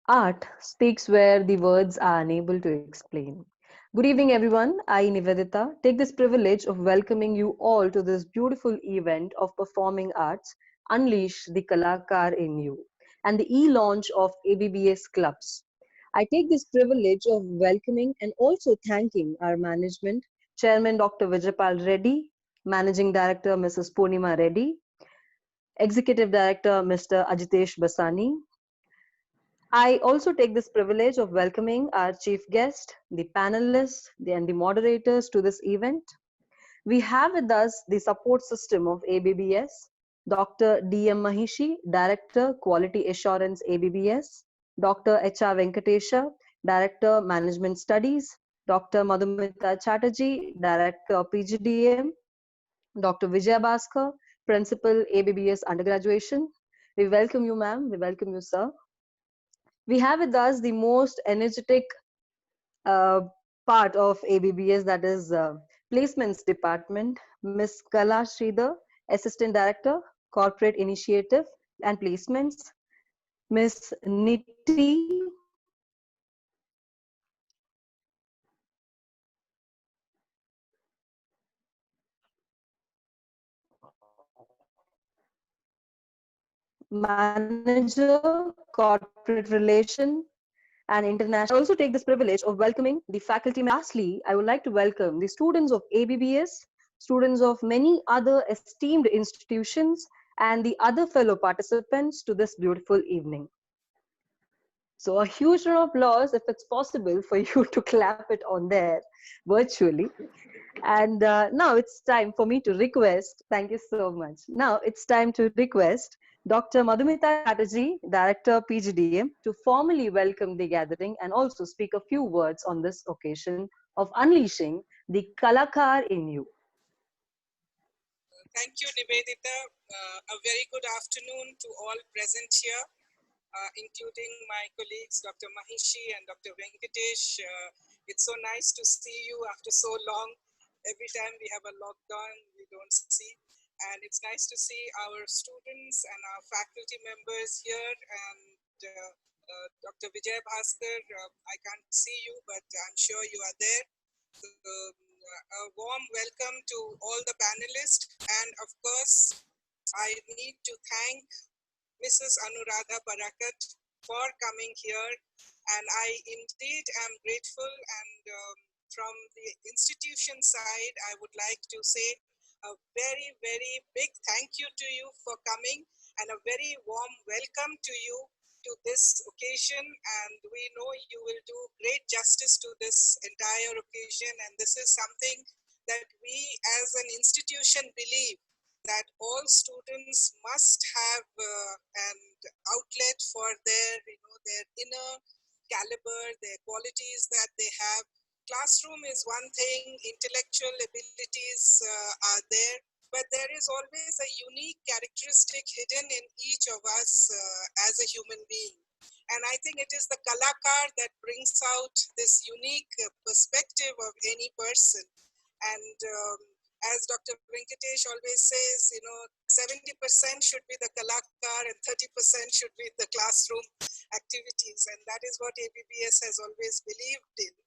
Art speaks where the words are unable to explain. Good evening, everyone. I, Nivedita, take this privilege of welcoming you all to this beautiful event of performing arts, Unleash the Kalakar in You, and the e-launch of ABBS clubs. I take this privilege of welcoming and also thanking our management, Chairman Dr. Vijaypal Reddy, Managing Director Mrs. Purnima Reddy, Executive Director Mr. Ajitesh Basani, I also take this privilege of welcoming our chief guest, the panelists, and the moderators to this event. We have with us the support system of ABBS, Dr. D.M. Mahishi, Director, Quality Assurance ABBS, Dr. H.R. Venkatesha, Director, Management Studies, Dr. Madhumita Chatterjee, Director, PGDM, Dr. Vijay Bhaskar, Principal ABBS Undergraduation. We welcome you, ma'am. We welcome you, sir. We have with us the most energetic uh, part of ABBS, that is placements department, Miss Kala Sridhar, Assistant Director, Corporate Initiative and Placements, Miss Niti, Manager, Corporate Relation and International. I also take this privilege of welcoming the faculty. Lastly, I would like to welcome the students of ABBS, students of many other esteemed institutions, and the other fellow participants to this beautiful evening. So a huge round of applause if it's possible for you to clap it on there virtually. And now it's time for me to request, thank you so much. Now it's time to request Dr. Madhumita Chatterjee, Director PGDM, to formally welcome the gathering and also speak a few words on this occasion of unleashing the Kalakar in you. Thank you, Nivedita. A very good afternoon to all present here, including my colleagues, Dr. Mahishi and Dr. Venkatesh. It's so nice to see you after so long. Every time we have a lockdown, we don't see. And it's nice to see our students and our faculty members here. And Dr. Vijay Bhaskar, I can't see you, but I'm sure you are there. So, a warm welcome to all the panelists. And of course, I need to thank Mrs. Anuradha Barakat for coming here. And I indeed am grateful. And from the institution side, I would like to say a very, very big thank you to you for coming and a very warm welcome to you to this occasion. And we know you will do great justice to this entire occasion. And this is something that we as an institution believe that all students must have an outlet for their inner caliber, their qualities that they have. Classroom is one thing, intellectual abilities are there, but there is always a unique characteristic hidden in each of us as a human being. And I think it is the kalakar that brings out this unique perspective of any person. And as Dr. Venkatesh always says, 70% should be the kalakar and 30% should be the classroom activities. And that is what ABBS has always believed in.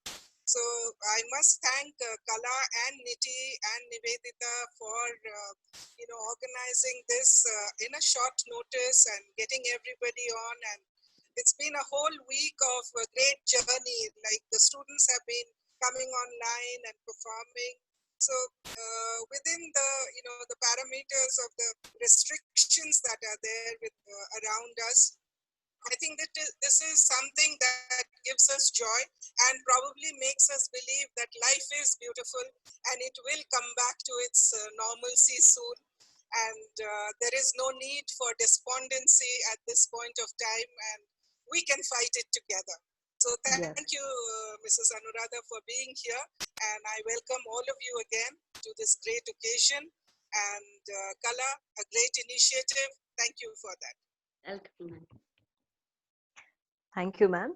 So I must thank Kala and Niti and Nivedita for organizing this in a short notice and getting everybody on. And it's been a whole week of a great journey. Like the students have been coming online and performing. So within the parameters of the restrictions that are there around us, I think that this is something that gives us joy and probably makes us believe that life is beautiful and it will come back to its normalcy soon. And there is no need for despondency at this point of time, and we can fight it together. So thank you, Mrs. Anuradha, for being here. And I welcome all of you again to this great occasion. And Kala, a great initiative. Thank you for that. Thank you, ma'am.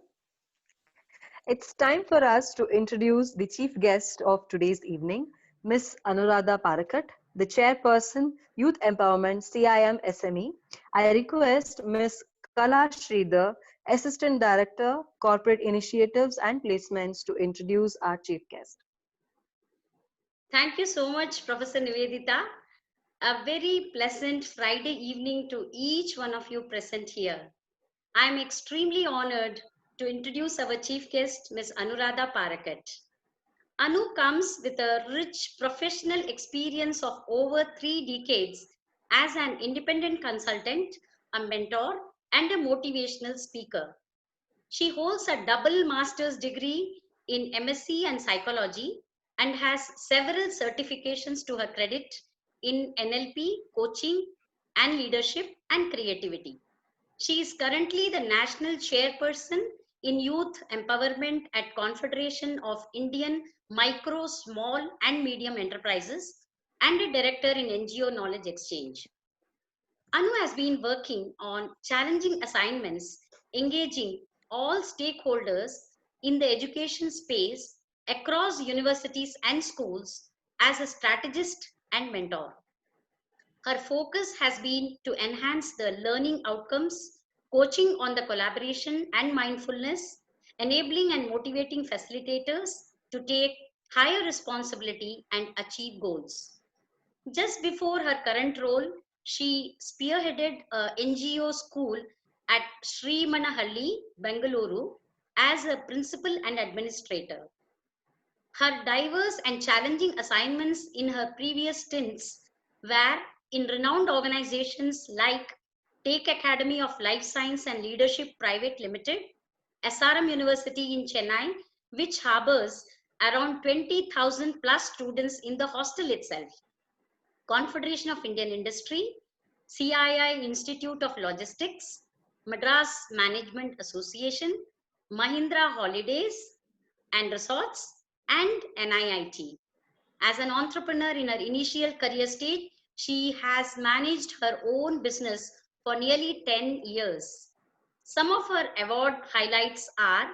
It's time for us to introduce the chief guest of today's evening, Miss Anuradha Parakat, the chairperson, Youth Empowerment CIM SME. I request Miss Kala Sridhar, Assistant Director, Corporate Initiatives and Placements, to introduce our chief guest. Thank you so much, Professor Nivedita. A very pleasant Friday evening to each one of you present here. I am extremely honored to introduce our chief guest, Ms. Anuradha Parakat. Anu comes with a rich professional experience of over 3 decades as an independent consultant, a mentor, and a motivational speaker. She holds a double master's degree in MSc and psychology and has several certifications to her credit in NLP, coaching, and leadership and creativity. She is currently the national chairperson in youth empowerment at Confederation of Indian Micro, Small and Medium Enterprises and a director in NGO Knowledge Exchange. Anu has been working on challenging assignments, engaging all stakeholders in the education space across universities and schools as a strategist and mentor. Her focus has been to enhance the learning outcomes, coaching on the collaboration and mindfulness, enabling and motivating facilitators to take higher responsibility and achieve goals. Just before her current role, she spearheaded a NGO school at Sri Manahalli, Bengaluru, as a principal and administrator. Her diverse and challenging assignments in her previous stints were in renowned organizations like Take Academy of Life Science and Leadership Private Limited, SRM University in Chennai, which harbors around 20,000 plus students in the hostel itself, Confederation of Indian Industry, CII Institute of Logistics, Madras Management Association, Mahindra Holidays and Resorts, and NIIT. As an entrepreneur in her initial career stage, she has managed her own business for nearly 10 years. Some of her award highlights are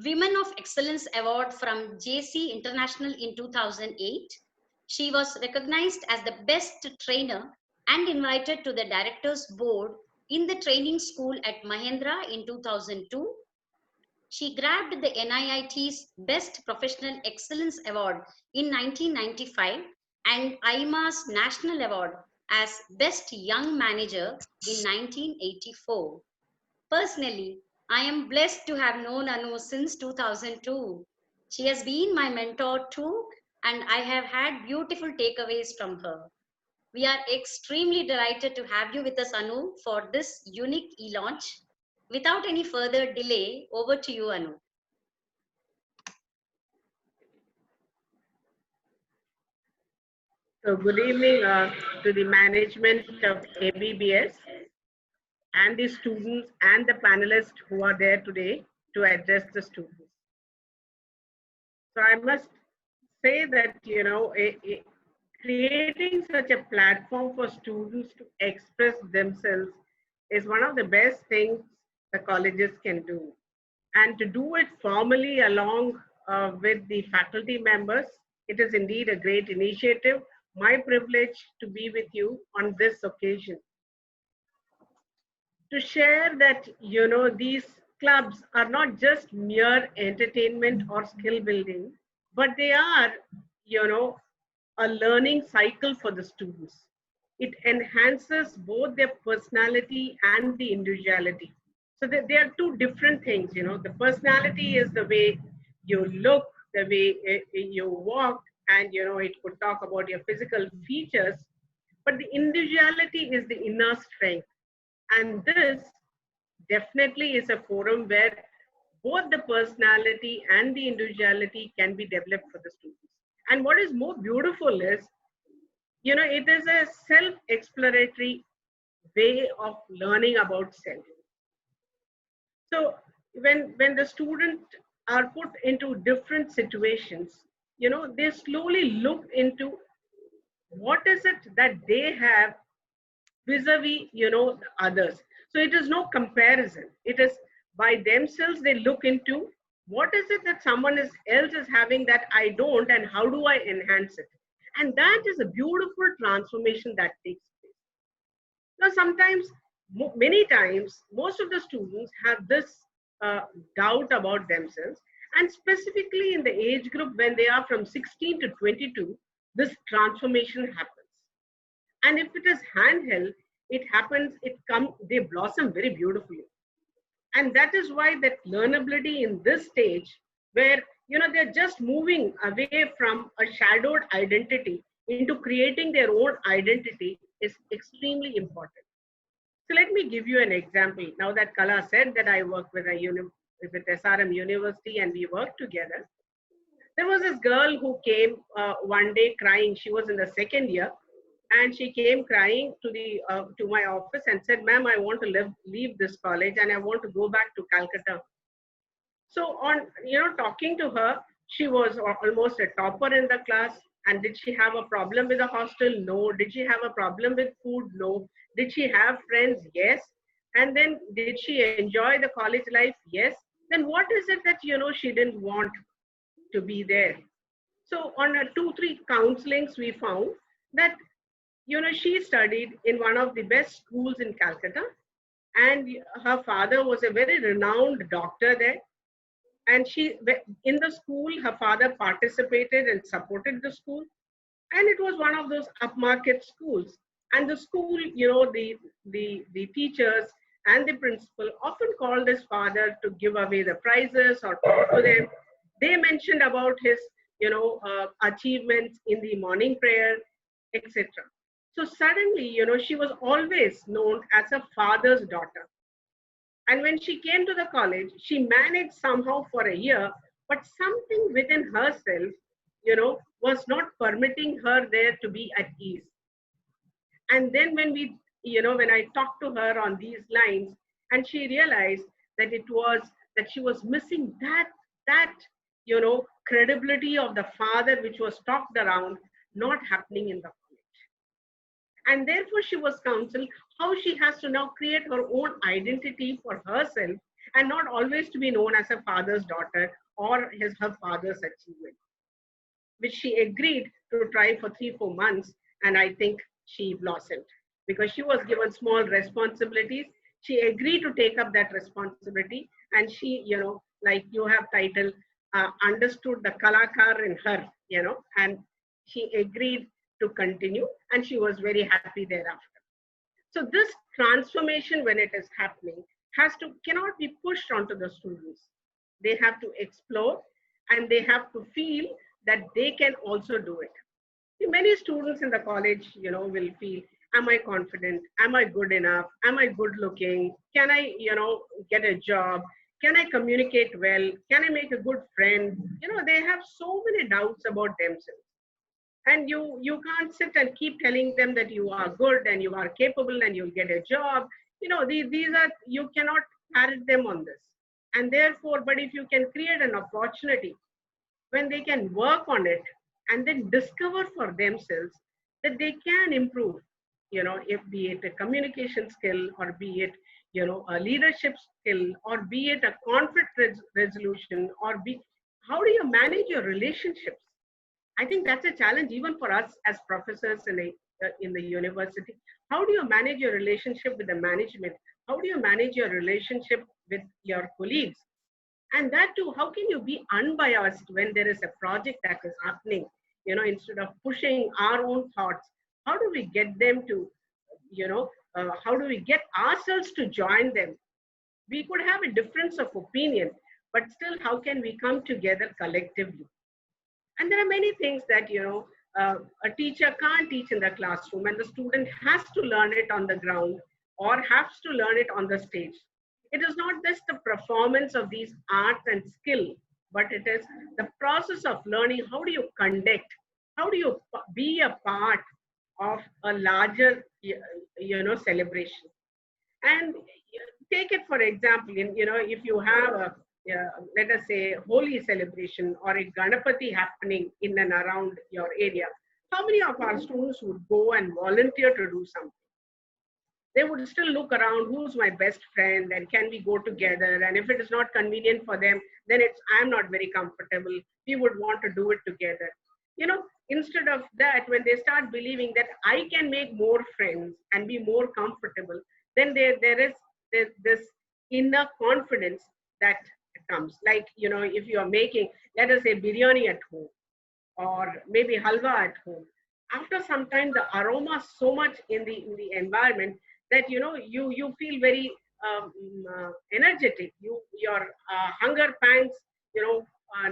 Women of Excellence Award from JC International in 2008. She was recognized as the best trainer and invited to the directors board in the training school at Mahindra in 2002. She grabbed the NIIT's Best Professional Excellence Award in 1995 and IMA's National Award as Best Young Manager in 1984. Personally, I am blessed to have known Anu since 2002. She has been my mentor too, and I have had beautiful takeaways from her. We are extremely delighted to have you with us, Anu, for this unique e-launch. Without any further delay, over to you, Anu. So good evening to the management of ABBS and the students and the panelists who are there today to address the students. So I must say that, creating such a platform for students to express themselves is one of the best things the colleges can do. And to do it formally along with the faculty members, it is indeed a great initiative. My privilege to be with you on this occasion. To share that, these clubs are not just mere entertainment or skill building, but they are, a learning cycle for the students. It enhances both their personality and the individuality. So they are two different things. The personality is the way you look, the way you walk, and it could talk about your physical features. But the individuality is the inner strength, and this definitely is a forum where both the personality and the individuality can be developed for the students. And what is more beautiful is, it is a self-exploratory way of learning about self. So when the students are put into different situations, they slowly look into what is it that they have vis-a-vis, others. So it is no comparison. It is by themselves they look into what is it that someone else is having that I don't, and how do I enhance it? And that is a beautiful transformation that takes place. Now, sometimes many times, most of the students have this uh, doubt about themselves. And specifically in the age group when they are from 16 to 22, this transformation happens. And if it is handheld, it happens, they blossom very beautifully. And that is why that learnability in this stage, where they're just moving away from a shadowed identity into creating their own identity, is extremely important. So let me give you an example. Now that Kala said that I work with with SRM University and we work together, there was this girl who came one day crying. She was in the second year, and she came crying to my office and said, "Ma'am, I want to leave this college and I want to go back to Calcutta." So on talking to her, she was almost a topper in the class. And did she have a problem with the hostel? No. Did she have a problem with food? No. Did she have friends? Yes. And then did she enjoy the college life? Yes. Then what is it that she didn't want to be there? So on a 2-3 counselings, we found that she studied in one of the best schools in Calcutta, and her father was a very renowned doctor there. And in the school, her father participated and supported the school, and it was one of those upmarket schools. And the school, the teachers and the principal often called his father to give away the prizes or talk to them. They mentioned about his achievements in the morning prayer, etc. So suddenly, she was always known as a father's daughter. And when she came to the college, she managed somehow for a year, but something within herself, was not permitting her there to be at ease. And then when I talked to her on these lines, and she realized that she was missing that, credibility of the father, which was talked around, not happening in the college. And therefore she was counseled how she has to now create her own identity for herself, and not always to be known as her father's daughter or her father's achievement, which she agreed to try for 3-4 months. And I think she blossomed because she was given small responsibilities. She agreed to take up that responsibility, and she, like you have titled, understood the kalakar in her, and she agreed to continue, and she was very happy thereafter. So this transformation, when it is happening, cannot be pushed onto the students. They have to explore, and they have to feel that they can also do it. Many students in the college, will feel, am I confident? Am I good enough? Am I good looking? Can I, get a job? Can I communicate well? Can I make a good friend? They have so many doubts about themselves. And you can't sit and keep telling them that you are good and you are capable and you'll get a job. These are, you cannot parrot them on this. And therefore, but if you can create an opportunity when they can work on it and then discover for themselves that they can improve, if be it a communication skill, or be it, a leadership skill, or be it a conflict resolution, or how do you manage your relationships? I think that's a challenge even for us as professors in the university. How do you manage your relationship with the management? How do you manage your relationship with your colleagues? And that too, how can you be unbiased when there is a project that is happening? Instead of pushing our own thoughts, how do we get them to, how do we get ourselves to join them? We could have a difference of opinion, but still, how can we come together collectively? And there are many things that, a teacher can't teach in the classroom, and the student has to learn it on the ground or has to learn it on the stage. It is not just the performance of these arts and skill, but it is the process of learning. How do you conduct? How do you be a part of a larger, celebration? And take it for example, if you have let us say, holy celebration or a Ganapati happening in and around your area, how many of our students would go and volunteer to do something? They would still look around, who's my best friend, and can we go together? And if it is not convenient for them, then I'm not very comfortable. We would want to do it together. Instead of that, when they start believing that I can make more friends and be more comfortable, then there is this inner confidence that comes. Like, if you are making, let us say, biryani at home, or maybe halwa at home, after some time the aroma so much in the environment that you feel very energetic. Your hunger pangs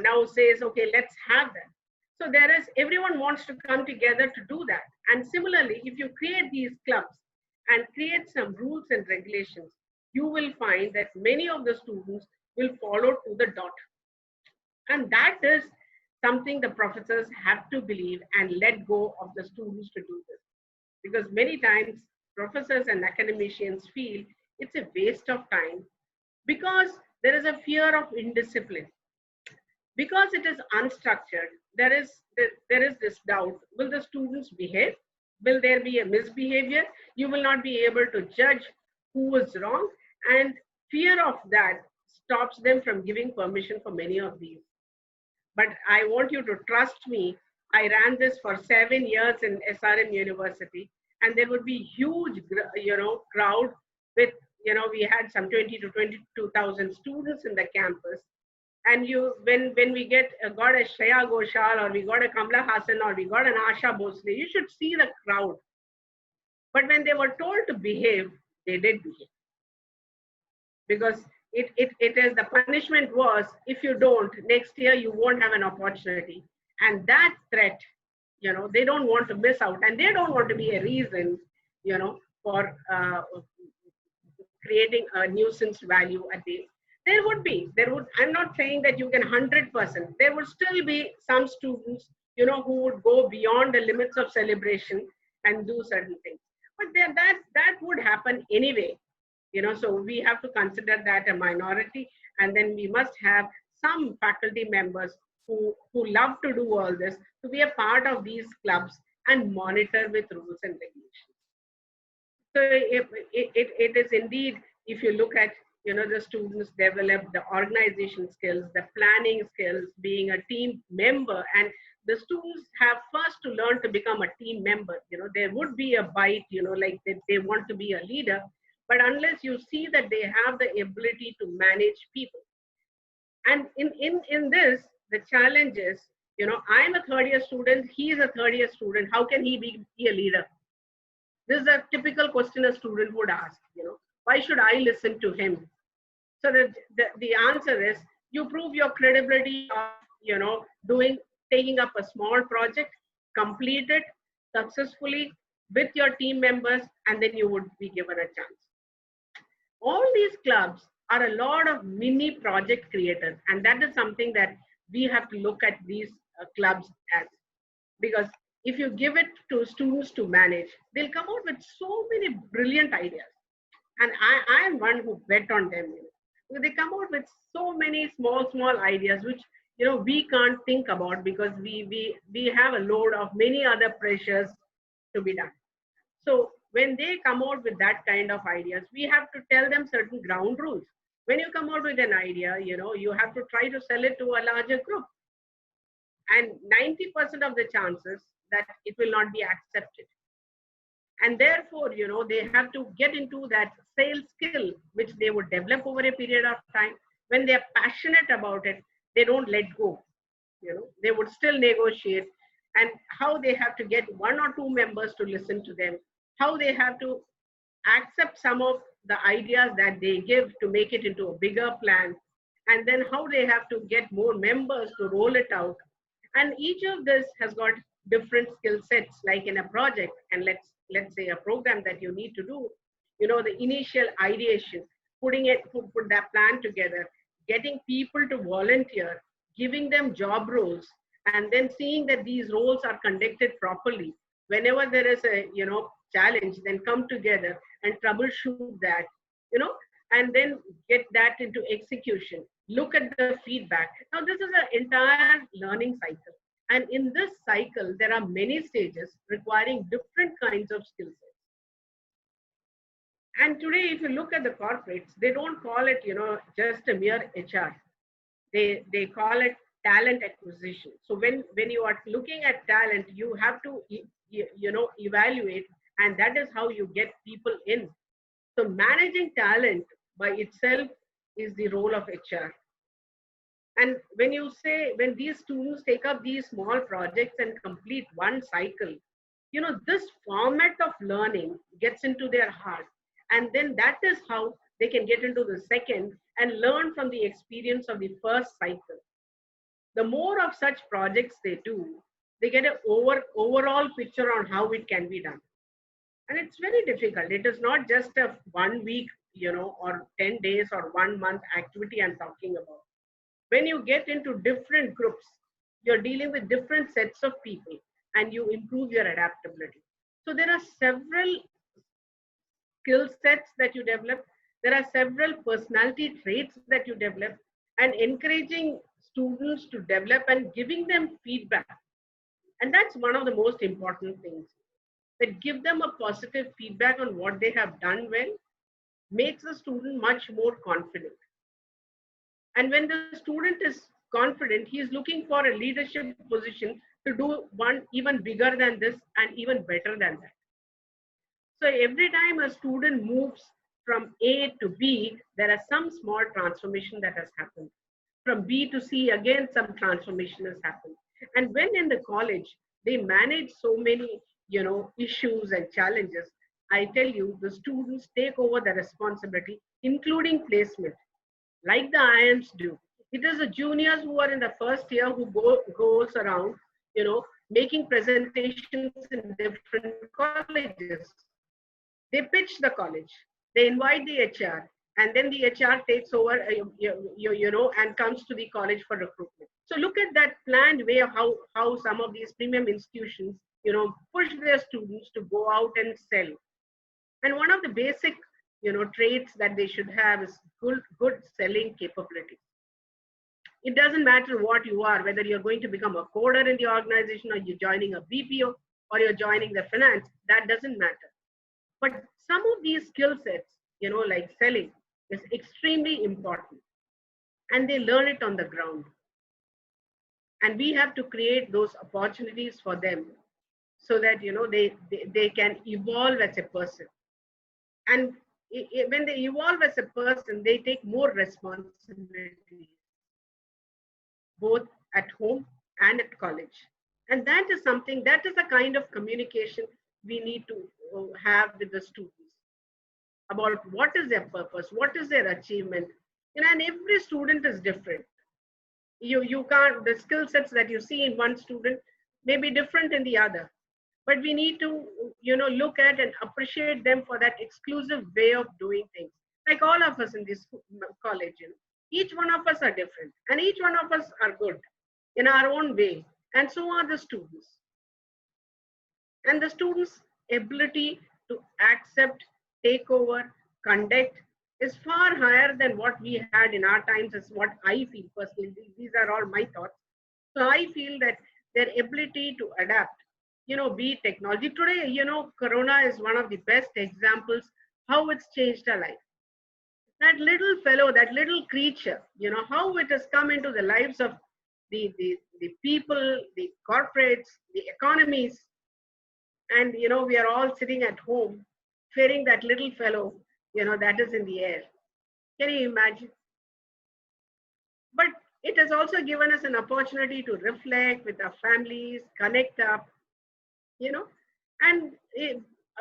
now says, okay, let's have that. So there is, everyone wants to come together to do that. And similarly, if you create these clubs and create some rules and regulations, you will find that many of the students will follow to the dot. And that is something the professors have to believe and let go of the students to do this. Because many times professors and academicians feel it's a waste of time because there is a fear of indiscipline. Because it is unstructured, there is this doubt: will the students behave? Will there be a misbehavior? You will not be able to judge who is wrong, and fear of that stops them from giving permission for many of these. But I want you to trust me. I ran this for 7 years in SRM University, and there would be huge, crowd with, we had some 20 to 22,000 students in the campus. And when we got a Shreya Ghoshal, or we got a Kamala Hassan, or we got an Asha Bhosle, you should see the crowd. But when they were told to behave, they did behave. Because it is, the punishment was, if you don't, next year you won't have an opportunity. And that threat, they don't want to miss out, and they don't want to be a reason, for creating a nuisance value at the. I'm not saying that you can 100%. There would still be some students, who would go beyond the limits of celebration and do certain things. But then that would happen anyway. So we have to consider that a minority, and then we must have some faculty members who love to do all this, to be a part of these clubs and monitor with rules and regulations. So it is indeed, if you look at, the students develop the organization skills, the planning skills, being a team member, and the students have first to learn to become a team member. There would be a bite, like they want to be a leader, but unless you see that they have the ability to manage people. And in this, the challenge is, I'm a third year student, he is a third year student, how can he be a leader? This is a typical question a student would ask, why should I listen to him? So the answer is, you prove your credibility of, taking up a small project, complete it successfully with your team members, and then you would be given a chance. All these clubs are a lot of mini project creators, and that is something that we have to look at these clubs as. Because if you give it to students to manage, they'll come out with so many brilliant ideas. And I am one who bet on them. They come out with so many small ideas which we can't think about, because we have a load of many other pressures to be done. So when they come out with that kind of ideas, we have to tell them certain ground rules. When you come out with an idea, you have to try to sell it to a larger group, and 90% of the chances that it will not be accepted. And therefore, they have to get into that sales skill, which they would develop over a period of time. When they're passionate about it, they don't let go. They would still negotiate, and how they have to get one or two members to listen to them, how they have to accept some of the ideas that they give to make it into a bigger plan, and then how they have to get more members to roll it out. And each of this has got different skill sets, like in a project, and let's say a program that you need to do, the initial ideation, put that plan together, getting people to volunteer, giving them job roles, and then seeing that these roles are conducted properly. Whenever there is a challenge, then come together and troubleshoot that, and then get that into execution. Look at the feedback. Now, this is an entire learning cycle. And in this cycle, there are many stages requiring different kinds of skill sets. And today, if you look at the corporates, they don't call it, just a mere HR. They call it talent acquisition. So when you are looking at talent, you have to, evaluate, and that is how you get people in. So managing talent by itself is the role of HR. And when you say, when these students take up these small projects and complete one cycle, this format of learning gets into their heart. And then that is how they can get into the second and learn from the experience of the first cycle. The more of such projects they do, they get an overall picture on how it can be done. And it's very difficult. It is not just a 1 week, or 10 days or 1 month activity I'm talking about. When you get into different groups, you're dealing with different sets of people and you improve your adaptability. So there are several skill sets that you develop. There are several personality traits that you develop, and encouraging students to develop and giving them feedback. And that's one of the most important things, that give them a positive feedback on what they have done well makes the student much more confident. And when the student is confident, he is looking for a leadership position to do one even bigger than this and even better than that. So every time a student moves from A to B, there is some small transformation that has happened. From B to C, again, some transformation has happened. And when in the college, they manage so many, issues and challenges, I tell you, the students take over the responsibility, including placement, like the IMs do. It is the juniors who are in the first year who goes around, making presentations in different colleges. They pitch the college, they invite the HR, and then the HR takes over, and comes to the college for recruitment. So look at that planned way of how some of these premium institutions, push their students to go out and sell. And one of the basic, traits that they should have is good selling capability. It doesn't matter what you are, whether you're going to become a coder in the organization, or you're joining a BPO, or you're joining the finance, that doesn't matter. But some of these skill sets, like selling, is extremely important. And they learn it on the ground. And we have to create those opportunities for them so that, they can evolve as a person. And when they evolve as a person, they take more responsibilities, both at home and at college. And that is something, that is the kind of communication we need to have with the students about what is their purpose, what is their achievement. And every student is different. You can't, the skill sets that you see in one student may be different in the other. But we need to, look at and appreciate them for that exclusive way of doing things. Like all of us in this college, each one of us are different, and each one of us are good in our own way. And so are the students. And the students' ability to accept, take over, conduct is far higher than what we had in our times, is what I feel personally. These are all my thoughts. So I feel that their ability to adapt, be technology. Today, Corona is one of the best examples how it's changed our life. That little fellow, that little creature, how it has come into the lives of the people, the corporates, the economies. And, we are all sitting at home, fearing that little fellow, that is in the air. Can you imagine? But it has also given us an opportunity to reflect with our families, connect up, and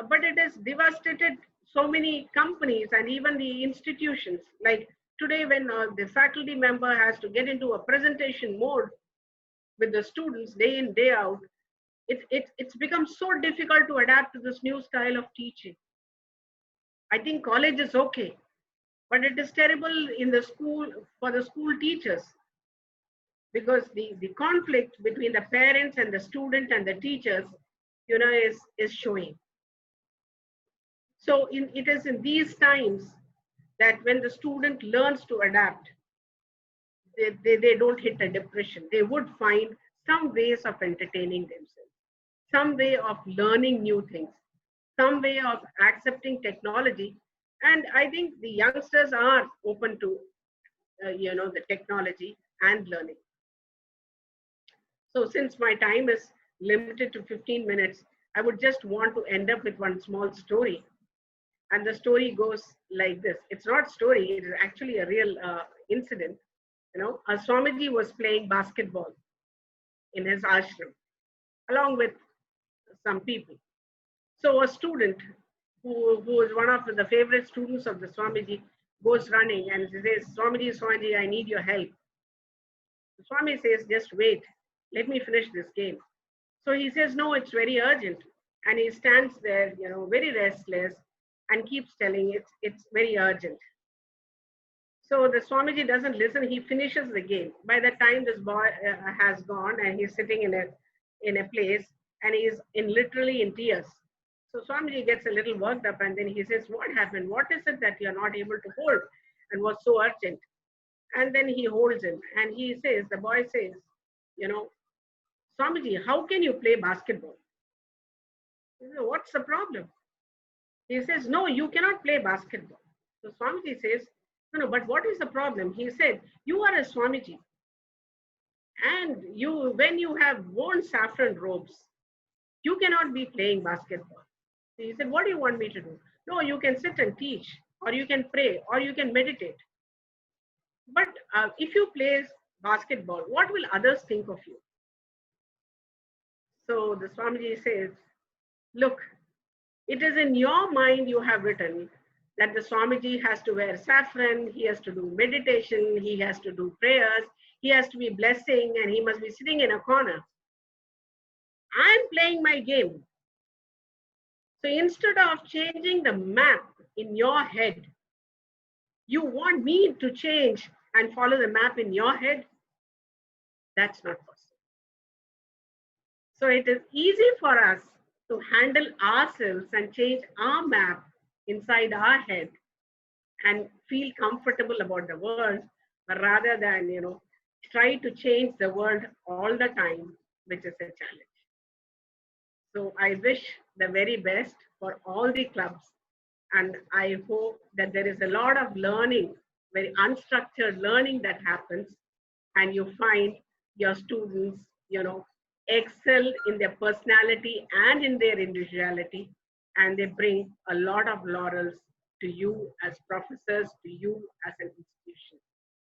but it has devastated so many companies and even the institutions. Like today, when the faculty member has to get into a presentation mode with the students day in, day out, it's become so difficult to adapt to this new style of teaching. I think college is okay, but it is terrible in the school for the school teachers, because the conflict between the parents and the student and the teachers, is showing. So it is in these times that when the student learns to adapt, they don't hit a depression. They would find some ways of entertaining themselves, some way of learning new things, some way of accepting technology. And I think the youngsters are open to, the technology and learning. So since my time is limited to 15 minutes, I would just want to end up with one small story. And the story goes like this. It's not story, it is actually a real incident. A Swamiji was playing basketball in his ashram along with some people. So a student who is one of the favorite students of the Swamiji goes running and says, Swamiji, Swamiji, I need your help. The Swami says, just wait, let me finish this game. So he says, no, it's very urgent. And he stands there, very restless and keeps telling it's very urgent. So the Swamiji doesn't listen. He finishes the game. By the time this boy has gone and he's sitting in a place and he's literally in tears. So Swamiji gets a little worked up and then he says, what happened? What is it that you're not able to hold and was so urgent? And then he holds him and he says, the boy says, you know, Swamiji, how can you play basketball? He says, what's the problem? He says, no, you cannot play basketball. So Swamiji says, no, but what is the problem? He said, you are a Swamiji. And when you have worn saffron robes, you cannot be playing basketball. So he said, what do you want me to do? No, you can sit and teach, or you can pray, or you can meditate. But if you play basketball, what will others think of you? So the Swamiji says, look, it is in your mind you have written that the Swamiji has to wear saffron, he has to do meditation, he has to do prayers, he has to be blessing, and he must be sitting in a corner. I'm playing my game. So instead of changing the map in your head, you want me to change and follow the map in your head? That's not possible. So it is easy for us to handle ourselves and change our map inside our head and feel comfortable about the world, rather than, try to change the world all the time, which is a challenge. So I wish the very best for all the clubs. And I hope that there is a lot of learning, very unstructured learning that happens, and you find your students, excel in their personality and in their individuality, and they bring a lot of laurels to you as professors, to you as an institution.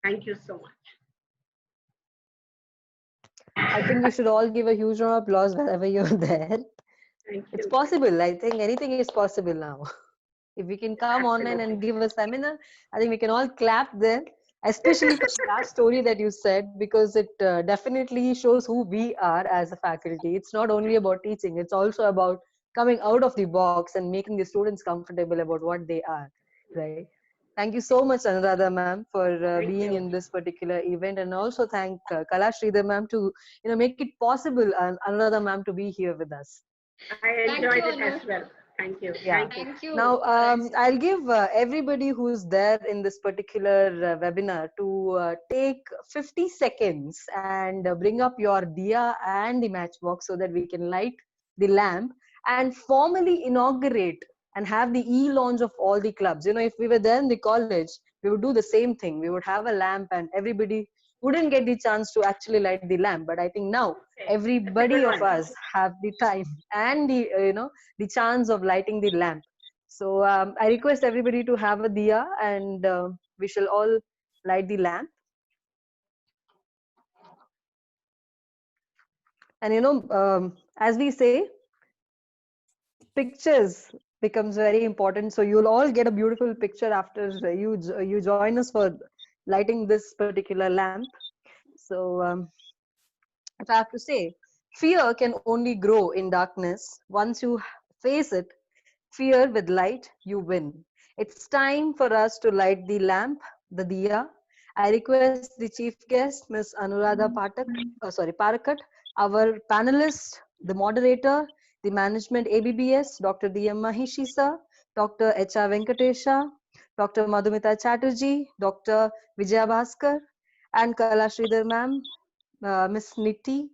Thank you so much. I think we should all give a huge round of applause wherever you're there. Thank It's you. possible. I think anything is possible now. If we can come online and give a seminar, I think we can all clap then, especially for the last story that you said, because it definitely shows who we are as a faculty. It's not only about teaching, it's also about coming out of the box and making the students comfortable about what they are, right? Thank you so much, Anuradha ma'am, for Thank being you. in this particular event, and also thank Kala Sridhar ma'am to make it possible, and Anuradha ma'am to be here with us. I Thank enjoyed you, it Anu. as well. Thank you. Yeah. Thank you. Thank you Now, for accepting. I'll give everybody who's there in this particular webinar to take 50 seconds and bring up your diya and the matchbox so that we can light the lamp and formally inaugurate and have the e-launch of all the clubs. If we were there in the college, we would do the same thing. We would have a lamp and everybody wouldn't get the chance to actually light the lamp. But I think now Okay. That's a everybody good of one. us have the time and the chance of lighting the lamp. So I request everybody to have a diya, and we shall all light the lamp. And as we say, pictures becomes very important. So you'll all get a beautiful picture after you join us for lighting this particular lamp. So if I have to say, fear can only grow in darkness. Once you face it, fear with light, you win. It's time for us to light the lamp, the diya. I request the chief guest, Ms. Anuradha Parakat, our panelist, the moderator, the management ABBS, Dr. D.M. Mahishi sir, Dr. H.R. Venkatesha, Dr. Madhumita Chatterjee, Dr. Vijaya Bhaskar, and Kala Sridhar ma'am, Ms. Nitti,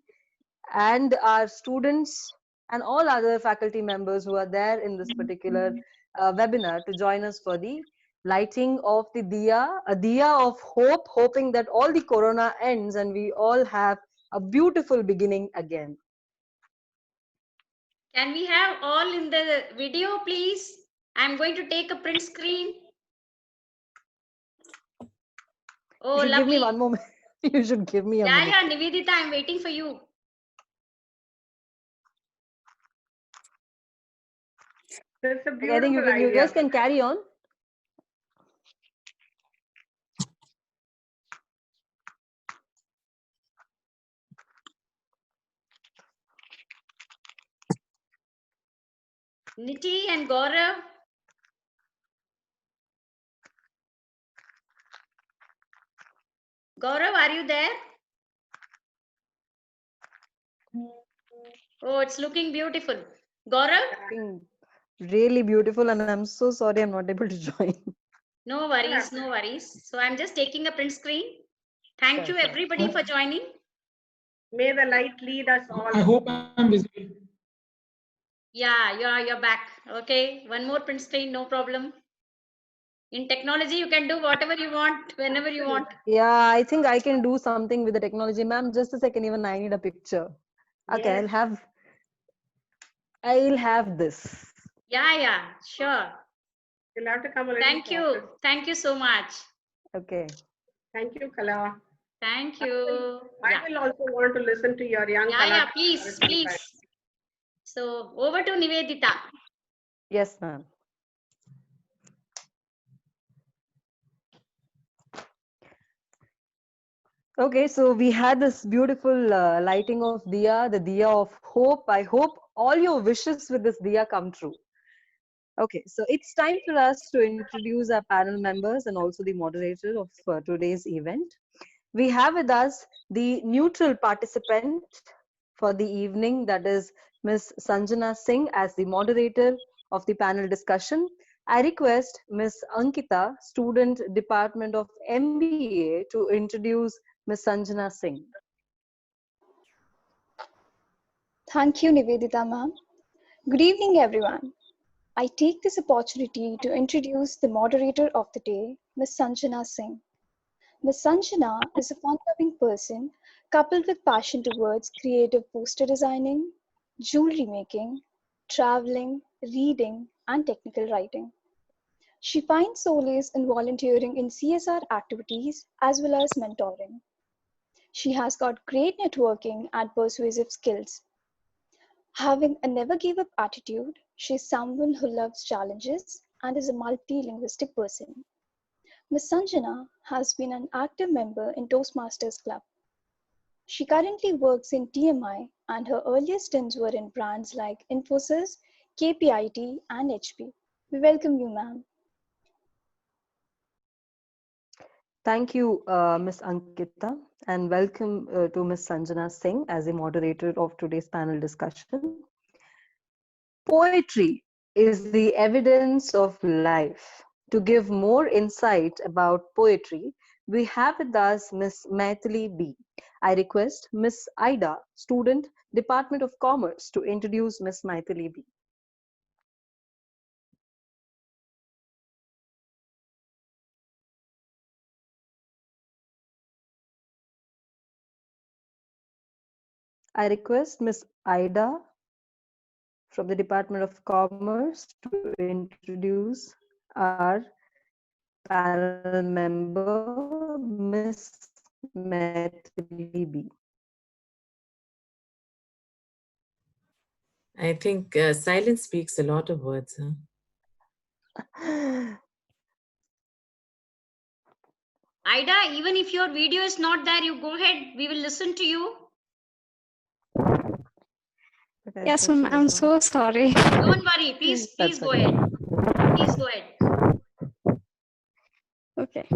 and our students and all other faculty members who are there in this particular webinar to join us for the lighting of the diya, a diya of hope, hoping that all the corona ends and we all have a beautiful beginning again. Can we have all in the video, please? I'm going to take a print screen. You Oh, should give me lovely. one moment. You should give me a Yeah, minute. yeah, Nivedita, I'm waiting for you. That's a Okay, I think beautiful you idea. guys can carry on. Niti and Gaurav. Gaurav, are you there? Oh, it's looking beautiful. Gaurav? Looking really beautiful, and I'm so sorry I'm not able to join. No worries, no worries. So I'm just taking a print screen. Thank Sure, you sure. everybody for joining. May the light lead us all. I hope I'm visible. Yeah, you're back. Okay, one more print screen, no problem. In technology, you can do whatever you want, whenever you want. Yeah, I think I can do something with the technology. Ma'am, just a second, even I need a picture. Okay, Yes. I'll have this. Yeah, sure. You'll have to come a little closer. Thank you so much. Okay. Thank you, Kala. Thank you. I will also want to listen to your young Kala Yeah, at please, the same please. time. So over to Nivedita. Yes, ma'am. Okay, so we had this beautiful lighting of diya, the diya of hope. I hope all your wishes with this diya come true. Okay, so it's time for us to introduce our panel members and also the moderator of today's event. We have with us the neutral participant for the evening, that is Ms. Sanjana Singh as the moderator of the panel discussion. I request Ms. Ankita, student Department of MBA, to introduce Ms. Sanjana Singh. Thank you, Nivedita ma'am. Good evening, everyone. I take this opportunity to introduce the moderator of the day, Ms. Sanjana Singh. Ms. Sanjana is a fun-loving person coupled with passion towards creative poster designing, jewelry making, traveling, reading, and technical writing. She finds solace in volunteering in CSR activities as well as mentoring. She has got great networking and persuasive skills. Having a never give up attitude, she is someone who loves challenges and is a multilingualistic person. Ms. Sanjana has been an active member in Toastmasters Club. She currently works in TMI and her earliest stints were in brands like Infosys, KPIT, and HP. We welcome you, ma'am. Thank you, Ms. Ankita, and welcome to Ms. Sanjana Singh as the moderator of today's panel discussion. Poetry is the evidence of life. To give more insight about poetry, we have with us Ms. Maithili B. I request Ms. Ida, student, Department of Commerce, to introduce Ms. Maithili B. I request Ms. Ida from the Department of Commerce to introduce our panel member, Ms. Maithili B. I think silence speaks a lot of words. Huh? Ida, even if your video is not there, you go ahead. We will listen to you. Yes, ma'am. I'm so sorry. Don't worry. Please go ahead. Please go ahead. Okay.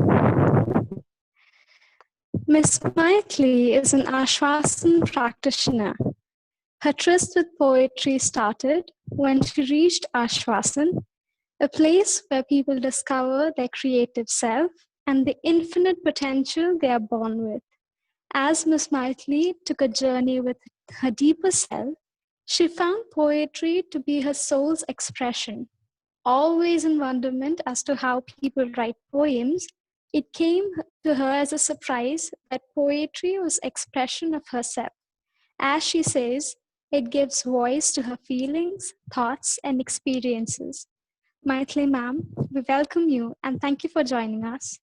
Miss Maithili is an Ashwasan practitioner. Her tryst with poetry started when she reached Ashwasan, a place where people discover their creative self and the infinite potential they are born with. As Miss Maithili took a journey with her deeper self, she found poetry to be her soul's expression. Always in wonderment as to how people write poems, it came to her as a surprise that poetry was expression of herself. As she says, it gives voice to her feelings, thoughts, and experiences. Maithili ma'am, we welcome you and thank you for joining us.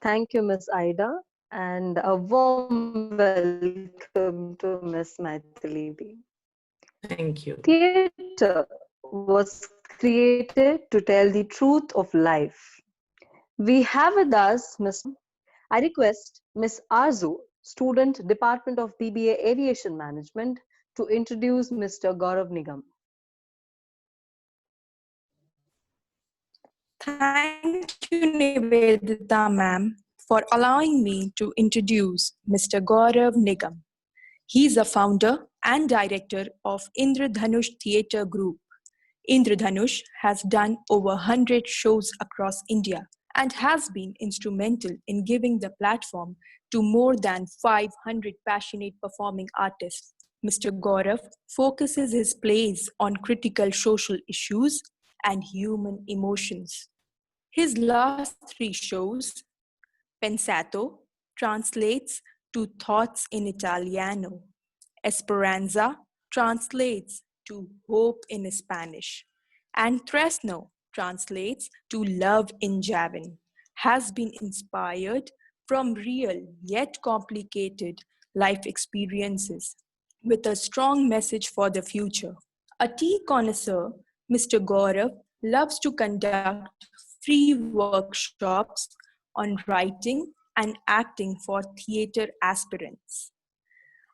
Thank you, Miss Ida, and a warm welcome to Miss Maithili B. Thank you. Theatre was created to tell the truth of life. We have with us Miss I request Miss Arzu, student, Department of BBA Aviation Management, to introduce Mr. Gaurav Nigam. Thank you, Nivedita ma'am, for allowing me to introduce Mr. Gaurav Nigam. He is a founder and director of Indradhanush Theatre Group. Indradhanush has done over 100 shows across India and has been instrumental in giving the platform to more than 500 passionate performing artists. Mr. Gaurav focuses his plays on critical social issues and human emotions. His last three shows, Pensato, translates to Thoughts in Italiano. Esperanza translates to Hope in Spanish. And Tresno translates to Love in Javan, has been inspired from real yet complicated life experiences with a strong message for the future. A tea connoisseur, Mr. Gaurav loves to conduct free workshops on writing and acting for theatre aspirants.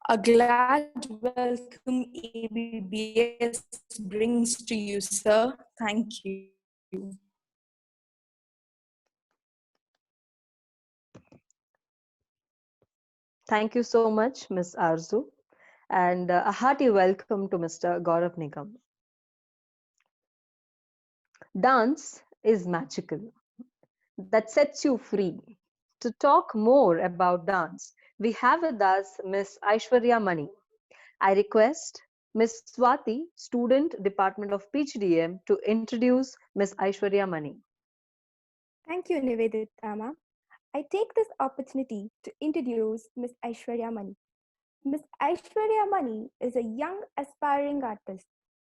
A glad welcome ABBS brings to you, sir. Thank you. Thank you so much, Miss Arzu, and a hearty welcome to Mr. Gaurav Nigam. Dance is magical. That sets you free. To talk more about dance, we have with us Miss Aishwarya Mani. I request Miss Swati, student, Department of PGDM, to introduce Miss Aishwarya Mani. Thank you, Nivedita ma'am. I take this opportunity to introduce Miss Aishwarya Mani. Miss Aishwarya Mani is a young aspiring artist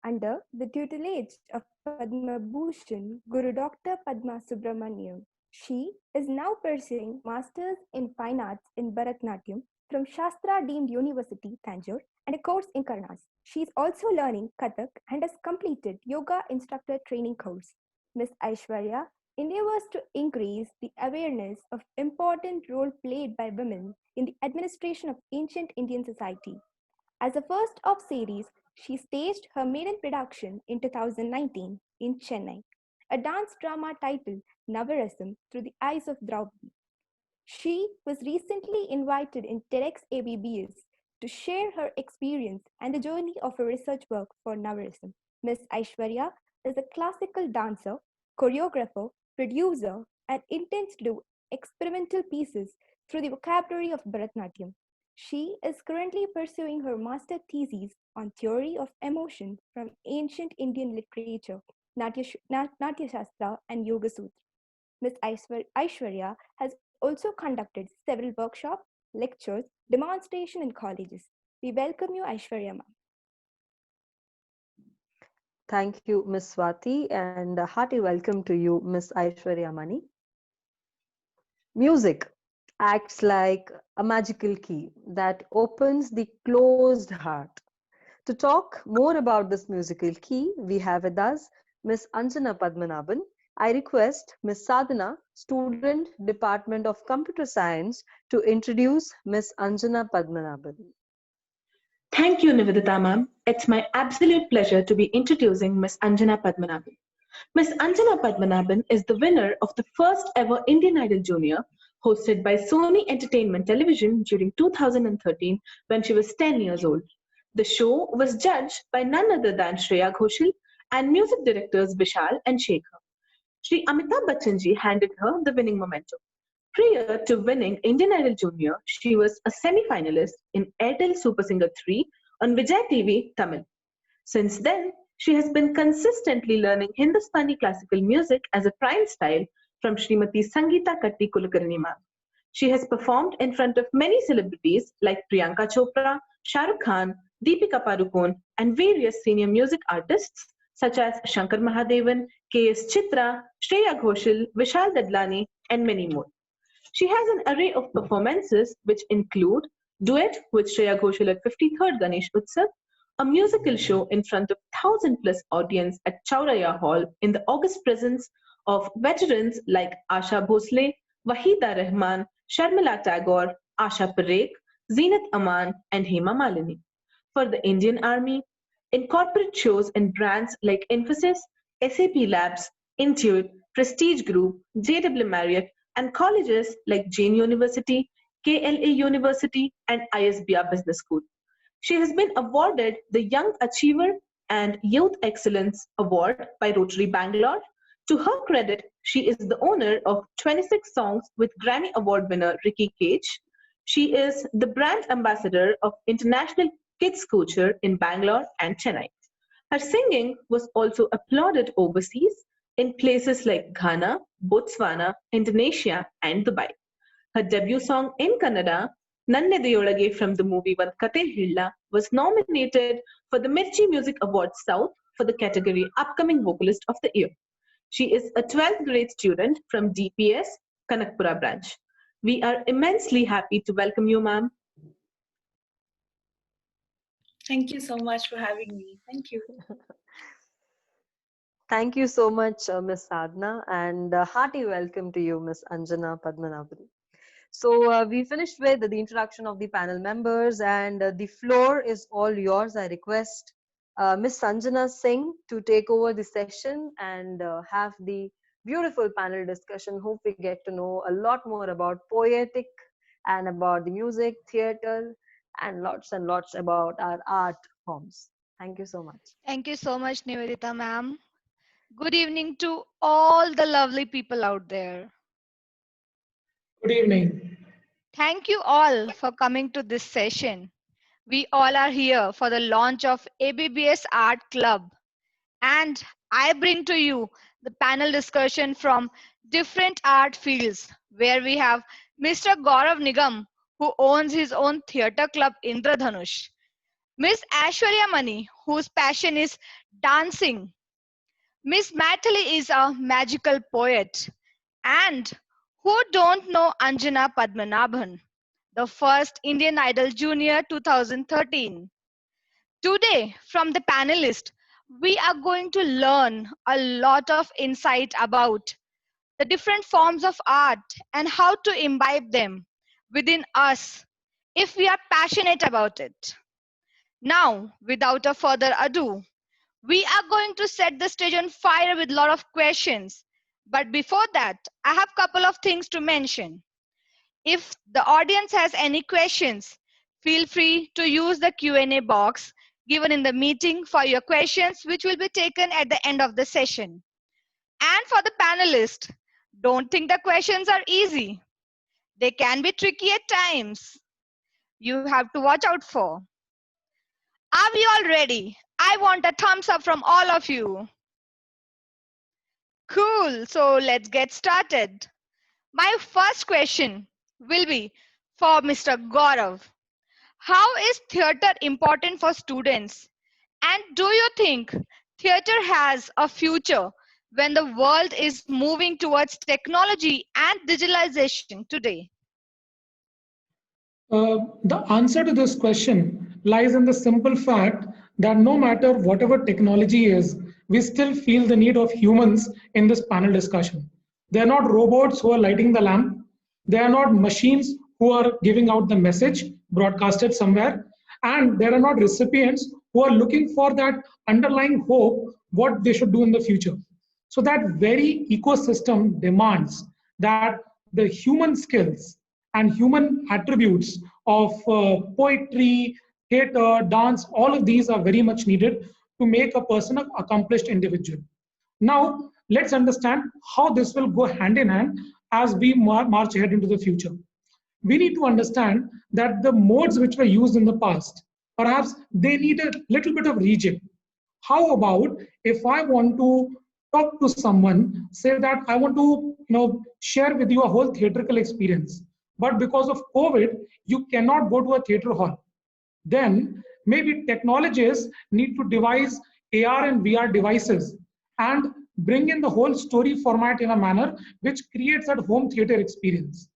under the tutelage of Padma Bhushan Guru Dr. Padma Subramaniam. She is now pursuing Masters in Fine Arts in Bharatnatyam from Shastra Deemed University, Tanjore, and a course in Karnas. She is also learning Kathak and has completed Yoga Instructor Training course. Miss Aishwarya endeavors to increase the awareness of important role played by women in the administration of ancient Indian society. As a first of series, she staged her maiden production in 2019 in Chennai, a dance drama titled Navarasam Through the Eyes of Draupadi. She was recently invited in TEDx ABBS to share her experience and the journey of her research work for Navarism. Miss Aishwarya is a classical dancer, choreographer, producer, and intends to do experimental pieces through the vocabulary of Bharatnatyam. She is currently pursuing her master thesis on theory of emotion from ancient Indian literature, Natya Shastra, and Yoga Sutra. Miss Aishwarya has also conducted several workshops, lectures, demonstrations in colleges. We welcome you, Aishwarya ma'am. Thank you, Miss Swati, and a hearty welcome to you, Miss Aishwarya Mani. Music acts like a magical key that opens the closed heart. To talk more about this musical key, we have with us Miss Anjana Padmanabhan. I request Miss Sadhana, student, Department of Computer Science, to introduce Miss Anjana Padmanabhan. Thank you, Nivedita ma'am. It's my absolute pleasure to be introducing Miss Anjana Padmanabhan. Miss Anjana Padmanabhan is the winner of the first ever Indian Idol Junior, hosted by Sony Entertainment Television during 2013 when she was 10 years old. The show was judged by none other than Shreya Ghoshal and music directors Vishal and Shekhar. Shri Amitabh Bachchan ji handed her the winning memento. Prior to winning Indian Idol Junior, she was a semi-finalist in Airtel Super Singer 3 on Vijay TV Tamil. Since then, she has been consistently learning Hindustani classical music as a prime style from Srimati Sangeeta Katti Kulkarni ma'am. She has performed in front of many celebrities like Priyanka Chopra, Shah Rukh Khan, Deepika Padukone, and various senior music artists such as Shankar Mahadevan, K.S. Chitra, Shreya Ghoshal, Vishal Dadlani, and many more. She has an array of performances which include duet with Shreya Ghoshal at 53rd Ganesh Utsav, a musical show in front of 1,000 plus audience at Chauraya Hall in the august presence of veterans like Asha Bhosle, Wahida Rahman, Sharmila Tagore, Asha Parekh, Zeenat Aman, and Hema Malini. For the Indian Army, in corporate shows and brands like Infosys, SAP Labs, Intuit, Prestige Group, JW Marriott, and colleges like Jain University, KLA University, and ISBR Business School. She has been awarded the Young Achiever and Youth Excellence Award by Rotary Bangalore. To her credit, she is the owner of 26 songs with Grammy Award winner Ricky Cage. She is the brand ambassador of International Kids Culture in Bangalore and Chennai. Her singing was also applauded overseas in places like Ghana, Botswana, Indonesia, and Dubai. Her debut song in Kannada, Nannedeyolage from the movie One Kate Hilla, was nominated for the Mirchi Music Awards South for the category Upcoming Vocalist of the Year. She is a 12th grade student from DPS, Kanakpura branch. We are immensely happy to welcome you, ma'am. Thank you so much for having me. Thank you. Thank you so much, Miss Sadhna, and hearty welcome to you, Miss Anjana Padmanabhan. So we finished with the introduction of the panel members, and the floor is all yours. I request Miss Sanjana Singh to take over the session and have the beautiful panel discussion. Hope we get to know a lot more about poetic and about the music, theatre, and lots about our art forms. Thank you so much. Thank you so much, Nivedita ma'am. Good evening to all the lovely people out there. Good evening. Thank you all for coming to this session. We all are here for the launch of ABBS Art Club, and I bring to you the panel discussion from different art fields where we have Mr. Gaurav Nigam, who owns his own theatre club Indradhanush, Miss Aishwarya Mani, whose passion is dancing, Miss Maithili is a magical poet, and who don't know Anjana Padmanabhan, the first Indian Idol Junior 2013. Today, from the panelists, we are going to learn a lot of insight about the different forms of art and how to imbibe them within us if we are passionate about it. Now, without a further ado, we are going to set the stage on fire with a lot of questions. But before that, I have a couple of things to mention. If the audience has any questions, feel free to use the Q&A box given in the meeting for your questions, which will be taken at the end of the session. And for the panelists, don't think the questions are easy. They can be tricky at times. You have to watch out for. Are we all ready? I want a thumbs up from all of you. Cool, so let's get started. My first question will be for Mr. Gaurav. How is theatre important for students? And do you think theatre has a future when the world is moving towards technology and digitalization today? The answer to this question lies in the simple fact that no matter whatever technology is, we still feel the need of humans in this panel discussion. They are not robots who are lighting the lamp. They are not machines who are giving out the message broadcasted somewhere. And there are not recipients who are looking for that underlying hope, what they should do in the future. So that very ecosystem demands that the human skills and human attributes of poetry, theater, dance, all of these are very much needed to make a person an accomplished individual. Now, let's understand how this will go hand in hand as we march ahead into the future. We need to understand that the modes which were used in the past, perhaps they need a little bit of rejig. How about if I want to talk to someone, say that I want to share with you a whole theatrical experience, but because of COVID, you cannot go to a theater hall. Then maybe technologists need to devise AR and VR devices and bring in the whole story format in a manner which creates that home theater experience.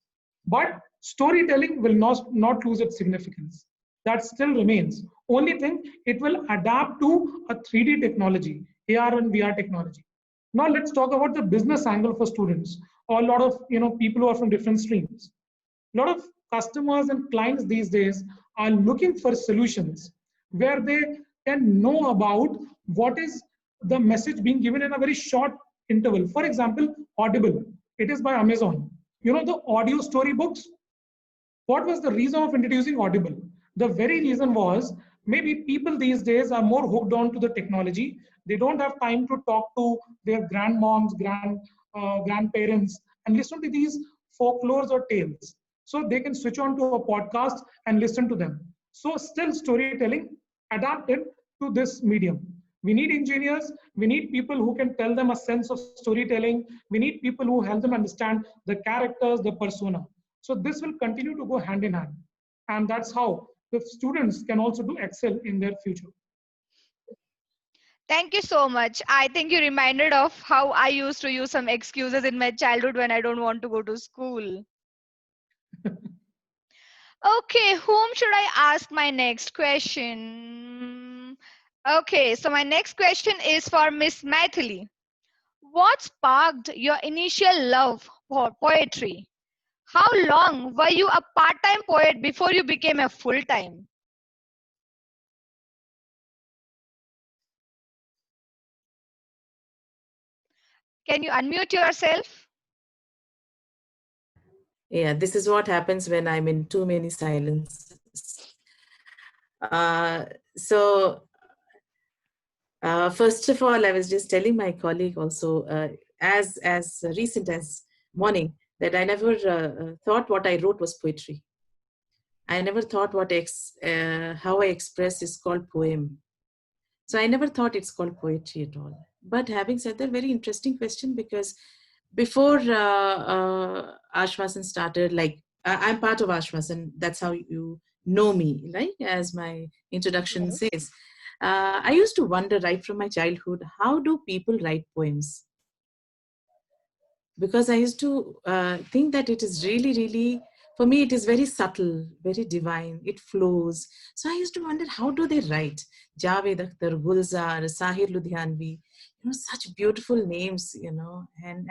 But storytelling will not lose its significance. That still remains. Only thing, it will adapt to a 3D technology, AR and VR technology. Now let's talk about the business angle for students or a lot of people who are from different streams. A lot of customers and clients these days are looking for solutions where they can know about what is the message being given in a very short interval. For example, Audible, it is by Amazon. The audio storybooks. What was the reason of introducing Audible? The very reason was maybe people these days are more hooked on to the technology. They don't have time to talk to their grandmoms, grandparents, and listen to these folklores or tales. So they can switch on to a podcast and listen to them. So still storytelling adapted to this medium. We need engineers. We need people who can tell them a sense of storytelling. We need people who help them understand the characters, the persona. So this will continue to go hand in hand. And that's how the students can also do excel in their future. Thank you so much. I think you reminded of how I used to use some excuses in my childhood when I don't want to go to school. Okay, whom should I ask my next question? Okay, so my next question is for Miss Maithili. What sparked your initial love for poetry? How long were you a part-time poet before you became a full-time? Can you unmute yourself? Yeah, this is what happens when I'm in too many silences. So first of all, I was just telling my colleague also, as recent as morning, that I never thought what I wrote was poetry. I never thought how I express is called poem. So I never thought it's called poetry at all. But having said that, very interesting question, because before Ashvasan started, like I'm part of Ashvasan, that's how you know me, right? As my introduction says. I used to wonder right from my childhood, how do people write poems? Because I used to think that it is really, really, for me, it is very subtle, very divine. It flows. So I used to wonder, how do they write? Javed Akhtar, Gulzar, Sahir Ludhianvi, such beautiful names, and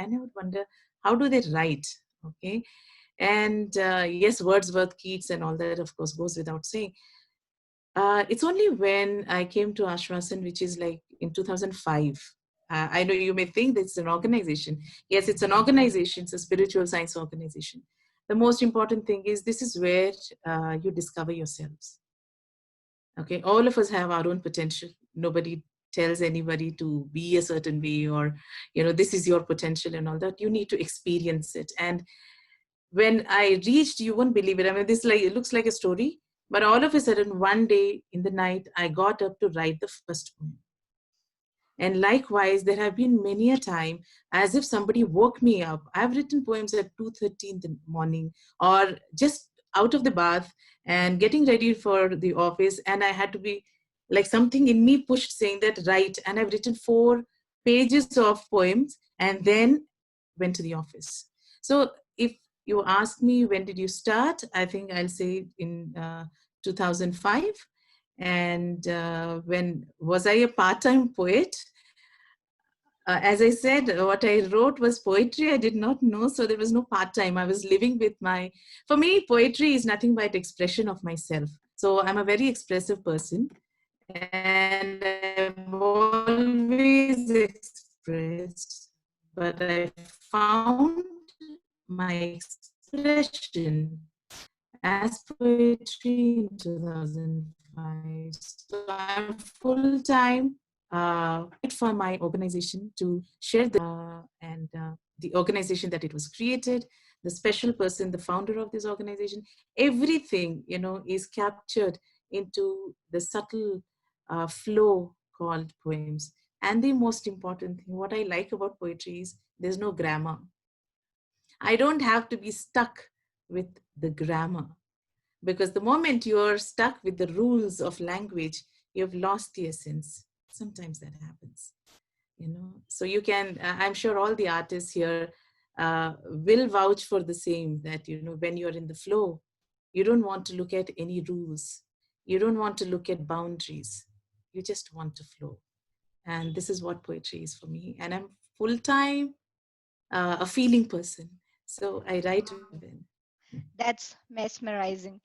I would wonder, how do they write? Okay. And yes, Wordsworth, Keats, and all that, of course, goes without saying. It's only when I came to Ashvasan, which is like in 2005. I know you may think that it's an organization. Yes, it's an organization. It's a spiritual science organization. The most important thing is this is where you discover yourselves. Okay, all of us have our own potential. Nobody tells anybody to be a certain way or, this is your potential and all that. You need to experience it. And when I reached, you won't believe it. I mean, it looks like a story, but all of a sudden, one day in the night, I got up to write the first poem. And likewise, there have been many a time as if somebody woke me up. I've written poems at 2:30 in the morning or just out of the bath and getting ready for the office. And I had to be like something in me pushed saying that write. And I've written 4 pages of poems and then went to the office. So if you ask me, when did you start? I think I'll say in 2005. And when was I a part-time poet? As I said, what I wrote was poetry. I did not know, so there was no part-time. I was living with for me, poetry is nothing but expression of myself. So I'm a very expressive person. And I've always expressed, but I found my expression as poetry in 2005. So I'm full-time for my organization to share the organization that it was created, the special person, the founder of this organization, everything, is captured into the subtle flow called poems. And the most important thing, what I like about poetry is there's no grammar. I don't have to be stuck with the grammar, because the moment you're stuck with the rules of language, you've lost the essence. sometimes that happens, so you can, I'm sure all the artists here will vouch for the same, that when you're in the flow, you don't want to look at any rules, you don't want to look at boundaries, you just want to flow. And this is what poetry is for me. And I'm full time a feeling person, so I write when. That's mesmerizing.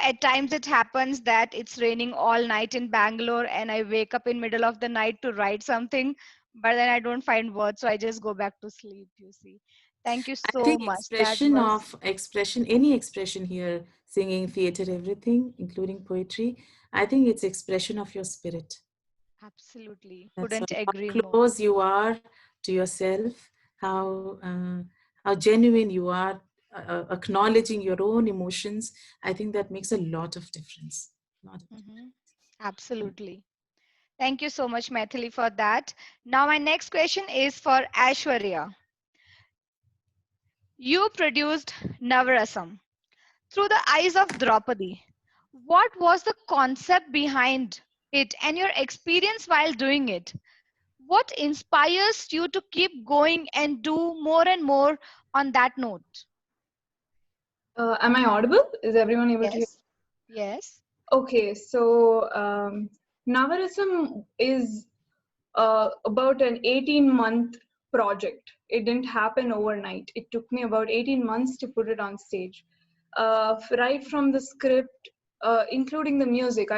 At times it happens that it's raining all night in Bangalore and I wake up in middle of the night to write something, but then I don't find words, so I just go back to sleep, you see. Thank you I so think much. That was any expression here, singing, theater, everything, including poetry, I think it's expression of your spirit. absolutely, That's couldn't how agree more. close you are to yourself, how genuine you are, acknowledging your own emotions. I think that makes a lot of difference. Lot of Hmm. Absolutely. Thank you so much, Maithili, for that. Now, my next question is for Ashwarya. You produced Navarasam through the eyes of Draupadi. What was the concept behind it and your experience while doing it? What inspires you to keep going and do more and more on that note? Am I audible? Is everyone able to hear? Yes. Yes. Okay, so Navarism is about an 18-month project. It didn't happen overnight. It took me about 18 months to put it on stage. Right from the script, including the music.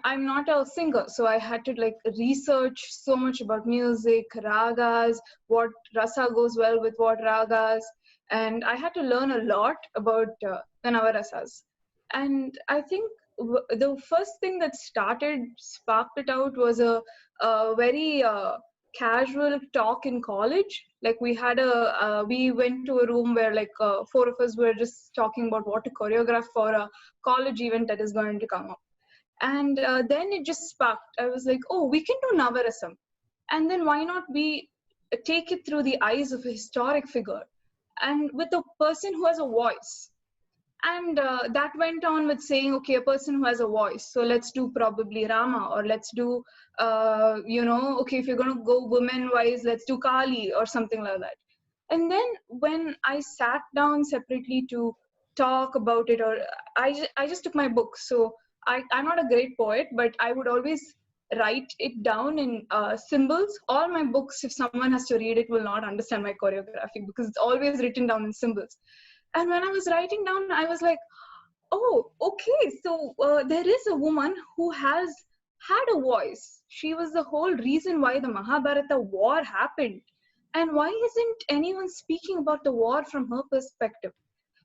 I'm not a singer, so I had to like research so much about music, ragas, what rasa goes well with what ragas, and I had to learn a lot about the navarasas. And I think the first thing that sparked it out was a very casual talk in college. Like we went to a room where like four of us were just talking about what to choreograph for a college event that is going to come up. And then it just sparked. I was like, oh, we can do Navarasam. And then why not we take it through the eyes of a historic figure and with a person who has a voice. And that went on with saying, okay, a person who has a voice, so let's do probably Rama, or let's do okay, if you're going to go women wise, let's do Kali or something like that. And then when I sat down separately to talk about it, or I just took my book. So I'm not a great poet, but I would always write it down in symbols. All my books, if someone has to read it, will not understand my choreography because it's always written down in symbols. And when I was writing down, I was like, oh, okay, so there is a woman who has had a voice. She was the whole reason why the Mahabharata war happened. And why isn't anyone speaking about the war from her perspective?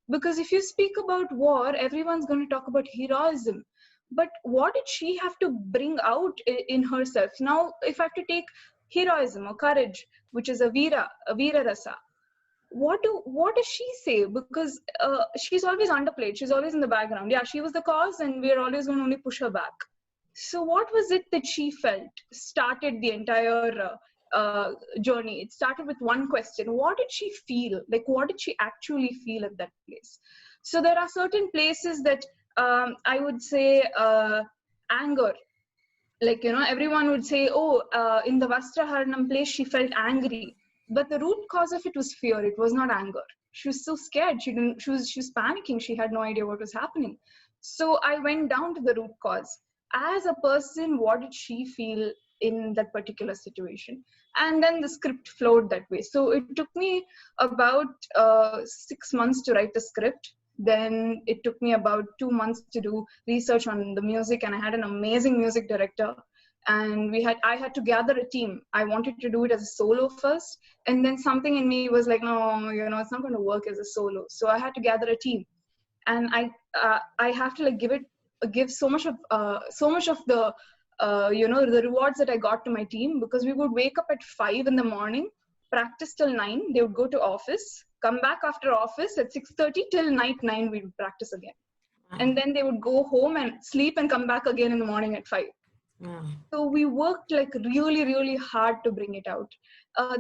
Because if you speak about war, everyone's going to talk about heroism. But what did she have to bring out in herself? Now, if I have to take heroism or courage, which is a Veera Rasa, what does she say? Because she's always underplayed, she's always in the background. Yeah, she was the cause and we're always going to only push her back. So what was it that she felt started the entire journey? It started with one question: what did she feel? Like, what did she actually feel at that place? So there are certain places that I would say anger, like, everyone would say, oh, in the Vastraharanam place she felt angry, but the root cause of it was fear. It was not anger. She was so scared, she was panicking, she had no idea what was happening. So I went down to the root cause. As a person, what did she feel in that particular situation? And then the script flowed that way. So it took me about 6 months to write the script. Then it took me about 2 months to do research on the music, and I had an amazing music director. And I had to gather a team. I wanted to do it as a solo first, and then something in me was like, no, it's not going to work as a solo. So I had to gather a team, and I have to like give so much of the the rewards that I got to my team, because we would wake up at 5 in the morning, practice till 9. They would go to office, come back after office at 6:30 till night 9. We would practice again, and then they would go home and sleep and come back again in the morning at 5. Wow. So we worked like really, really hard to bring it out.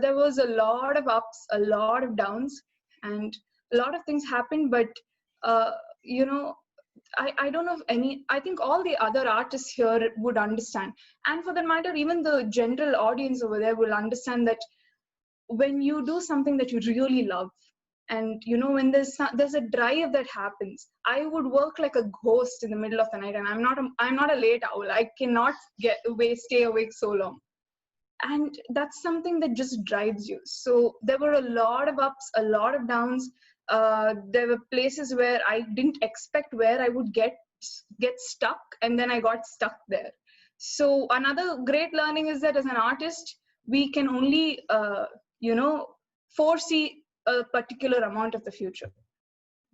There was a lot of ups, a lot of downs, and a lot of things happened. But uh, you know, I don't know if any, I think all the other artists here would understand. And for that matter, even the general audience over there will understand that when you do something that you really love, and when there's a drive that happens, I would work like a ghost in the middle of the night, and I'm not a late owl. I cannot stay awake so long, and that's something that just drives you. So there were a lot of ups, a lot of downs. There were places where I didn't expect where I would get stuck, and then I got stuck there. So another great learning is that as an artist, we can only you know foresee a particular amount of the future.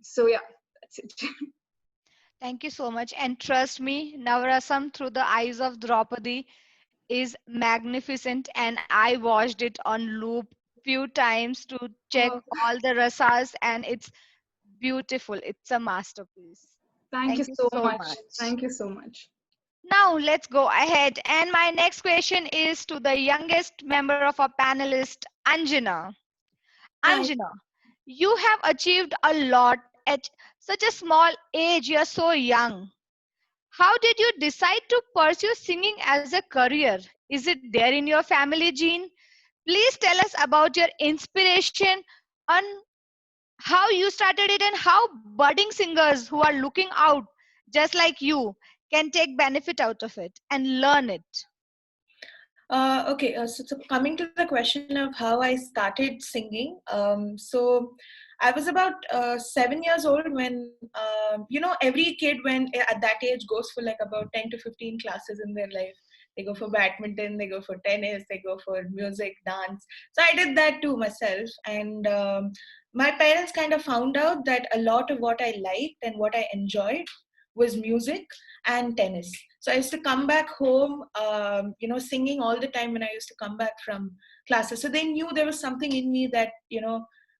So yeah, that's it. Thank you so much. And trust me, Navrasam through the eyes of Draupadi is magnificent, and I watched it on loop few times to check Oh, all the rasas, and it's beautiful. It's a masterpiece. thank you Thank you so so much. much. Thank you so much. Now let's go ahead. And my next question is to the youngest member of our panelist, Anjana. Hi. Anjana, you have achieved a lot at such a small age. You're so young. How did you decide to pursue singing as a career? Is it there in your family gene? Please tell us about your inspiration on how you started it and how budding singers who are looking out just like you can take benefit out of it and learn it. Okay, so coming to the question of how I started singing, so I was about 7 years old when, every kid when at that age goes for like about 10 to 15 classes in their life. They go for badminton, they go for tennis, they go for music, dance. So I did that too myself. And my parents kind of found out that a lot of what I liked and what I enjoyed was music and tennis. So I used to come back home, singing all the time when I used to come back from classes. So they knew there was something in me that,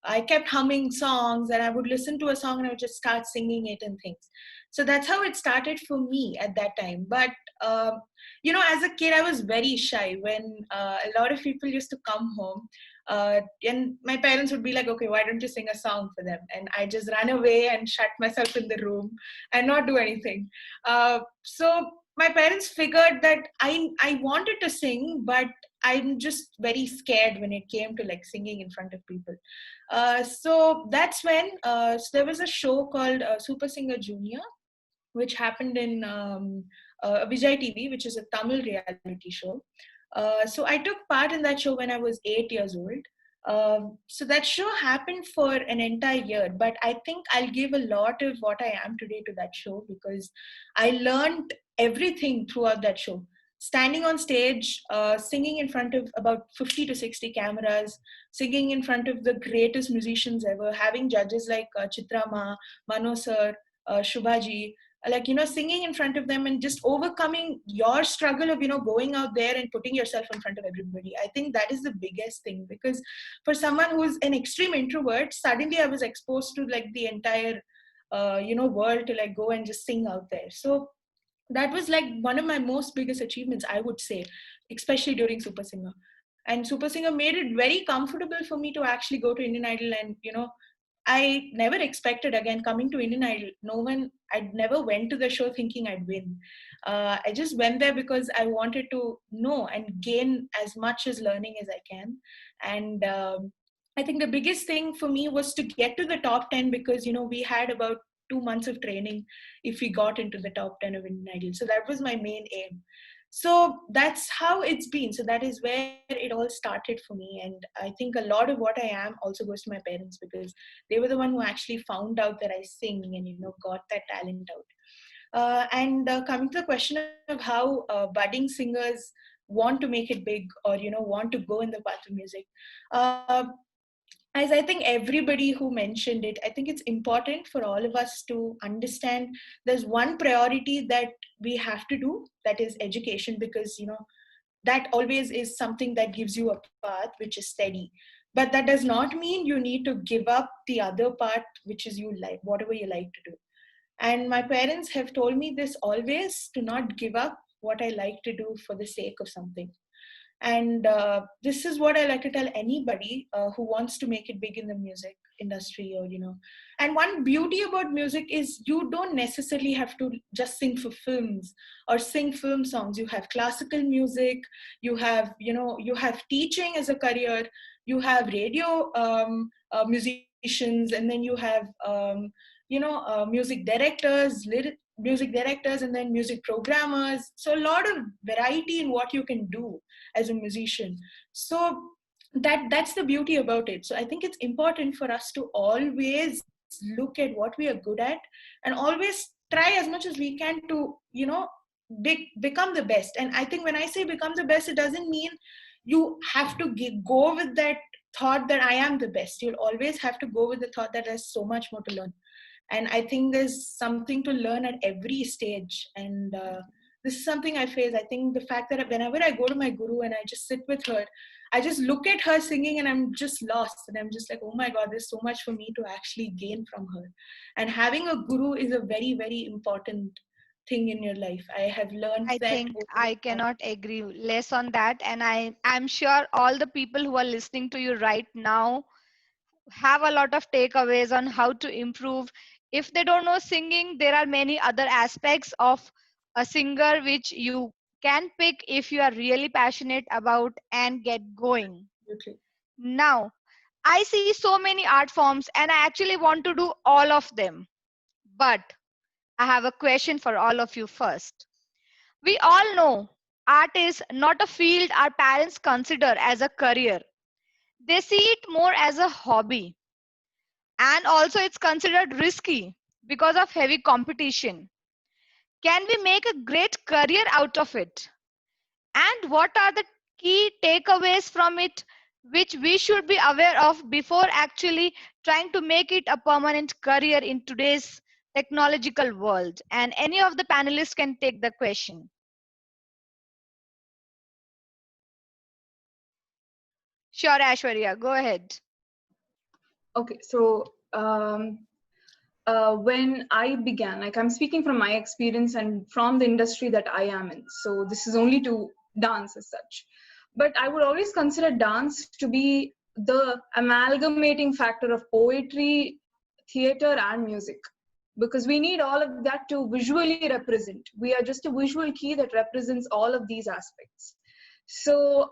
I kept humming songs and I would listen to a song and I would just start singing it and things. So that's how it started for me at that time. But, as a kid, I was very shy when a lot of people used to come home. And my parents would be like, okay, why don't you sing a song for them? And I just ran away and shut myself in the room and not do anything. So my parents figured that I wanted to sing, but I'm just very scared when it came to like singing in front of people. So that's when so there was a show called Super Singer Junior, which happened in Vijay TV, which is a Tamil reality show. So I took part in that show when I was 8 years old. So that show happened for an entire year, but I think I'll give a lot of what I am today to that show because I learned everything throughout that show. Standing on stage, singing in front of about 50 to 60 cameras, singing in front of the greatest musicians ever, having judges like Chitrama, Mano sir, Shubhaji, like singing in front of them and just overcoming your struggle of going out there and putting yourself in front of everybody. I think that is the biggest thing, because for someone who's an extreme introvert, suddenly I was exposed to like the entire world to like go and just sing out there. So that was like one of my most biggest achievements, I would say, especially during Super Singer. And Super Singer made it very comfortable for me to actually go to Indian Idol. And I never expected, again, coming to Indian Idol, I'd never went to the show thinking I'd win. I just went there because I wanted to know and gain as much as learning as I can. And I think the biggest thing for me was to get to the top 10, because, we had about 2 months of training if we got into the top 10 of Indian Idol. So that was my main aim. So that's how it's been. So that is where it all started for me. And I think a lot of what I am also goes to my parents, because they were the one who actually found out that I sing and, got that talent out. And coming to the question of how budding singers want to make it big, or, want to go in the path of music. Uh, as I think everybody who mentioned it, I think it's important for all of us to understand there's one priority that we have to do, that is education, because that always is something that gives you a path which is steady. But that does not mean you need to give up the other part, which is you like whatever you like to do. And my parents have told me this always, to not give up what I like to do for the sake of something. And this is what I like to tell anybody who wants to make it big in the music. industry, or and one beauty about music is you don't necessarily have to just sing for films or sing film songs. You have classical music, you have you have teaching as a career, you have radio musicians, and then you have music directors, music directors, and then music programmers. So a lot of variety in what you can do as a musician. So that's the beauty about it. So I think it's important for us to always look at what we are good at, and always try as much as we can to become the best. And I think when I say become the best, it doesn't mean you have to go with that thought that I am the best. You'll always have to go with the thought that there's so much more to learn. And I think there's something to learn at every stage. And this is something I face. I think the fact that whenever I go to my guru and I just sit with her, I just look at her singing and I'm just lost. And I'm just like, oh my God, there's so much for me to actually gain from her. And having a guru is a very, very important thing in your life. I have learned I that. think I cannot agree less on that. And I'm sure all the people who are listening to you right now have a lot of takeaways on how to improve. If they don't know singing, there are many other aspects of a singer which you can pick if you are really passionate about and get going. Absolutely. Now, I see so many art forms and I actually want to do all of them. But I have a question for all of you first. We all know art is not a field our parents consider as a career. They see it more as a hobby. And also, it's considered risky because of heavy competition. Can we make a great career out of it? And what are the key takeaways from it which we should be aware of before actually trying to make it a permanent career in today's technological world? And any of the panelists can take the question. Sure, Ashwarya, go ahead. Okay, so when I began, like I'm speaking from my experience and from the industry that I am in. So this is only to dance as such. But I would always consider dance to be the amalgamating factor of poetry, theater, and music. Because we need all of that to visually represent. We are just a visual key that represents all of these aspects. So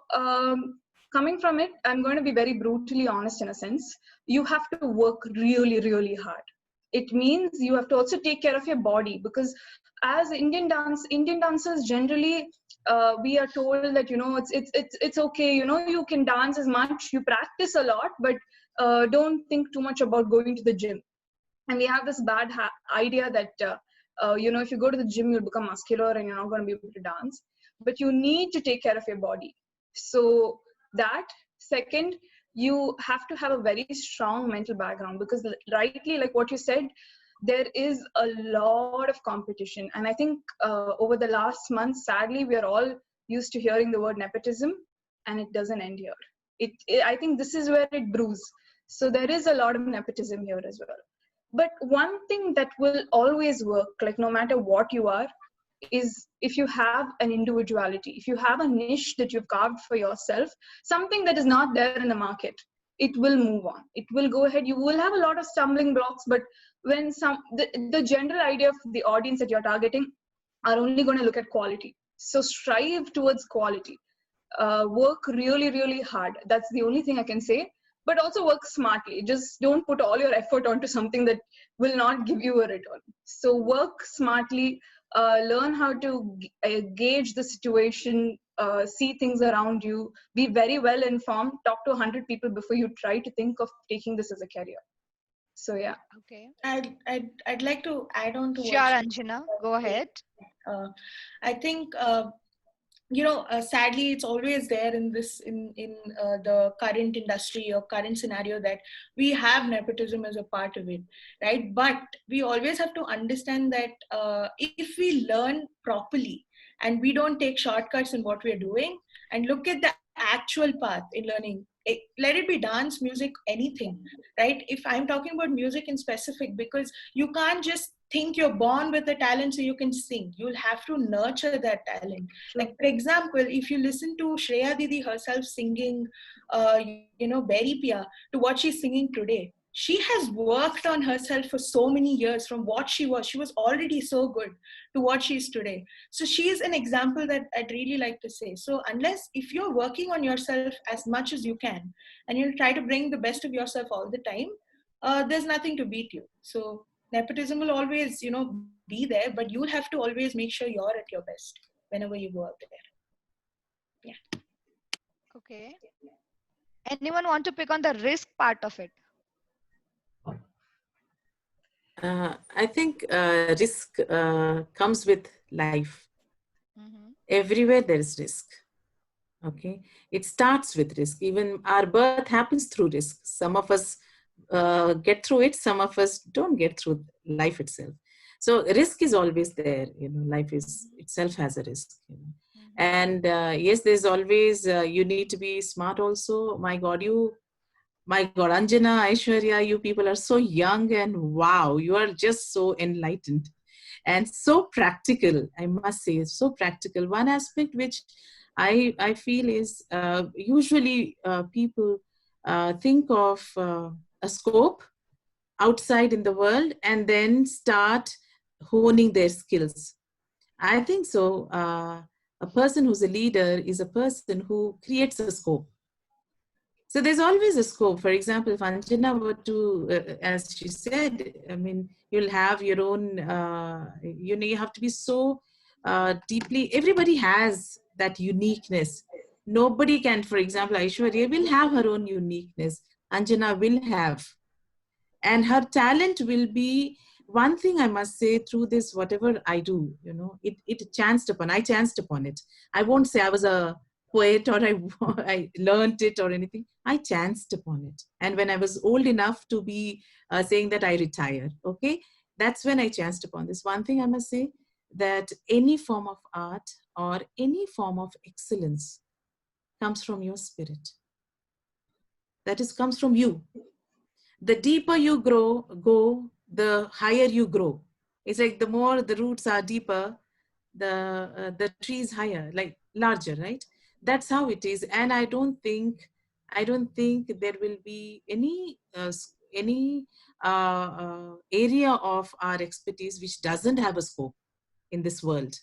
coming from it, I'm going to be very brutally honest in a sense. You have to work really, really hard. It means you have to also take care of your body, because as Indian dancers generally, we are told that it's okay, you can dance as much, you practice a lot, but don't think too much about going to the gym. And we have this bad idea that if you go to the gym, you'll become muscular and you're not going to be able to dance. But you need to take care of your body. So that second, you have to have a very strong mental background, because rightly, like what you said, there is a lot of competition. And I think over the last month, sadly, we are all used to hearing the word nepotism, and it doesn't end here. I think this is where it brews. So there is a lot of nepotism here as well. But one thing that will always work, like no matter what you are, is if you have an individuality, if you have a niche that you've carved for yourself, something that is not there in the market, it will move on. It will go ahead. You will have a lot of stumbling blocks, but when the general idea of the audience that you're targeting are only going to look at quality. So strive towards quality. Work really, really hard. That's the only thing I can say. But also work smartly. Just don't put all your effort onto something that will not give you a return. So work smartly, learn how to gauge the situation, see things around you, be very well informed, talk to 100 people before you try to think of taking this as a career. So yeah. Okay. I'd like to add on to Sure, Anjana, go ahead. I think sadly it's always there in the current industry or current scenario that we have nepotism as a part of it, right? But we always have to understand that if we learn properly and we don't take shortcuts in what we're doing and look at the actual path in learning, let it be dance, music, anything, right? If I'm talking about music in specific, because you can't just think you're born with a talent so you can sing. You'll have to nurture that talent. Like, for example, if you listen to Shreya Didi herself singing, Berry Pia, to what she's singing today, she has worked on herself for so many years. From what she was already so good to what she is today. So she is an example that I'd really like to say. So unless, if you're working on yourself as much as you can, and you try to bring the best of yourself all the time, there's nothing to beat you. So nepotism will always, be there, but you'll have to always make sure you're at your best whenever you go out there. Yeah. Okay. Anyone want to pick on the risk part of it? I think risk comes with life. Everywhere there is risk. Okay, it starts with risk. Even our birth happens through risk. Some of us get through it, some of us don't get through life itself. So risk is always there. Life is itself has a risk. And yes, there's always you need to be smart also. My God, Anjana, Aishwarya, you people are so young, and wow, you are just so enlightened and so practical. I must say, so practical. One aspect which I feel is usually people think of a scope outside in the world and then start honing their skills. I think so. A person who's a leader is a person who creates a scope. So there's always a scope. For example, if Anjana were to, as she said, I mean, you'll have your own, you have to be so deeply, everybody has that uniqueness. Nobody can, for example, Aishwarya will have her own uniqueness. Anjana will have. And her talent will be, one thing I must say through this, whatever I do, I chanced upon it. I won't say I was a poet or I learned it or anything. I chanced upon it. And when I was old enough to be saying that I retire, okay, that's when I chanced upon this. One thing I must say, that any form of art or any form of excellence comes from your spirit. That is, comes from you. The deeper you go, the higher you grow. It's like the more the roots are deeper, the tree is higher, like larger, right? That's how it is. And I don't think there will be any area of our expertise which doesn't have a scope in this world.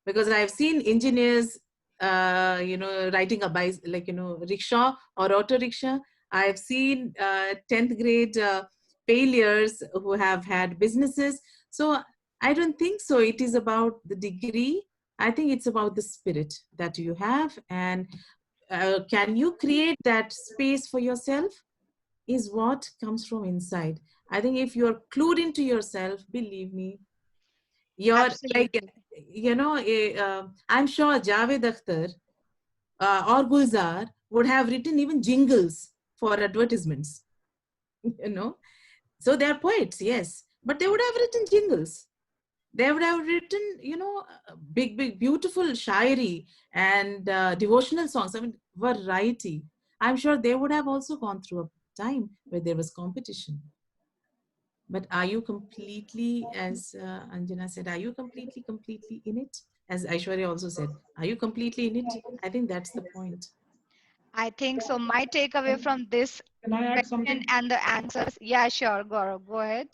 Because I've seen engineers riding a bike, like rickshaw or auto rickshaw. I've seen 10th grade failures who have had businesses. So I don't think so it is about the degree. I think it's about the spirit that you have, and can you create that space for yourself is what comes from inside. I think if you're clued into yourself, believe me, you're like, Absolutely. I'm sure Javed Akhtar or Gulzar would have written even jingles for advertisements, you know. So they're poets, yes, but they would have written jingles. They would have written, big, beautiful shairi and devotional songs. I mean, variety. I'm sure they would have also gone through a time where there was competition. But are you completely, as Anjana said, are you completely in it? As Aishwarya also said, are you completely in it? I think that's the point. I think so. My takeaway from this Can I add question something? and the answers. Yeah, sure, Gaurav, go ahead.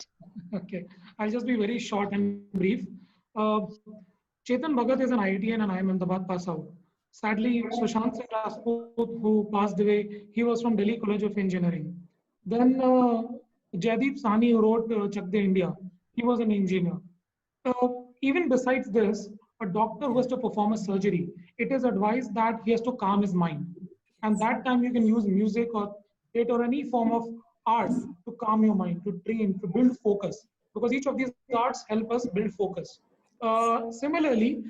Okay, I'll just be very short and brief. Uh, Chetan Bhagat is an IITian and I am Ahmedabad pass out. Sadly, Sushant Singh Rajput, who passed away, he was from Delhi College of Engineering. Then Jaideep Sahni, who wrote Chak De India, he was an engineer. Even besides this, a doctor who has to perform a surgery, it is advised that he has to calm his mind. And that time you can use music or theatre or any form of art to calm your mind, to train, to build focus. Because each of these arts help us build focus. Similarly,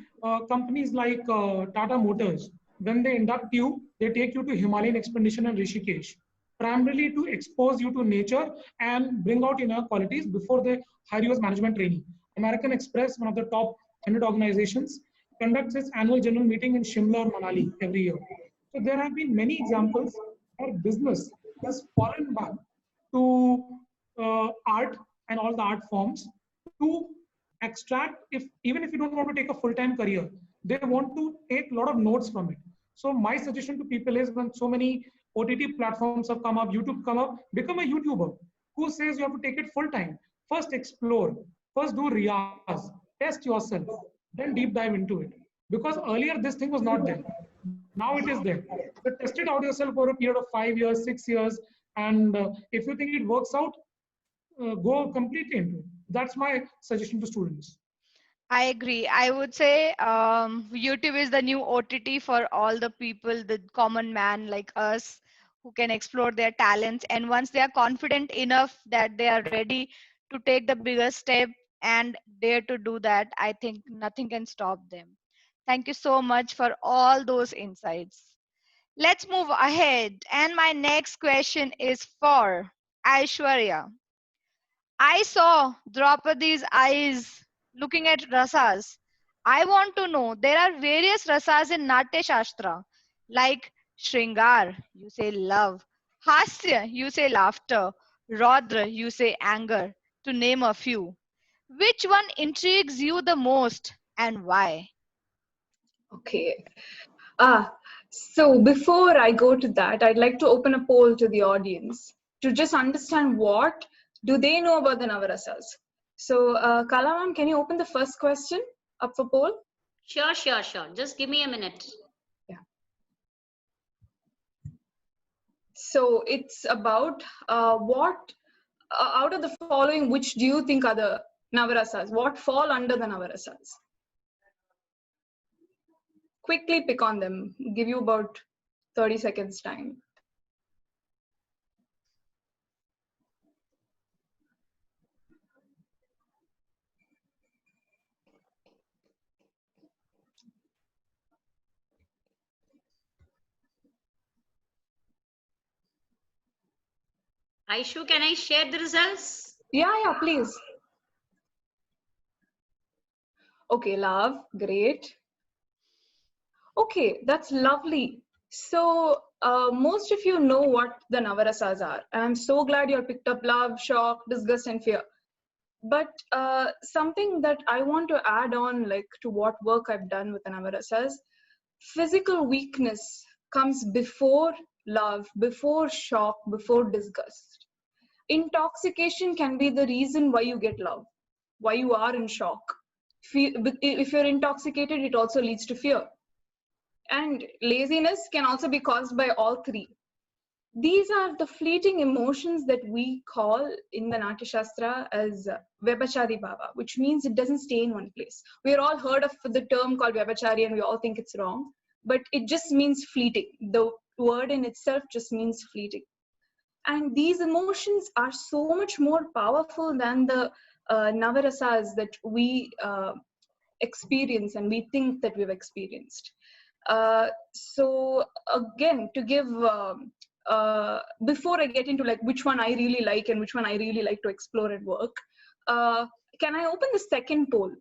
companies like Tata Motors, when they induct you, they take you to Himalayan expedition and Rishikesh, primarily to expose you to nature and bring out inner qualities before they hire you as management trainee. American Express, one of the top 100 organizations, conducts its annual general meeting in Shimla or Manali every year. So there have been many examples where business has fallen back to art and all the art forms to extract, if even if you don't want to take a full-time career, they want to take a lot of notes from it. So my suggestion to people is, when so many OTT platforms have come up, YouTube come up, become a YouTuber. Who says you have to take it full time? First explore, first do riyaz, test yourself, then deep dive into it. Because earlier this thing was not there. Now it is there. So test it out yourself for a period of 5 years, 6 years, and if you think it works out, go completely into it. That's my suggestion to students. I agree. I would say YouTube is the new OTT for all the people, the common man like us, who can explore their talents. And once they are confident enough that they are ready to take the bigger step and dare to do that, I think nothing can stop them. Thank you so much for all those insights. Let's move ahead. And my next question is for Aishwarya. I saw Draupadi's eyes looking at rasas. I want to know there are various rasas in Natya Shastra, like Shringar, you say love, Hasya, you say laughter, Raudra, you say anger, to name a few. Which one intrigues you the most and why? Okay. Ah, so before I go to that, I'd like to open a poll to the audience to just understand what do they know about the Navarasas. So, Kalamam, can you open the first question up for poll? Sure, sure, sure. Just give me a minute. Yeah. So it's about what out of the following, which do you think are the Navarasas? What fall under the Navarasas? Quickly pick on them. Give you about 30 seconds time. Aishu, can I share the results? Yeah, please. Okay, love, great. Okay, that's lovely. So most of you know what the Navarasas are. I'm so glad you picked up love, shock, disgust, and fear. But something that I want to add on, like to what work I've done with the Navarasas, physical weakness comes before love, before shock, before disgust. Intoxication can be the reason why you get love, why you are in shock. If you're intoxicated, it also leads to fear. And laziness can also be caused by all three. These are the fleeting emotions that we call in the Natya Shastra as Vyabhachari Bhava, which means it doesn't stay in one place. We're all heard of the term called Vyabhachari and we all think it's wrong, but it just means fleeting. The word in itself just means fleeting. And these emotions are so much more powerful than the Navarasas that we experience and we think that we've experienced. So again, to give before I get into like which one I really like and which one I really like to explore at work, can I open the second poll?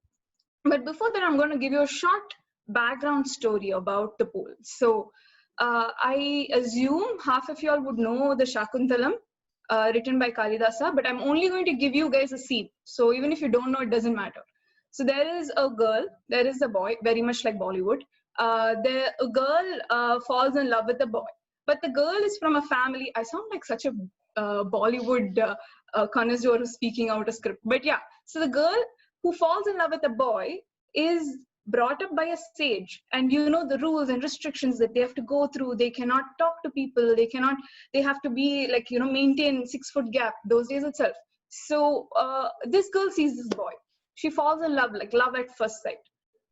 But before that, I'm going to give you a short background story about the poll. So I assume half of you all would know the Shakuntalam written by Kalidasa, but I'm only going to give you guys a scene. So even if you don't know, it doesn't matter. So there is a girl, there is a boy, very much like Bollywood. A girl falls in love with a boy, but the girl is from a family. I sound like such a Bollywood connoisseur who's speaking out a script, but yeah. So the girl who falls in love with a boy is brought up by a sage, and you know the rules and restrictions that they have to go through. They cannot talk to people. They have to be like, you know, maintain 6 foot gap those days itself. So this girl sees this boy. She falls in love, like love at first sight.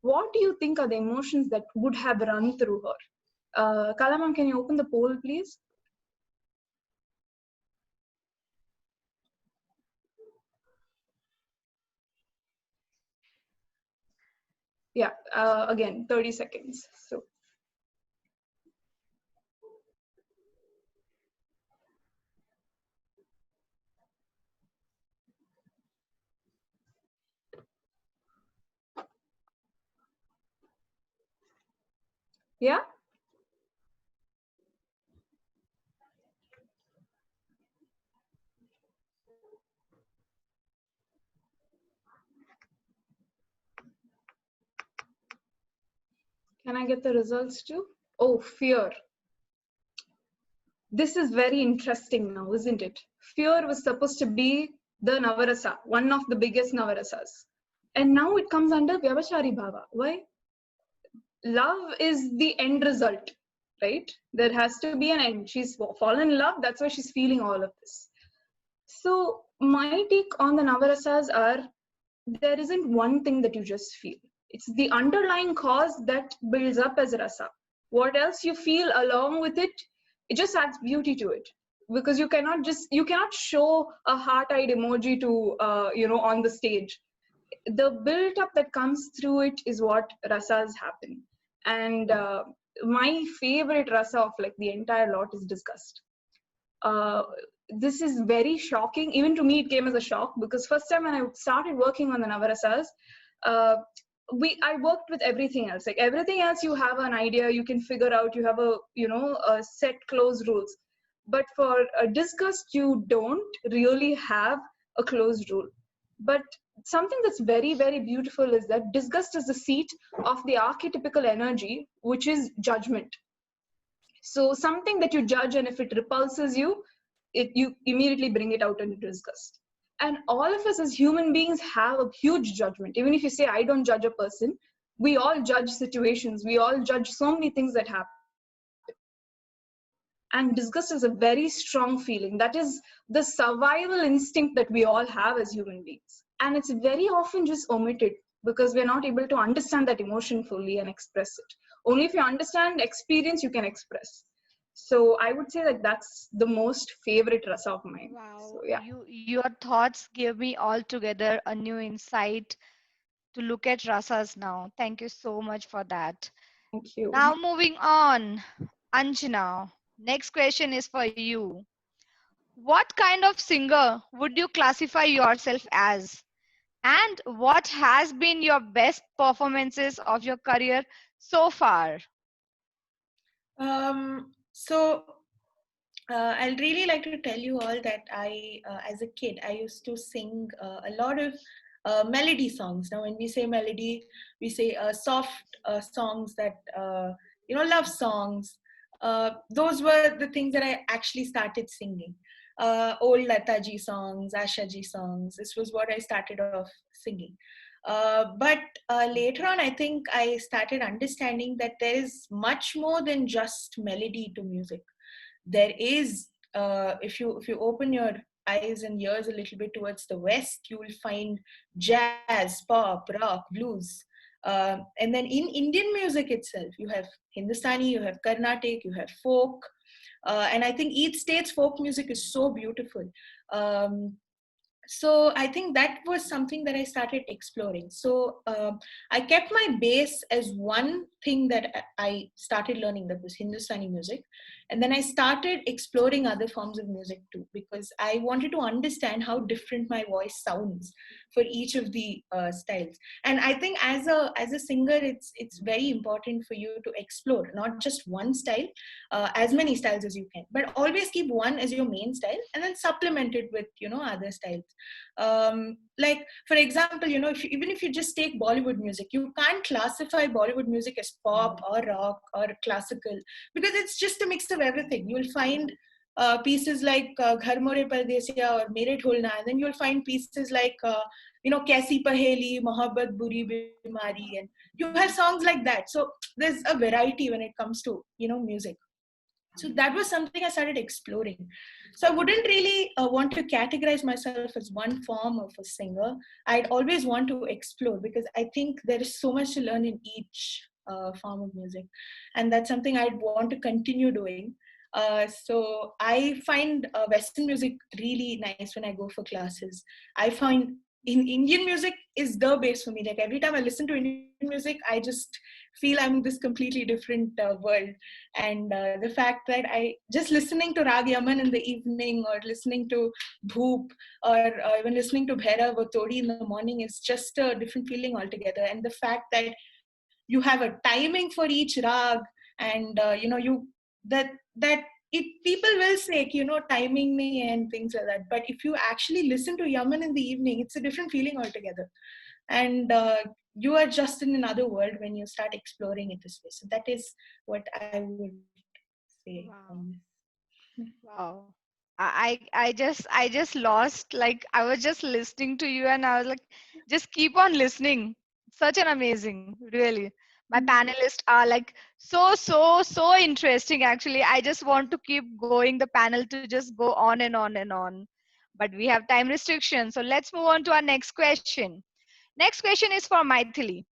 What do you think are the emotions that would have run through her? Kalamam, can you open the poll, please? Yeah, again, 30 seconds. So. Yeah? Can I get the results too? Oh, fear. this is very interesting now, isn't it? Fear was supposed to be the Navarasa, one of the biggest Navarasas. And now it comes under Vyavachari Bhava. Why? Love is the end result, right? There has to be an end. She's fallen in love, that's why she's feeling all of this. So my take on the Navarasas are, there isn't one thing that you just feel. It's the underlying cause that builds up as rasa. What else you feel along with it, it just adds beauty to it. Because you cannot show a heart-eyed emoji to on the stage. The build up that comes through it is what rasas happen. And my favorite rasa of like the entire lot is disgust. uh, this is very shocking. Even to me, it came as a shock, because first time when I started working on the Navarasas, uh, I worked with everything else. Like everything else, you have an idea, you can figure out, you have a set closed rules. But for a disgust, you don't really have a closed rule. But something that's very, very beautiful is that disgust is the seat of the archetypical energy, which is judgment. So something that you judge, and if it repulses you, you immediately bring it out into disgust. And all of us as human beings have a huge judgment. Even if you say, I don't judge a person, we all judge situations. We all judge so many things that happen. And disgust is a very strong feeling. That is the survival instinct that we all have as human beings. And it's very often just omitted because we're not able to understand that emotion fully and express it. Only if you understand experience, you can express. So I would say that that's the most favorite rasa of mine. So Wow, yeah. your thoughts give me altogether a new insight to look at rasas now. Thank you so much for that. Thank you. Now moving on, Anjana. Next question is for you. What kind of singer would you classify yourself as? And what has been your best performances of your career so far? So I'll really like to tell you all that as a kid, I used to sing a lot of melody songs. Now, when we say melody, we say soft songs that, love songs. Those were the things that I actually started singing. Old Lataji songs, Ashaji songs. This was what I started off singing. But later on, I think I started understanding that there is much more than just melody to music. There is, if you open your eyes and ears a little bit towards the west, you will find jazz, pop, rock, blues. And then in Indian music itself, you have Hindustani, you have Carnatic, you have folk. And I think each state's folk music is so beautiful. So I think that was something that I started exploring. So I kept my base as one thing that I started learning, that was Hindustani music. And then I started exploring other forms of music too, because I wanted to understand how different my voice sounds for each of the styles. And I think as a singer, it's very important for you to explore not just one style, as many styles as you can, but always keep one as your main style and then supplement it with other styles. Like for example, even if you just take Bollywood music, you can't classify Bollywood music as pop or rock or classical, because it's just a mix of everything. You'll find pieces like Ghar More Pardesiya or Mere Dholna, and then you'll find pieces like Kaisi Paheli, Mohabbat Buri Bimari, and you have songs like that. So there's a variety when it comes to music. So that was something I started exploring. So I wouldn't really want to categorize myself as one form of a singer. I'd always want to explore, because I think there is so much to learn in each form of music, and that's something I'd want to continue doing. So I find Western music really nice when I go for classes. I find in Indian music is the base for me. Like every time I listen to Indian music, I just feel I'm in this completely different world. And the fact that I just listening to Rag Yaman in the evening, or listening to Bhoop, or even listening to Bhaira Vatodi in the morning is just a different feeling altogether. And the fact that you have a timing for each rag, and that it, people will say timing me and things like that, but if you actually listen to Yaman in the evening, it's a different feeling altogether. And you are just in another world when you start exploring it this way. So that is what I would say on Wow. this. Wow. I just lost, like I was just listening to you and I was like, just keep on listening. Such an amazing, really. My panelists are like so interesting actually. I just want to keep going the panel to just go on and on and on. But we have time restrictions. So let's move on to our next question. Next question is for Maithili.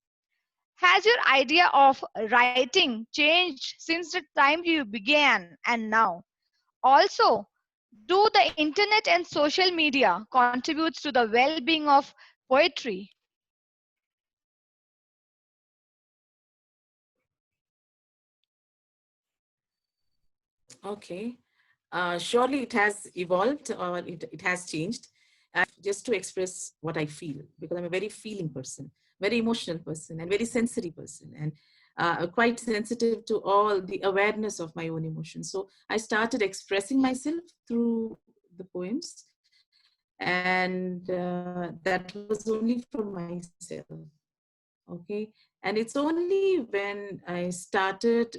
Has your idea of writing changed since the time you began and now? Also, do the internet and social media contributes to the well-being of poetry? Okay. Surely it has evolved or it has changed. Just to express what I feel, because I'm a very feeling person, very emotional person, and very sensory person, and quite sensitive to all the awareness of my own emotions. So I started expressing myself through the poems, and that was only for myself. Okay. And it's only when I started,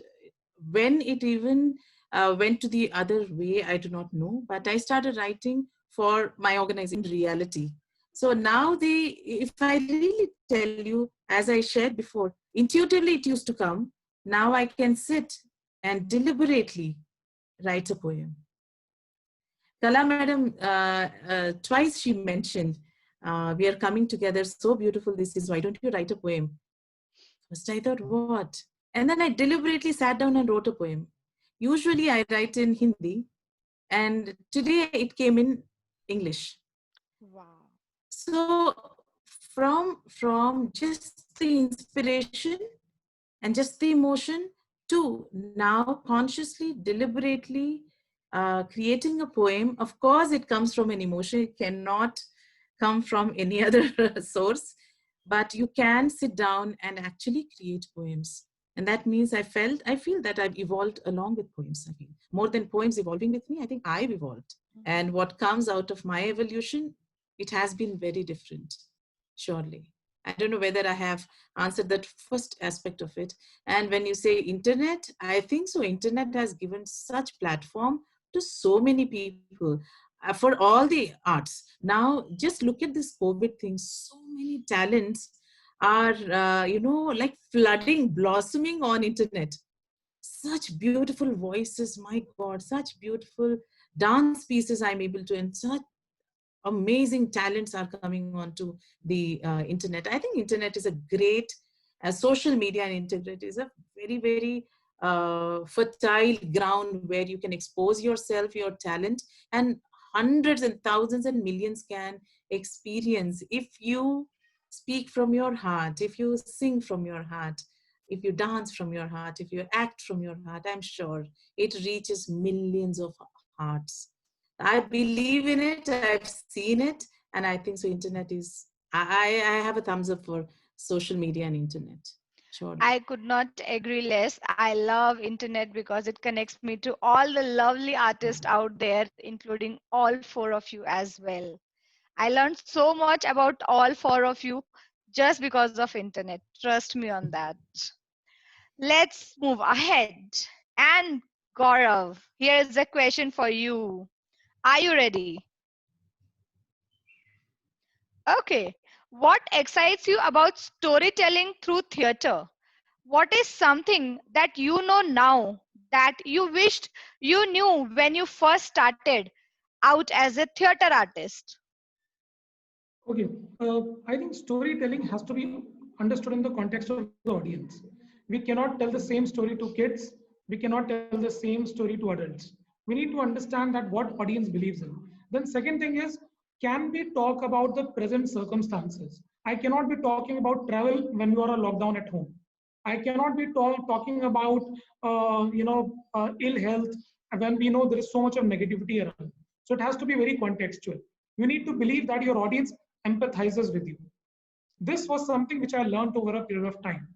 when it even went to the other way, I do not know, but I started writing for my organization reality. So now if I really tell you, as I shared before, intuitively it used to come. Now I can sit and deliberately write a poem. Kala madam, twice she mentioned, we are coming together, so beautiful this is, why don't you write a poem? First I thought, what? And then I deliberately sat down and wrote a poem. Usually I write in Hindi, and today it came in English. Wow. So from just the inspiration and just the emotion to now consciously, deliberately creating a poem. Of course, it comes from an emotion. It cannot come from any other source, but you can sit down and actually create poems. And that means I feel that I've evolved along with poems. I feel more than poems evolving with me, I think I've evolved. And what comes out of my evolution, it has been very different, surely. I don't know whether I have answered that first aspect of it. And when you say internet, I think so. Internet has given such platform to so many people for all the arts. Now, just look at this COVID thing. So many talents are, like flooding, blossoming on internet. Such beautiful voices, my God, such beautiful dance pieces I'm able to, and such amazing talents are coming onto the internet. I think internet is a great social media, and internet is a very, very fertile ground where you can expose yourself, your talent, and hundreds and thousands and millions can experience if you speak from your heart, if you sing from your heart, if you dance from your heart, if you act from your heart. I'm sure it reaches millions of hearts. I believe in it. I've seen it, and I think so. Internet is. I have a thumbs up for social media and internet. Surely. I could not agree less. I love internet because it connects me to all the lovely artists out there, including all four of you as well. I learned so much about all four of you just because of internet. Trust me on that. Let's move ahead. And Gaurav, here is a question for you. Are you ready? Okay. What excites you about storytelling through theater? What is something that you know now that you wished you knew when you first started out as a theater artist? Okay, I think storytelling has to be understood in the context of the audience. We cannot tell the same story to kids. We cannot tell the same story to adults. We need to understand that what audience believes in. Then second thing is, can we talk about the present circumstances? I cannot be talking about travel when you are a lockdown at home. I cannot be talking about ill health when we know there is so much of negativity around. So it has to be very contextual. You need to believe that your audience empathizes with you. This was something which I learned over a period of time.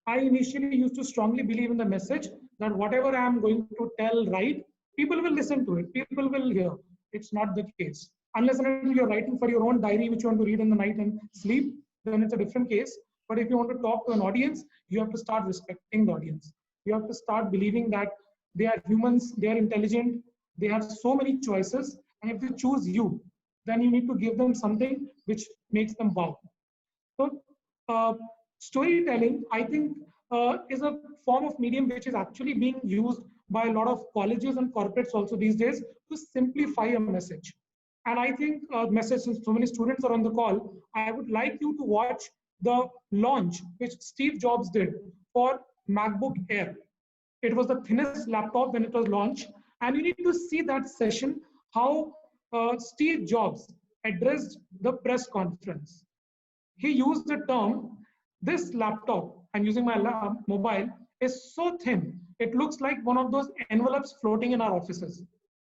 I initially used to strongly believe in the message that whatever I am going to tell right, people will listen to it, people will hear. It's not the case. Unless and until you're writing for your own diary, which you want to read in the night and sleep, then it's a different case. But if you want to talk to an audience, you have to start respecting the audience. You have to start believing that they are humans, they are intelligent, They have so many choices, and if they choose you, then you need to give them something which makes them wow. So, storytelling, I think, is a form of medium which is actually being used by a lot of colleges and corporates also these days to simplify a message. And I think, message, since so many students are on the call, I would like you to watch the launch which Steve Jobs did for MacBook Air. It was the thinnest laptop when it was launched. And you need to see that session, how Steve Jobs addressed the press conference. He used the term, this laptop, I'm using my mobile, is so thin, it looks like one of those envelopes floating in our offices.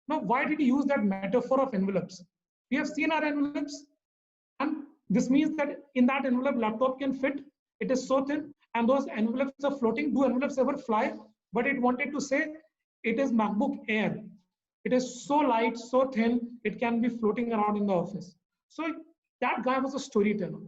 Now, why did he use that metaphor of envelopes? We have seen our envelopes, and this means that in that envelope, laptop can fit. It is so thin, and those envelopes are floating. Do envelopes ever fly? But it wanted to say it is MacBook Air. It is so light, so thin, it can be floating around in the office. So that guy was a storyteller.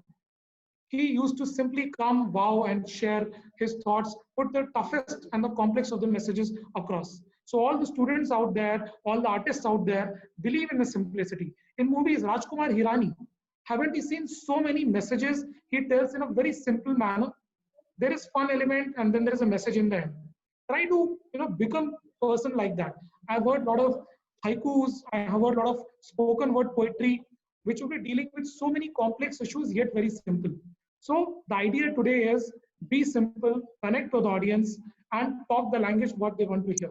He used to simply come, wow, and share his thoughts, put the toughest and the complex of the messages across. So all the students out there, all the artists out there, believe in the simplicity. In movies, Rajkumar Hirani, haven't you seen so many messages he tells in a very simple manner? There is fun element and then there is a message in the end. Try to become a person like that. I've heard a lot of haikus, I have heard a lot of spoken word poetry, which will be dealing with so many complex issues yet very simple. So the idea today is be simple, connect with the audience, and talk the language what they want to hear.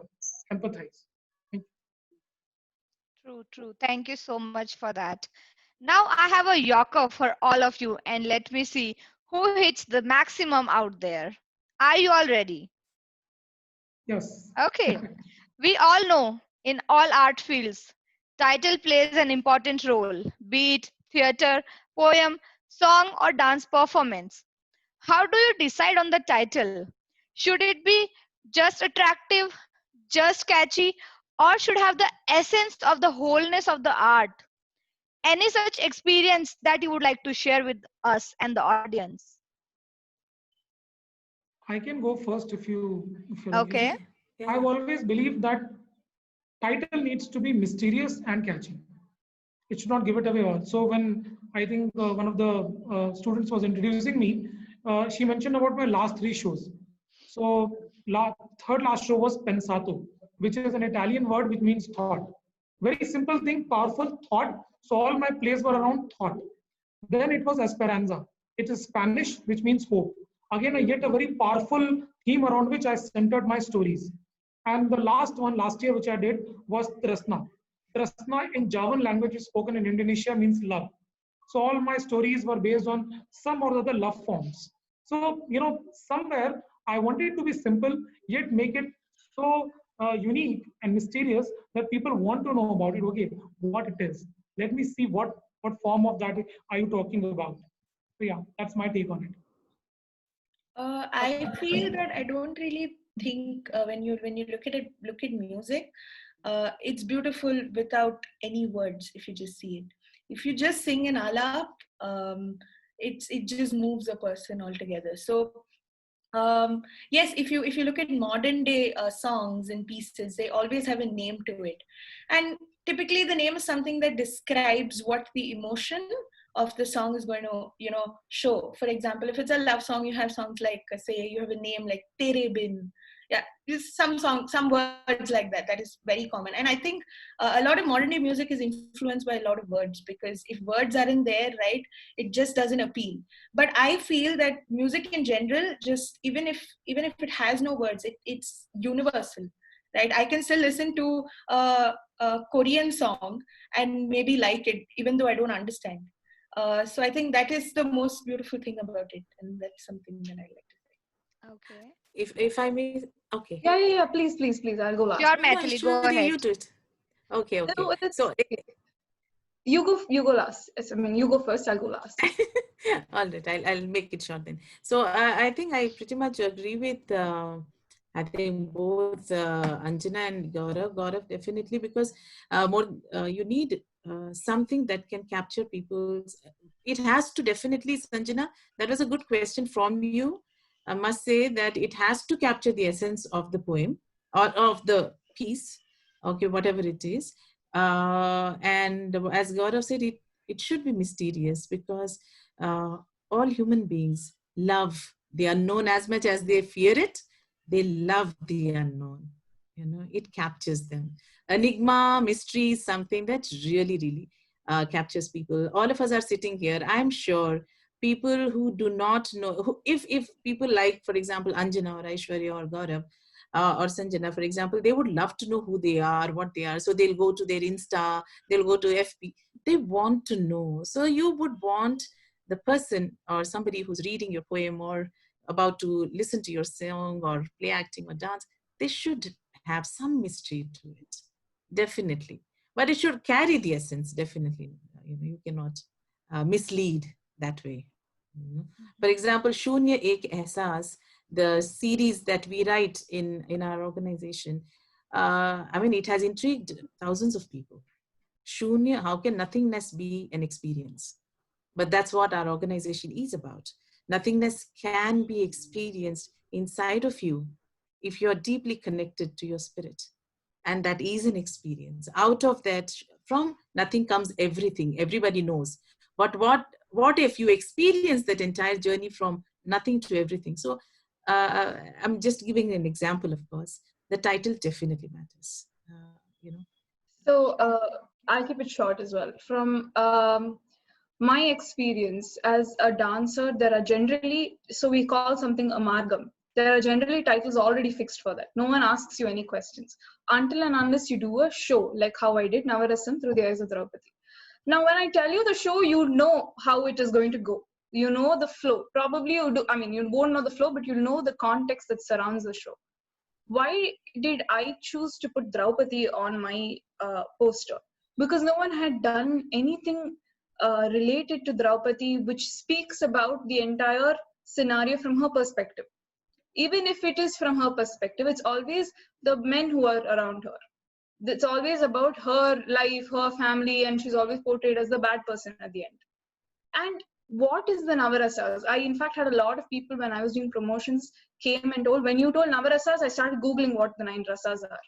Empathize. Thank you. True, true. Thank you so much for that. Now I have a yorker for all of you, and let me see who hits the maximum out there. Are you all ready? Yes. Okay. We all know in all art fields, title plays an important role, be it theater, poem, song, or dance performance. How do you decide on the title? Should it be just attractive, just catchy, or should have the essence of the wholeness of the art? Any such experience that you would like to share with us and the audience? I can go first if you're okay. Okay. I've always believed that title needs to be mysterious and catchy. It should not give it away all. So when I think one of the students was introducing me, she mentioned about my last three shows. So third last show was pensato, which is an Italian word which means thought. Very simple thing, powerful thought. So all my plays were around thought. Then it was Esperanza. It is Spanish, which means hope. Again, yet a very powerful theme around which I centered my stories. And the last one, last year, which I did was Tresna. Tresna in Javan language is spoken in Indonesia means love. So all my stories were based on some or other love forms. So, somewhere I wanted to be simple, yet make it so unique and mysterious that people want to know about it. Okay, what it is. Let me see what form of that are you talking about. So yeah, that's my take on it. I feel that I don't really think when you look at music, it's beautiful without any words. If you just see it, if you just sing an alap, it just moves a person altogether. So yes, if you look at modern day songs and pieces, they always have a name to it, and typically the name is something that describes what the emotion of the song is going to show. For example, if it's a love song, you have songs like say you have a name like Tere Bin. Yeah, some words like that is very common. And I think a lot of modern day music is influenced by a lot of words, because if words aren't there, right, it just doesn't appeal. But I feel that music in general, just even if it has no words, it's universal, right? I can still listen to a Korean song and maybe like it even though I don't understand. So I think that is the most beautiful thing about it, and that's something that I like to say. Okay. If I may, okay. Yeah. Please. I'll go last. Sure, No, no, Maithili, go Aishwarya, you ahead. do it. Okay, No, okay. it's So okay. You go last. Yes, I mean, you go first. I'll go last. all right, I'll make it short then. So I think I pretty much agree with I think both Anjana and Gaurav. Gaurav definitely, because more you need something that can capture people's. It has to definitely, Sanjana. That was a good question from you. I must say that it has to capture the essence of the poem or of the piece. okay, whatever it is. And as Gaurav said, it should be mysterious because uh, all human beings love the unknown as much as they fear it. They love the unknown. It captures them. Enigma, mystery is something that really captures people. All of us are sitting here. I'm sure people who do not know, if people like, for example, Anjana or Aishwarya or Gaurav, or Sanjana, for example, they would love to know who they are, what they are. So they'll go to their Insta, they'll go to FB. They want to know. So you would want the person or somebody who's reading your poem or about to listen to your song or play acting or dance, they should have some mystery to it. Definitely. But it should carry the essence, definitely. You cannot mislead that way. For example, Shunya Ek Ehsas, the series that we write in our organization, I mean, it has intrigued thousands of people. Shunya, how can nothingness be an experience? But that's what our organization is about. Nothingness can be experienced inside of you if you're deeply connected to your spirit. And that is an experience. Out of that, from nothing comes everything. Everybody knows. But what if you experience that entire journey from nothing to everything? So I'm just giving an example, of course. The title definitely matters. So I'll keep it short as well. From my experience as a dancer, there are generally, so we call something amalgam. There are generally titles already fixed for that. No one asks you any questions until and unless you do a show, like how I did Navarasam through the eyes of Draupadi. Now, when I tell you the show, you know how it is going to go. You know the flow. Probably you do. I mean, you won't know the flow, but you'll know the context that surrounds the show. Why did I choose to put Draupadi on my poster? Because no one had done anything related to Draupadi which speaks about the entire scenario from her perspective. Even if it is from her perspective, it's always the men who are around her. It's always about her life, her family, and she's always portrayed as the bad person at the end. And what is the Navarasas? I, in fact, had a lot of people when I was doing promotions came and told, when you told Navarasas, I started Googling what the 9 rasas are.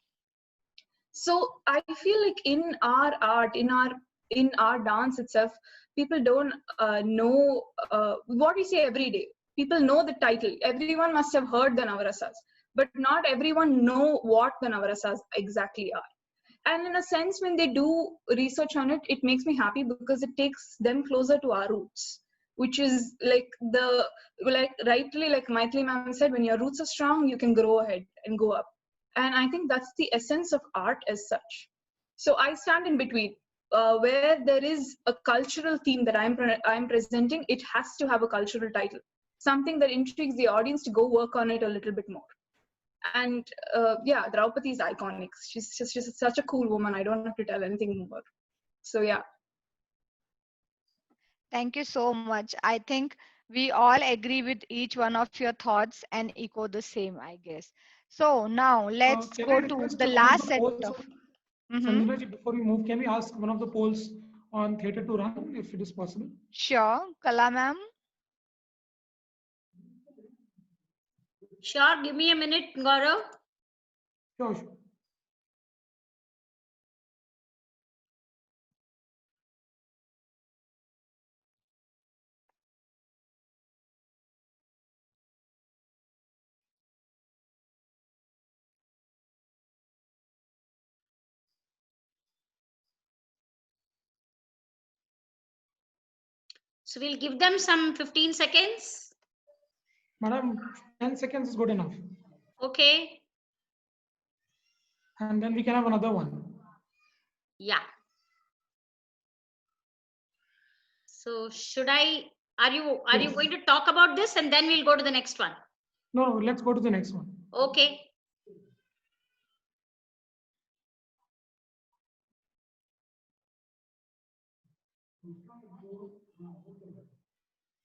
So I feel like in our art, in our dance itself, people don't know what we say every day. People know the title. Everyone must have heard the Navarasas, but not everyone know what the Navarasas exactly are. And in a sense, when they do research on it, it makes me happy because it takes them closer to our roots, which is like rightly, like Maithili ma'am said, when your roots are strong, you can grow ahead and go up. And I think that's the essence of art as such. So I stand in between. Where there is a cultural theme that I'm presenting, it has to have a cultural title, something that intrigues the audience to go work on it a little bit more. And yeah, Draupadi is iconic. She's such a cool woman. I don't have to tell anything more. So yeah. Thank you so much. I think we all agree with each one of your thoughts and echo the same, I guess. So now let's Can I go to request the one of last the set polls, of. Mhm. Sanjana ji, before we move, can we ask one of the polls on theatre to run, if it is possible? Sure, Kala ma'am. Sure, give me a minute, Gaurav. Sure, sure. So we'll give them some 15 seconds. Madam, 10 seconds is good enough. Okay. And then we can have another one. Yeah. So are you Yes. going to talk about this and then we'll go to the next one? No, let's go to the next one. Okay.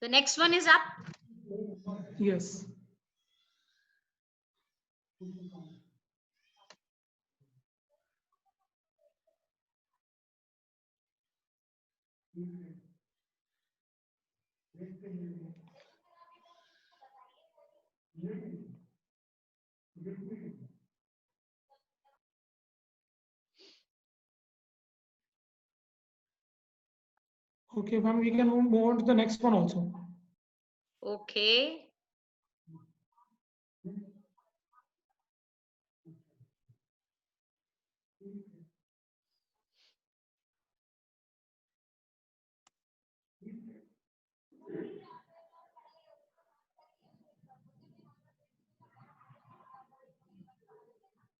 The next one is up. Yes. Okay, ma'am, we can move on to the next one also. Okay.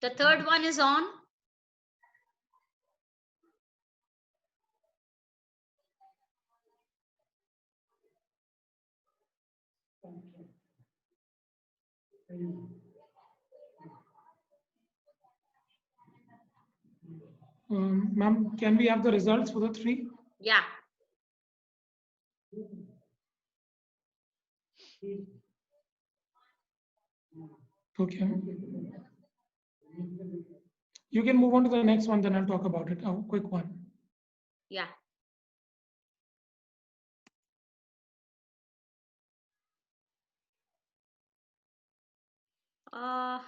The third one is on. Ma'am, can we have the results for the three? Yeah. Okay. You can move on to the next one, then I'll talk about it. A quick one. Yeah. Uh,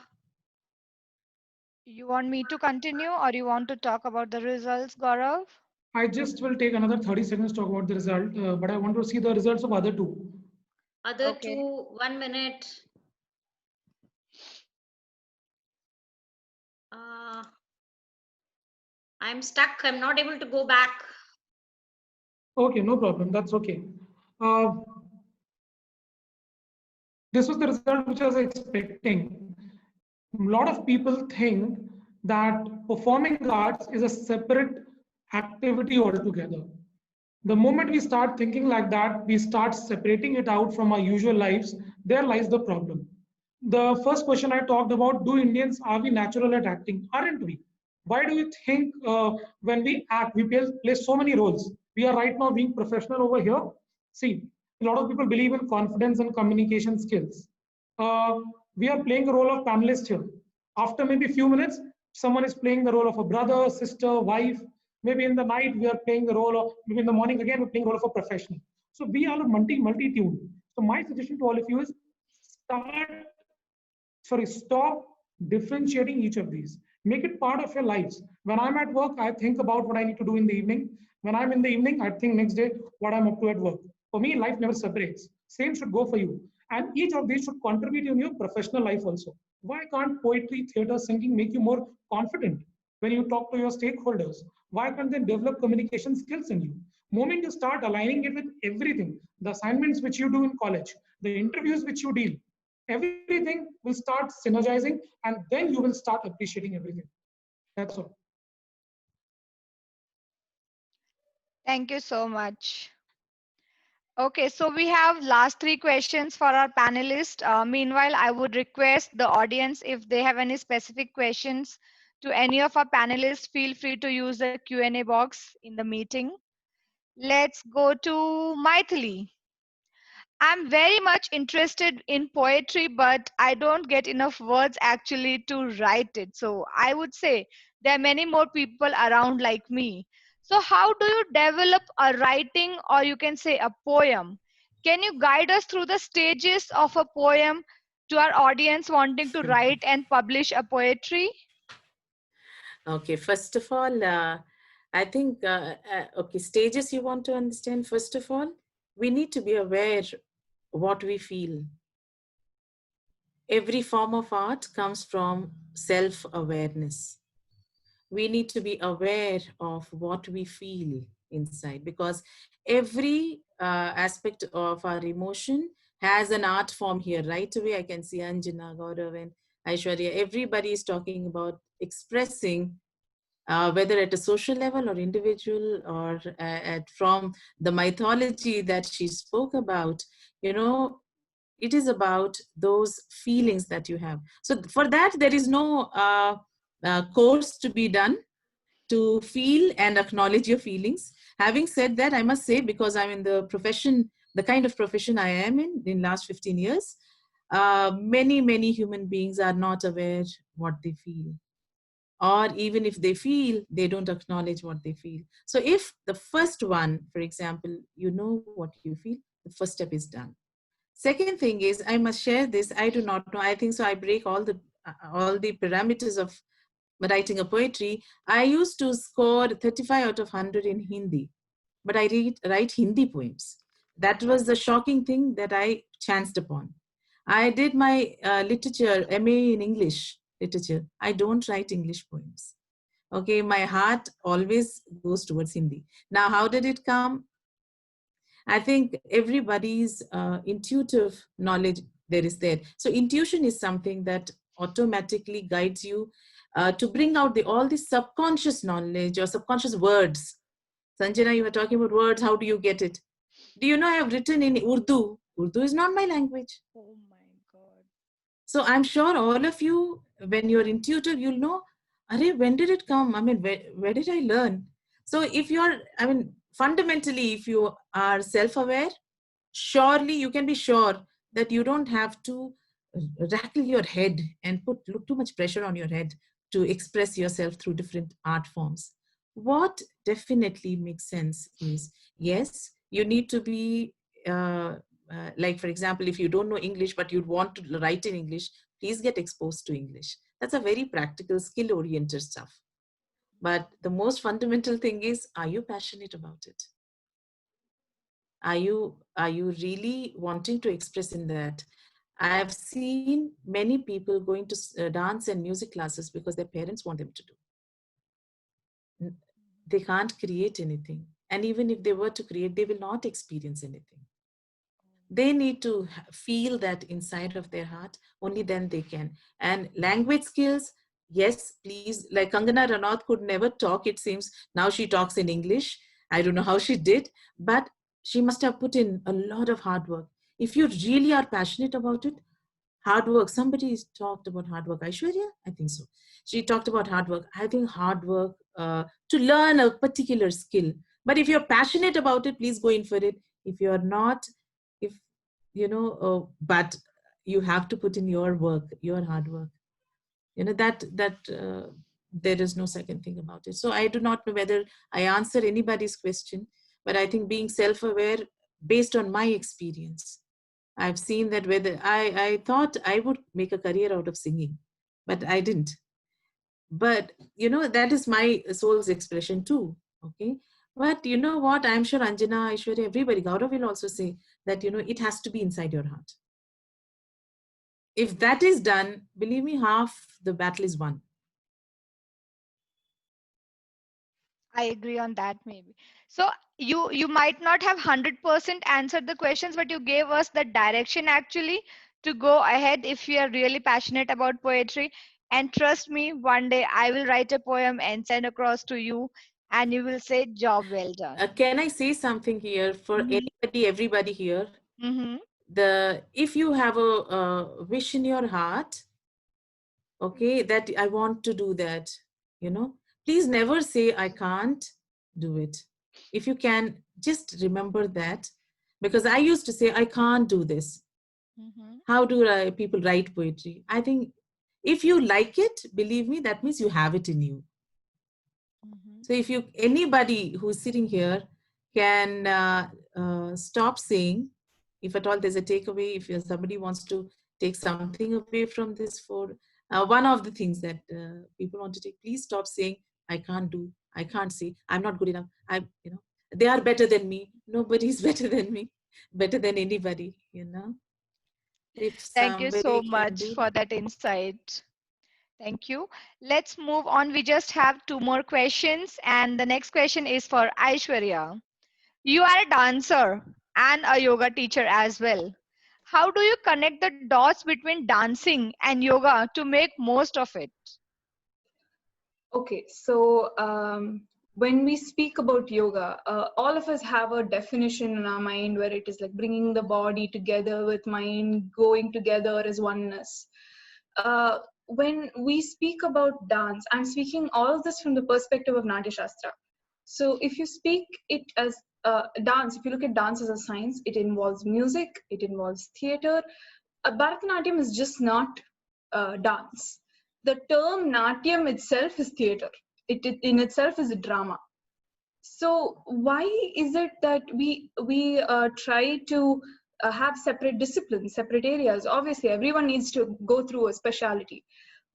You want me to continue or you want to talk about the results, Gaurav? I just will take another 30 seconds to talk about the result, but I want to see the results of other two. other Okay. two, 1 minute. I'm stuck. I'm not able to go back. Okay, no problem. That's okay. Uh, this was the result which I was expecting. A lot of people think that performing arts is a separate activity altogether. The moment we start thinking like that, we start separating it out from our usual lives. There lies the problem. The first question I talked about, do Indians, are we natural at acting? Aren't we? Why do you think when we act, we play so many roles? We are right now being professional over here. See, a lot of people believe in confidence and communication skills. Uh, we are playing the role of panelist here. After maybe a few minutes, someone is playing the role of a brother, sister, wife. Maybe in the night, we are playing the role of, maybe in the morning again, we're playing the role of a professional. So we are multi-tuned. So my suggestion to all of you is stop differentiating each of these. Make it part of your lives. When I'm at work, I think about what I need to do in the evening. When I'm in the evening, I think next day what I'm up to at work. For me, life never separates. Same should go for you. And each of these should contribute in your professional life also. Why can't poetry, theater, singing make you more confident when you talk to your stakeholders? Why can't they develop communication skills in you? Moment you start aligning it with everything, the assignments which you do in college, the interviews which you deal, everything will start synergizing, and then you will start appreciating everything. That's all. Thank you so much. Okay, so we have last three questions for our panelists. Meanwhile, I would request the audience if they have any specific questions to any of our panelists, feel free to use the Q&A box in the meeting. Let's go to Maithili. I'm very much interested in poetry, but I don't get enough words actually to write it. So I would say there are many more people around like me. So, how do you develop a writing, or you can say a poem? Can you guide us through the stages of a poem to our audience wanting to write and publish a poetry? Okay, first of all, I think, okay, stages you want to understand. First of all, we need to be aware what we feel. Every form of art comes from self-awareness. We need to be aware of what we feel inside, because every aspect of our emotion has an art form here. Right away, I can see Anjana, Gaurav, and Aishwarya. Everybody is talking about expressing, whether at a social level or individual, or from the mythology that she spoke about, you know, it is about those feelings that you have. So for that, there is no course to be done to feel and acknowledge your feelings. Having said that, I must say, because I'm in the profession, the kind of profession I am in last 15 years, many human beings are not aware what they feel, or even if they feel, they don't acknowledge what they feel. So if the first one, for example, you know what you feel, the first step is done. Second thing is, I must share this, I do not know, I think so I break all the parameters of writing a poetry. I used to score 35 out of 100 in Hindi. but I write Hindi poems. That was the shocking thing that I chanced upon. I did my literature, MA in English literature. I don't write English poems. Okay, my heart always goes towards Hindi. Now, how did it come? I think everybody's intuitive knowledge there is there. So intuition is something that automatically guides you to bring out all the subconscious knowledge or subconscious words. Sanjana, you were talking about words. How do you get it? Do you know I have written in Urdu? Urdu is not my language. Oh my God. So I'm sure all of you, when you're intuitive, you'll know, Arey, when did it come? I mean, where did I learn? So if you're, I mean, fundamentally, if you are self-aware, surely you can be sure that you don't have to rattle your head and look too much pressure on your head to express yourself through different art forms. What definitely makes sense is, yes, you need to be like, for example, if you don't know English but you'd want to write in English, please get exposed to English. That's a very practical, skill oriented stuff. But the most fundamental thing is, are you passionate about it? Are you really wanting to express in that? I have seen many people going to dance and music classes because their parents want them to do. They can't create anything, and even if they were to create, they will not experience anything. They need to feel that inside of their heart. Only then they can. And language skills, yes, please. Like Kangana Ranaut could never talk, it seems. Now she talks in English. I don't know how she did, but she must have put in a lot of hard work. If you really are passionate about it, hard work. Somebody talked about hard work. Aishwarya, I think so. She talked about hard work. I think hard work to learn a particular skill. But if you're passionate about it, please go in for it. If you're not, if you know, but you have to put in your work, your hard work. You know that there is no second thing about it. So I do not know whether I answer anybody's question, but I think being self-aware based on my experience, I've seen that whether I thought I would make a career out of singing, but I didn't. But you know, that is my soul's expression too. Okay. But you know what? I'm sure Anjana, Aishwarya, everybody, Gaurav will also say that, you know, it has to be inside your heart. If that is done, believe me, half the battle is won. I agree on that maybe. So you might not have 100% answered the questions, but you gave us the direction actually to go ahead if you are really passionate about poetry. And trust me, one day I will write a poem and send across to you, and you will say, "Job well done." Can I say something here for anybody, everybody here? Mm-hmm. If you have a wish in your heart, okay, that I want to do that, you know, please never say I can't do it. If you can, just remember that, because I used to say I can't do this. Mm-hmm. How do people write poetry? I think if you like it, believe me, that means you have it in you. Mm-hmm. So if you, anybody who's sitting here can stop saying, if at all there's a takeaway, if somebody wants to take something away from this, for one of the things that people want to take, please stop saying, I can't do, I can't say, I'm not good enough, you know, they are better than me. Nobody is better than me, better than anybody, you know. If Thank you somebody so can much do for that insight. Thank you. Let's move on. We just have two more questions, and the next question is for Aishwarya. You are a dancer and a yoga teacher as well. How do you connect the dots between dancing and yoga to make most of it? Okay, so when we speak about yoga, all of us have a definition in our mind where it is like bringing the body together with mind, going together as oneness. When we speak about dance, I'm speaking all of this from the perspective of Natya Shastra. So if you speak it as dance, if you look at dance as a science, it involves music, it involves theater. Bharatanatyam is just not dance. The term Natyam itself is theater. It in itself is a drama. So why is it that we try to have separate disciplines, separate areas? Obviously, everyone needs to go through a specialty.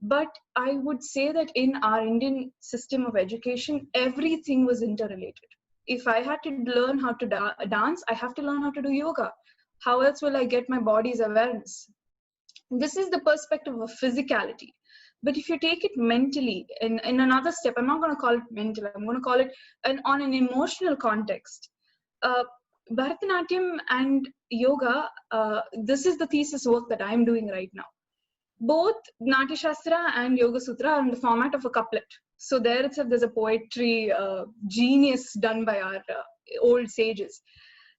But I would say that in our Indian system of education, everything was interrelated. If I had to learn how to dance, I have to learn how to do yoga. How else will I get my body's awareness? This is the perspective of physicality. But if you take it mentally, in another step, I'm not going to call it mental, I'm going to call it on an emotional context. Uh, Bharatanatyam and yoga, this is the thesis work that I'm doing right now. Both Natya Shastra and Yoga Sutra are in the format of a couplet. So there itself, there's a poetry genius done by our old sages.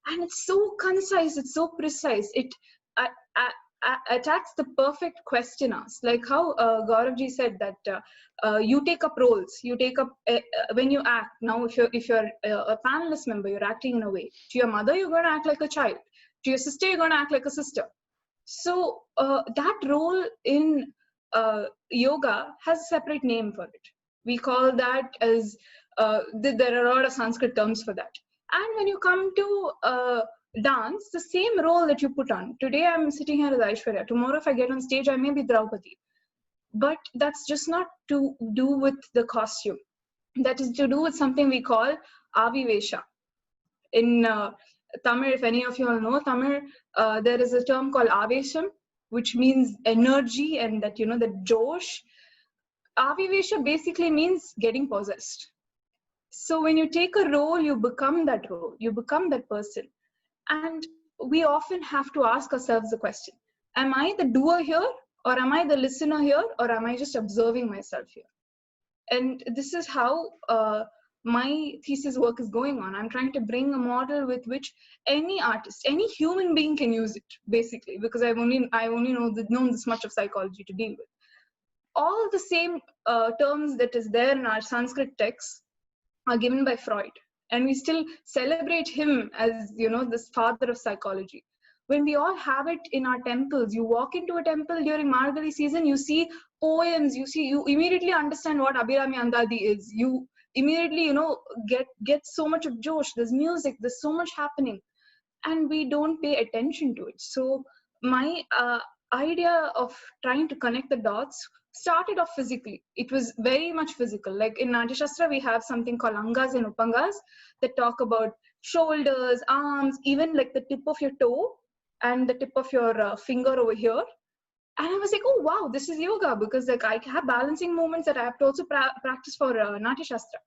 And it's so concise, it's so precise. It uh, attacks the perfect question asked. Like how Gauravji said that you take up roles, you take up, when you act. Now, if you're a panelist member, you're acting in a way. To your mother, you're going to act like a child. To your sister, you're going to act like a sister. So that role in yoga has a separate name for it. We call that as, there are a lot of Sanskrit terms for that. And when you come to dance, the same role that you put on. Today I'm sitting here as Aishwarya. Tomorrow if I get on stage, I may be Draupadi. But that's just not to do with the costume. That is to do with something we call avivesha. In Tamil, if any of you all know Tamil, there is a term called avesham, which means energy and that, the josh. Avivesha basically means getting possessed. So when you take a role, you become that role, you become that person. And we often have to ask ourselves the question, am I the doer here, or am I the listener here, or am I just observing myself here? And this is how my thesis work is going on. I'm trying to bring a model with which any artist, any human being can use it, basically, because I only known this much of psychology to deal with. All the same terms that is there in our Sanskrit texts are given by Freud, and we still celebrate him as, this father of psychology. When we all have it in our temples, you walk into a temple during Margari season, you see poems, you immediately understand what Abhirami Andadi is. You immediately, get so much of Josh. There's music, there's so much happening, and we don't pay attention to it. So my idea of trying to connect the dots started off physically. It was very much physical. Like in Natya Shastra, we have something called angas and upangas that talk about shoulders, arms, even like the tip of your toe and the tip of your finger over here. And I was like, oh wow, this is yoga, because like I have balancing movements that I have to also practice for Natya Shastra.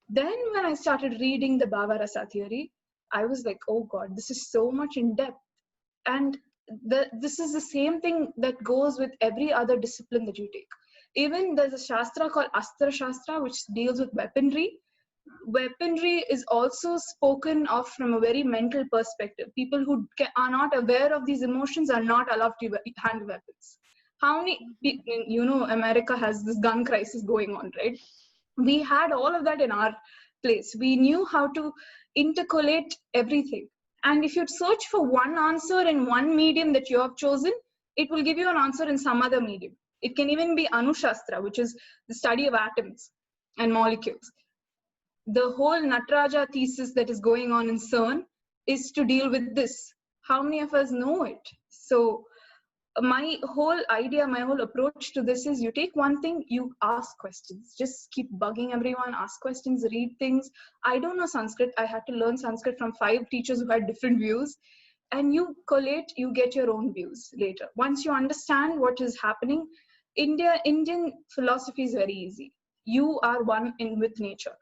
Then when I started reading the Bhava Rasa theory, I was like, oh God, this is so much in depth. And this is the same thing that goes with every other discipline that you take. Even there's a Shastra called Astra Shastra, which deals with weaponry. Weaponry is also spoken of from a very mental perspective. People who are not aware of these emotions are not allowed to handle weapons. How many, America has this gun crisis going on, right? We had all of that in our place. We knew how to intercolate everything. And if you search for one answer in one medium that you have chosen, it will give you an answer in some other medium. It can even be Anushastra, which is the study of atoms and molecules. The whole Nataraja thesis that is going on in CERN is to deal with this. How many of us know it? So my whole idea, my whole approach to this is, you take one thing, you ask questions. Just keep bugging everyone, ask questions, read things. I don't know Sanskrit. I had to learn Sanskrit from 5 teachers who had different views. And you collate, you get your own views later. Once you understand what is happening, Indian philosophy is very easy. You are one with nature.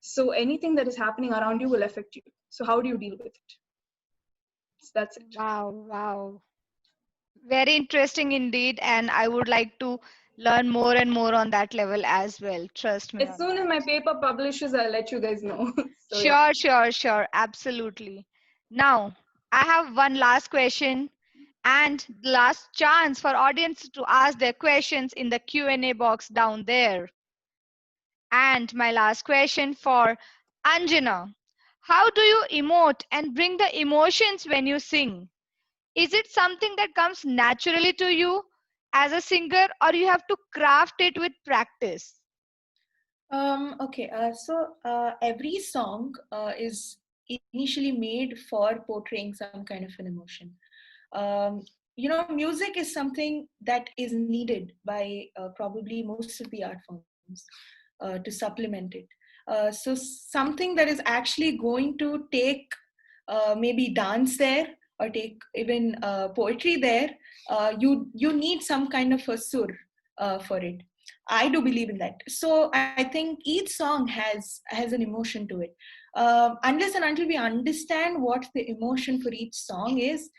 So anything that is happening around you will affect you. So how do you deal with it? So that's it. Wow. Very interesting indeed. And I would like to learn more and more on that level as well. Trust me As on soon as that. my paper publishes, I'll let you guys know. So yeah. Sure. Absolutely. Now, I have one last question and the last chance for audience to ask their questions in the Q&A box down there. And my last question for Anjana. How do you emote and bring the emotions when you sing? Is it something that comes naturally to you as a singer, or you have to craft it with practice? Okay, every song is initially made for portraying some kind of an emotion. Music is something that is needed by probably most of the art forms to supplement it. So something that is actually going to take maybe dance there or take even poetry there, you need some kind of a sur for it. I do believe in that. So I think each song has an emotion to it. Unless and until we understand what the emotion for each song is,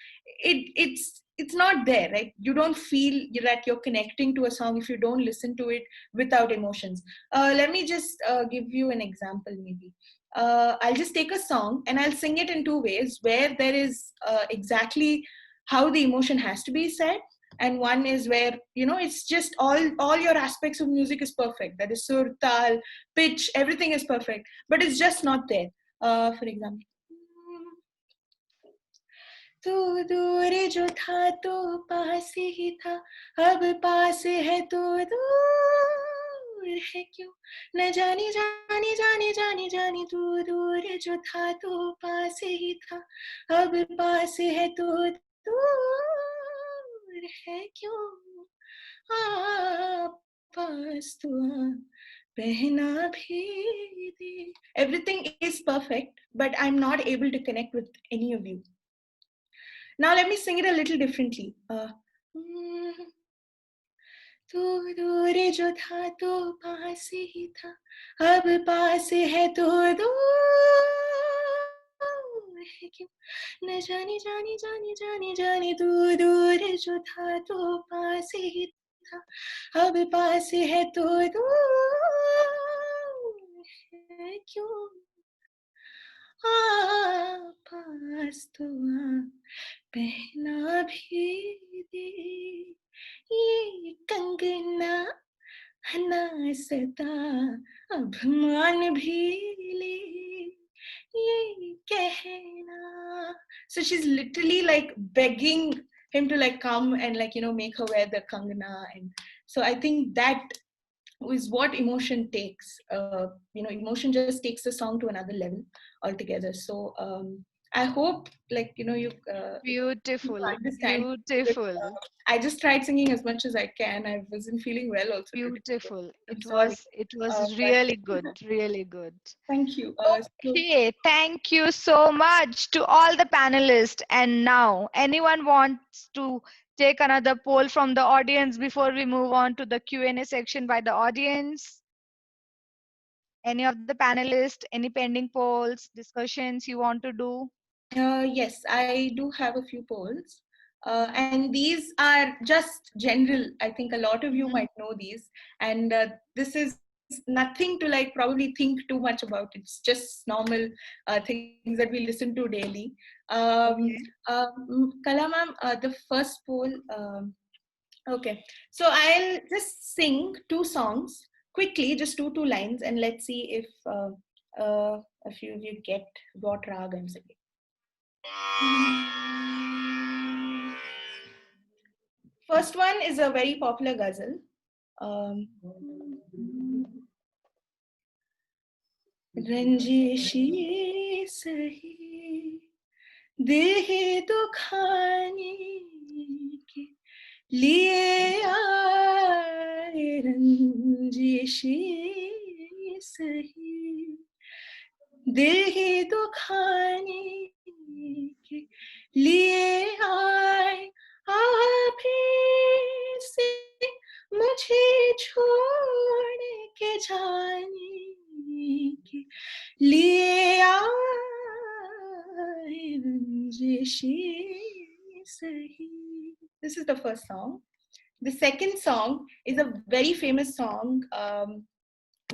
it's not there, right? You don't feel that you're connecting to a song if you don't listen to it without emotions. Let me just give you an example, maybe. I'll just take a song and I'll sing it in two ways, where there is exactly how the emotion has to be said, and one is where it's just all your aspects of music is perfect. That is sur, tal, pitch, everything is perfect, but it's just not there. For example, तू दूर जो था तो पास ही था, अब पास है तो दूर है क्यों, न जाने जाने जाने जाने जाने, तू दूर जो था तो पास ही था, अब पास है तो दूर है क्यों, आ पास तू आ, पहना भी दे. Everything is perfect, but I'm not able to connect with any of you. Now let me sing it a little differently. तू दूर जो था तो पास ही था, अब पास है तो दूर है क्यों, न जाने जाने जाने जाने जाने, तू दूर जो था तो पास ही था, अब पास है तो दूर है क्यों, आ पास तो आ, पहना भी दे ये कंगना, हना सता अब मान भी ले ये कहना. So she's literally like begging him to like come and like make her wear the kangana. And so I think that is what emotion takes. Emotion just takes the song to another level altogether. So I hope like you Beautiful, understand. But, beautiful, I just tried singing as much as I can. I wasn't feeling well also today. So beautiful. I'm It sorry. was it was But really good, really good. thank you. Okay, thank you so much to all the panelists. And now, anyone wants to take another poll from the audience before we move on to the Q&A section by the audience? Any of the panelists, any pending polls, discussions you want to do? Yes, I do have a few polls. And these are just general. I think a lot of you might know these. And this is nothing to like probably think too much about. It's just normal things that we listen to daily. Kala ma'am, the first poll. Okay, so I'll just sing two songs quickly, just two lines, and let's see if a few of you get what rag I'm singing. First one is a very popular ghazal. रंजिशी सही दिल दुखाने के लिए आए, रंजिशी सही दिल दुखाने के लिए आए, आप ही से मुझे छोड़ के जाने के लिए आए, रंजिशी सही. This is the first song. The second song is a very famous song,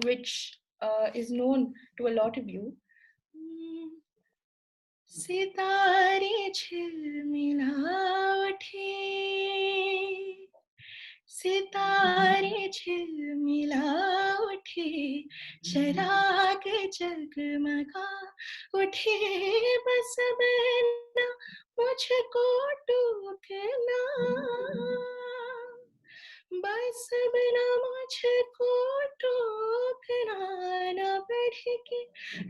which is known to a lot of you. सितारे झिलमिला उठे, सितारे झिलमिला उठे, चराग जगमगा उठे, बस बिना मुझको टूकना, बस बिना मुझको टोकना, न बढ़ के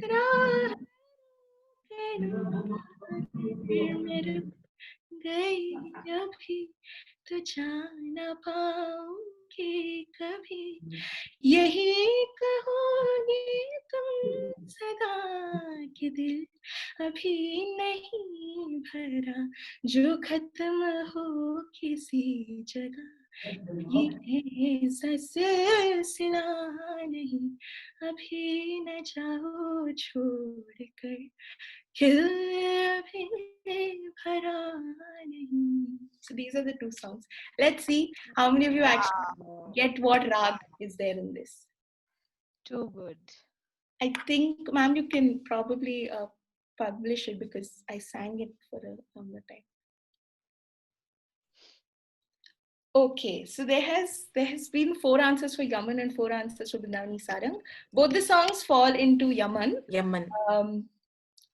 राह मेरे गई अभी तो जाना पाऊं. कि कभी यही कहोगे तुम सदा कि दिल अभी नहीं भरा जो खत्म हो किसी जगह ये सिलसिला नहीं अभी न जाओ छोड़ कर खिल अभी भरा नहीं. So these are the two songs. Let's see how many of you actually Wow. get what rag is there in this. Too good. I think, ma'am, you can probably publish it because I sang it for a longer time. Okay, so there has been 4 answers for Yaman and 4 answers for Bindavani Sarang. Both the songs fall into Yaman. Yaman.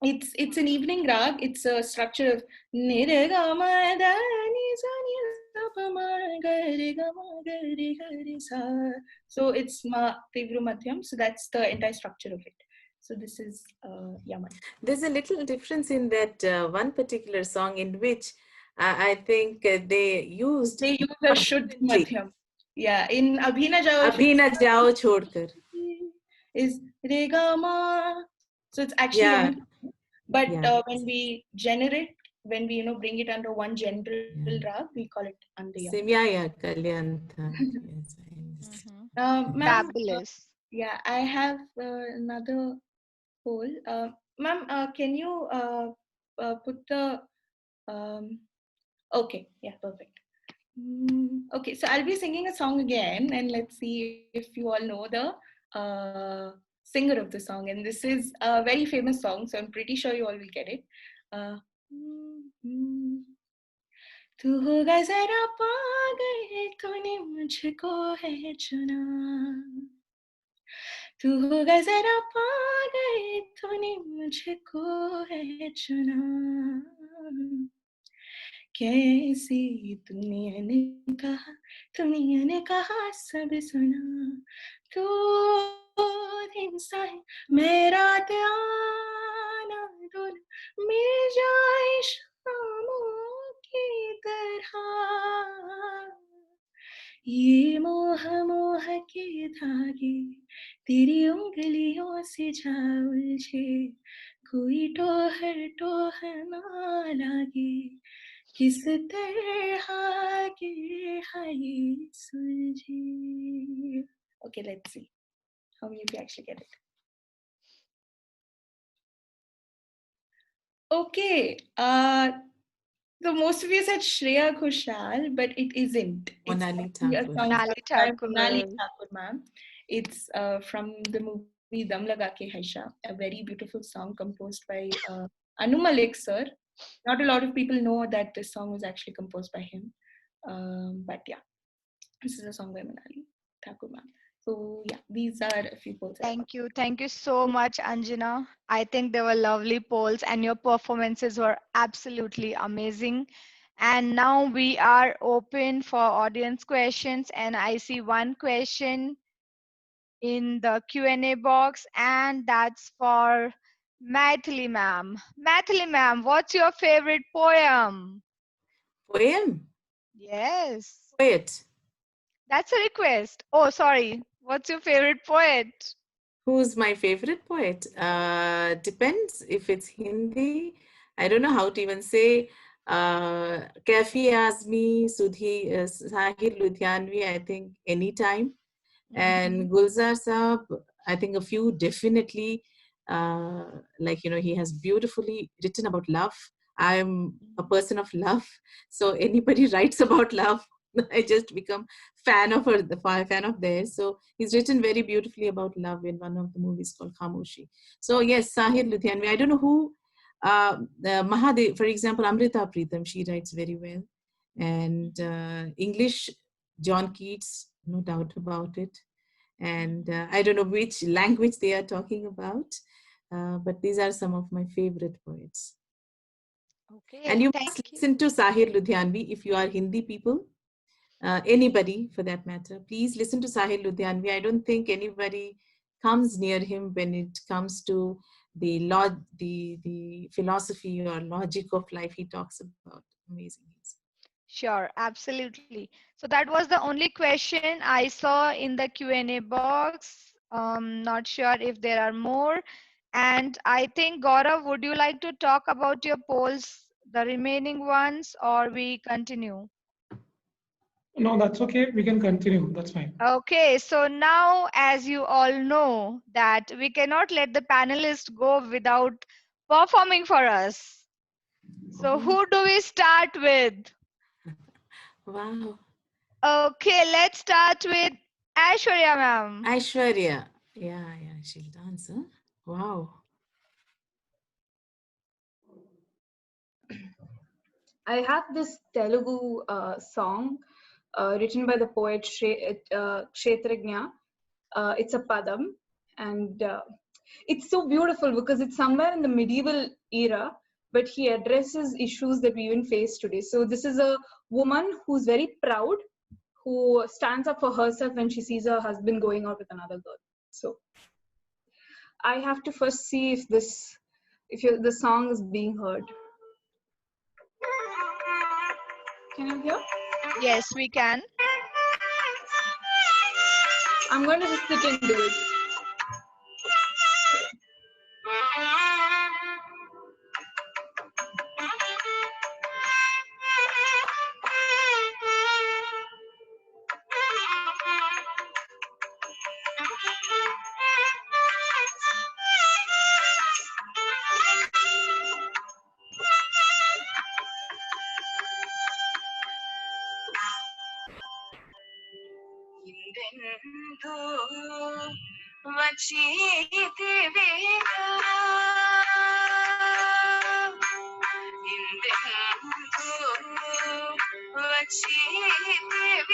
It's an evening rag. It's a structure of nire ga ma da ni sa ni sa pa ma ga re ga ma ga re sa. So it's ma tivru madhyam. So that's the entire structure of it. So this is Yaman. There's a little difference in that one particular song in which I think they use a Shuddh Madhyam. Yeah, in Abhi Na Jao Abhi Na Jao Chhodkar is re ga ma. So it's actually yeah. Yaman. But Yeah. when we generate, when we bring it under one general rag, we call it under Yaman. Same, yeah, Kalyantha. Yes, I understand. Ma'am, Fabulous. yeah, I have another poll. Ma'am, can you put the okay, yeah, perfect. Okay, so I'll be singing a song again, and let's see if you all know the singer of the song. And this is a very famous song, so I'm pretty sure you all will get it. Uh, तू होगा जरा पागल तूने मुझको है चुना तू होगा जरा पागल तूने मुझको है चुना कैसी दुनिया ने कहा सब सुना तू दिन सा है मेरा आना धुन मिल जाए शामों की तरह ये मोह मोह के धागे तेरी उंगलियों से जा उलझे कोई टोह ना लागे किस तरह के है सुलझे. Okay, let's see how many of you actually get it. Okay, so most of you said Shreya Ghoshal, but it isn't. It's Monali actually a Thakur. song Monali sung by Thakur. Monali Thakur, ma'am. It's from the movie Dam Laga Ke Haisha, a very beautiful song composed by Anu Malik sir. Not a lot of people know that this song was actually composed by him. But yeah, this is a song by Monali Thakur, ma'am. So yeah, these are a few polls. Thank you. Thank you so much, Anjana. I think they were lovely polls and your performances were absolutely amazing. And now we are open for audience questions and I see one question in the Q&A box and that's for Maithili ma'am. Maithili ma'am, what's your favorite poem? Poem? Yes. Poet. That's a request. Oh, sorry. What's your favorite poet? Who's my favorite poet? Depends if it's Hindi. I don't know how to even say. Kafi Azmi, Sahir Ludhianvi, I think anytime. And Gulzar Saab, I think a few definitely. Like, he has beautifully written about love. I'm a person of love. So anybody writes about love, I just become fan of her, the fan of theirs. So he's written very beautifully about love in one of the movies called Khamoshi. So yes, Sahir Ludhianvi. I don't know who. Mahadev, for example, Amrita Pritam, she writes very well. And English, John Keats, no doubt about it. And I don't know which language they are talking about, but these are some of my favorite poets. Okay, and you thank must you. listen to Sahir Ludhianvi if you are Hindi people. Anybody for that matter, please listen to Sahir Ludhianvi. I don't think anybody comes near him when it comes to the philosophy or logic of life he talks about. Amazing. Sure, absolutely. So that was the only question I saw in the Q&A box. Not sure if there are more. And I think, Gaurav, would you like to talk about your polls, the remaining ones, or we continue? No, that's okay. We can continue. That's fine. Okay, so now, as you all know, that we cannot let the panelists go without performing for us. So Oh, who do we start with? wow. Okay, let's start with Aishwarya ma'am. Aishwarya. Yeah, yeah, she'll dance, huh? Wow. I have this Telugu song written by the poet Kshetrajna. It's a padam, and it's so beautiful because it's somewhere in the medieval era, but he addresses issues that we even face today. So this is a woman who's very proud, who stands up for herself when she sees her husband going out with another girl. So I have to first see if the song is being heard. Can you hear? Yes, we can. I'm going to just sit and do it. ಹಿಂದೆಂದೂ ವಚಿತಿವೆಗ ಹಿಂದೆಂದೂ ವಚಿತಿವೆಗ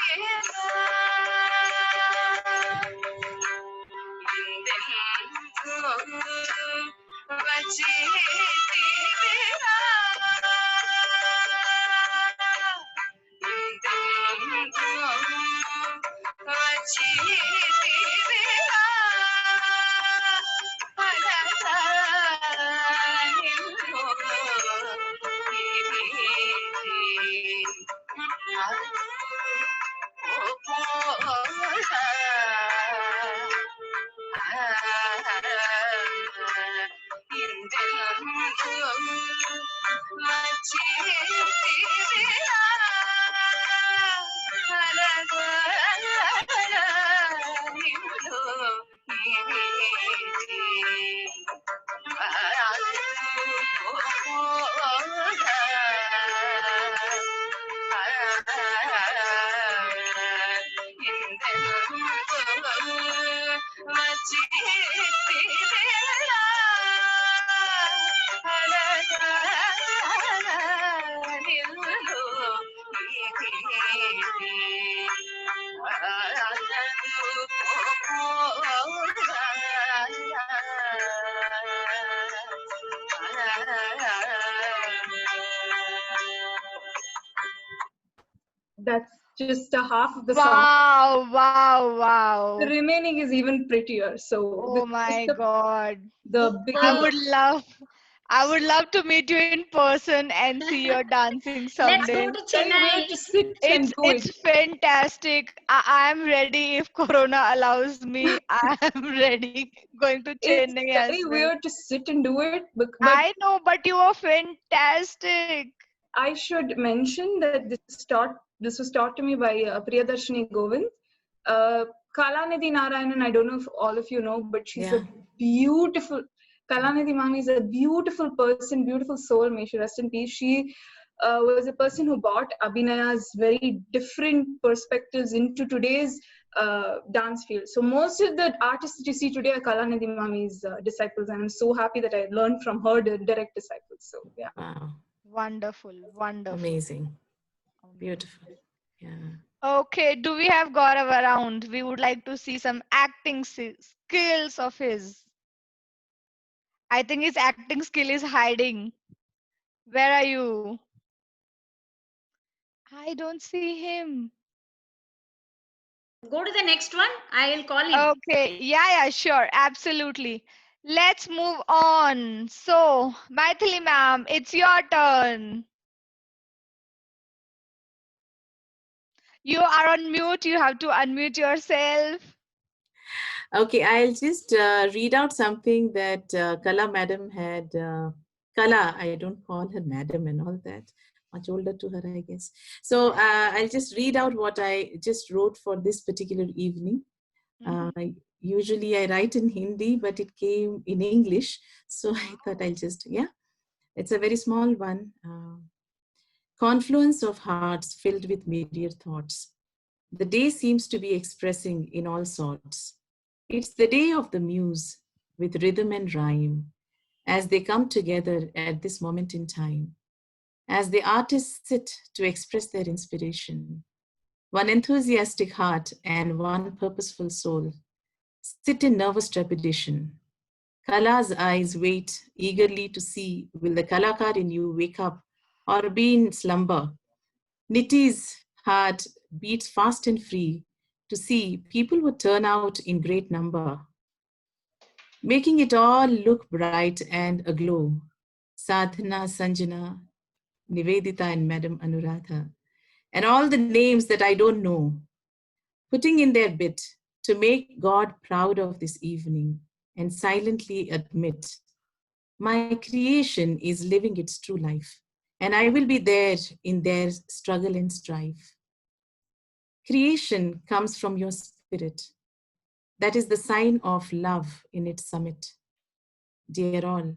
ಹಿಂದೆಂದೂ ವಚಿತಿವೆಗ That's just a half of the song. Wow, wow, The wow. remaining is even prettier. So this Oh is just my God. the I beginning. would love to meet you in person and see your dancing Let's someday. go to Can't wait Chennai. to sit and do it. It's fantastic. I'm ready if Corona allows me. I'm ready going to It's Chennai very as well. weird to sit and do it, but I know, but you are fantastic. I should mention that this was taught to me by Priyadarshini Govind. Kalanidhi Narayanan, I don't know if all of you know, but she's a Yeah. beautiful, Kalanidhi Mami is a beautiful person, beautiful soul, may she rest in peace. She was a person who brought Abhinaya's very different perspectives into today's dance field. So most of the artists that you see today are Kalanidhi Mami's disciples, and I'm so happy that I learned from her direct disciples. So yeah. Wow. Wonderful, wonderful. Amazing. Beautiful. Yeah. Okay, do we have Gaurav around? We would like to see some acting skills of his. I think his acting skill is hiding. Where are you? I don't see him. Go to the next one. I will call him. Okay, yeah, sure, absolutely. Let's move on. So, Maithili ma'am, it's your turn. You are on mute. You have to unmute yourself. Okay, I'll just read out something that Kala madam had. Kala, I don't call her madam and all that. Much older to her, I guess. So I'll just read out what I just wrote for this particular evening. Uh, Mhm. Usually I write in Hindi, but it came in English. So I thought I'll just, yeah, it's a very small one. Confluence of hearts filled with myriad thoughts. The day seems to be expressing in all sorts. It's the day of the muse with rhythm and rhyme as they come together at this moment in time, as the artists sit to express their inspiration. One enthusiastic heart and one purposeful soul sit in nervous trepidation. Kala's eyes wait eagerly to see will the Kalakar in you wake up or be in slumber. Nitty's heart beats fast and free to see people would turn out in great number, making it all look bright and aglow. Sadhana, Sanjana, Nivedita, and Madam Anuradha, and all the names that I don't know, putting in their bit to make God proud of this evening and silently admit my creation is living its true life, and I will be there in their struggle and strife. Creation comes from your spirit. That is the sign of love in its summit. Dear all,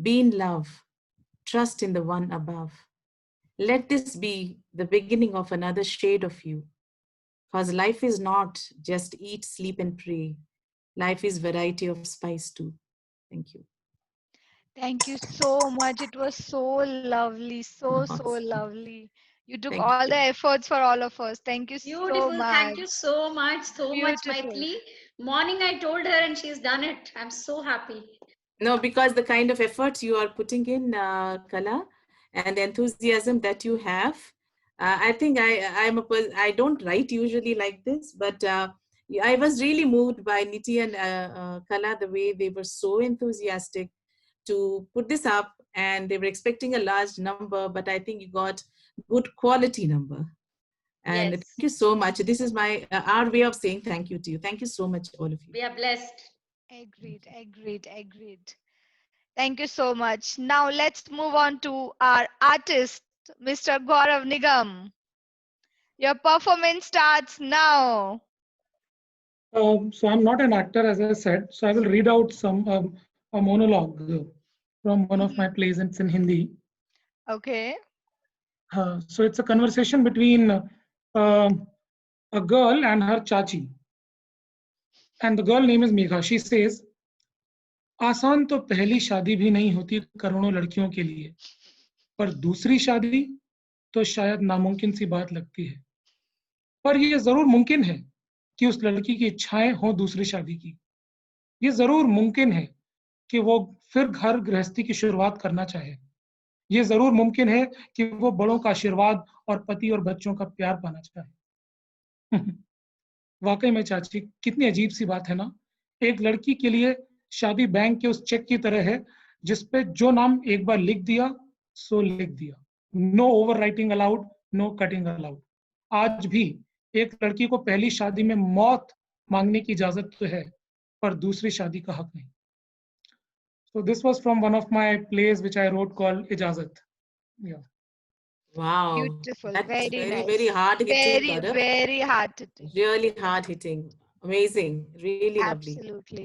be in love, trust in the one above. Let this be the beginning of another shade of you, because life is not just eat, sleep, and pray. Life is variety of spice too. Thank you. Thank you so much. It was so lovely, so Awesome. lovely. You took Thank all the you. efforts for all of us. Thank you so Beautiful. Thank much. you so much, Beautiful. Maithili. Morning, I told her, and she's done it. I'm so happy. No, because the kind of efforts you are putting in, Kala, and the enthusiasm that you have, I think I don't write usually like this, but I was really moved by Niti and Kala, the way they were so enthusiastic to put this up, and they were expecting a large number, but I think you got good quality number. And thank Yes, you so much. This is my our way of saying thank you to you. Thank you so much, all of you. we are blessed. Agreed, agreed, agreed. Thank you so much. Now let's move on to our artist, Mr. Gaurav Nigam. Your performance starts now. So I'm not an actor, as I said. So I will read out a monologue from one of my Mhm. plays. It's in Hindi. Okay. So it's a conversation between a girl and her chachi, and the girl name is Megha. She says, आसान तो पहली शादी भी नहीं होती करोड़ों लड़कियों के लिए, पर दूसरी शादी तो शायद नामुमकिन सी बात लगती है। पर यह जरूर मुमकिन है कि उस लड़की की इच्छाएं हों दूसरी शादी की। ये जरूर मुमकिन है कि वो फिर घर गृहस्थी की शुरुआत करना चाहे। ये जरूर मुमकिन है कि वो बड़ों का आशीर्वाद और पति और बच्चों का प्यार पाना चाहे। वाकई में चाची, कितनी अजीब सी बात है ना। एक लड़की के लिए शादी बैंक के उस चेक की तरह है जिसपे जो नाम एक बार लिख दिया सो लिख दिया। No overwriting allowed, no cutting allowed. आज भी एक लड़की को पहली शादी में मौत मांगने की इजाजत तो है, पर दूसरी शादी का हक नहीं। So this was from one of my plays which I wrote called Ijazat. Yeah. Wow, Beautiful. that's Very very, very nice. hard hitting, Very, Gaurav. very hard to do. Really hard hitting. Amazing. Really lovely. Absolutely.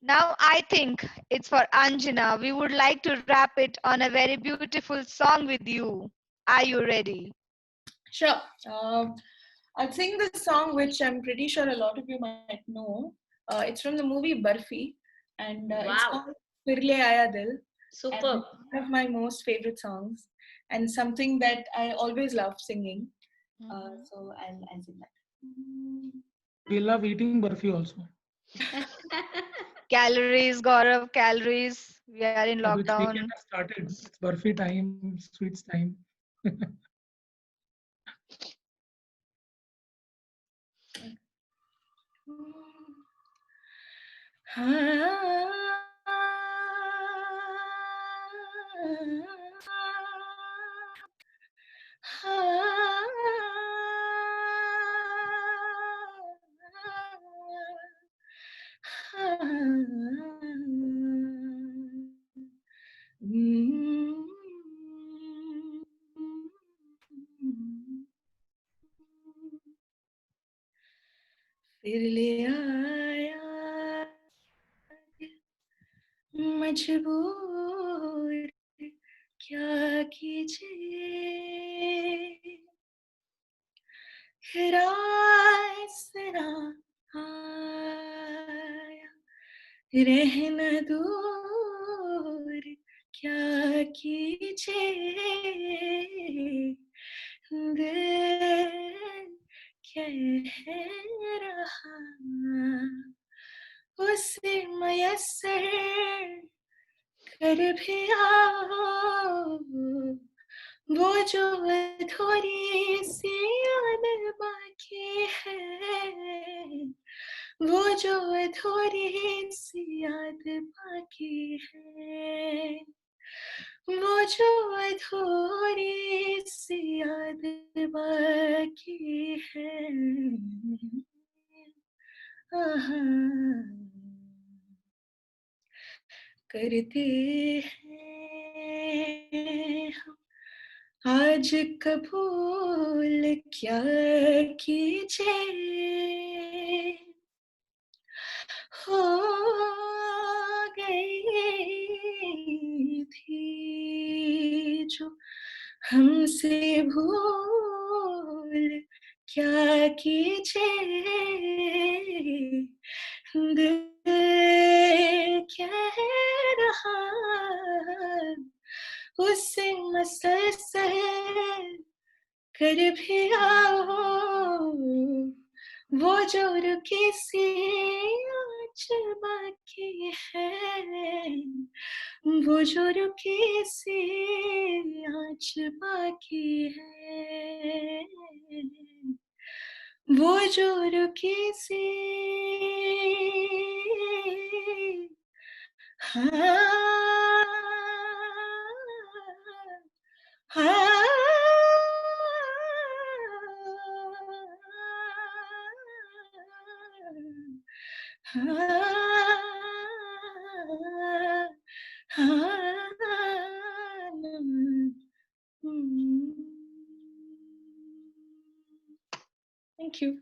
Now I think it's for Anjana. We would like to wrap it on a very beautiful song with you. Are you ready? Sure. I'll sing this song, which I'm pretty sure a lot of you might know. It's from the movie Barfi, and it's Wow, called Firle Aaya Dil, and superb. it's one of my most favorite songs, and something that I always love singing. Mhm. So I'll sing that. We love eating burfi also. Calories, Gaurav, calories. We are in Abhi it's weekend lockdown. has started. It's burfi time, sweets time. फिर ले आया मजबूर क्या कीजिए रास्ता आया रहना दूर क्या कीजिए दिल कह रहा उसे मयसर कर भी आओ वो जो अधूरी सी याद बाकी है वो जो अधूरी सी याद बाकी है वो जो अधूरी सी याद बाकी है आहा करते हैं हम आज कबूल क्या कीजिए हो गई थी जो हमसे भूल क्या कीजिए दिल कह रहा उससे मसलसल कर भी आओ वो जो रुकी सी आज बाकी है वो जो रुकी सी आज बाकी है वो जो रुकी सी Thank you.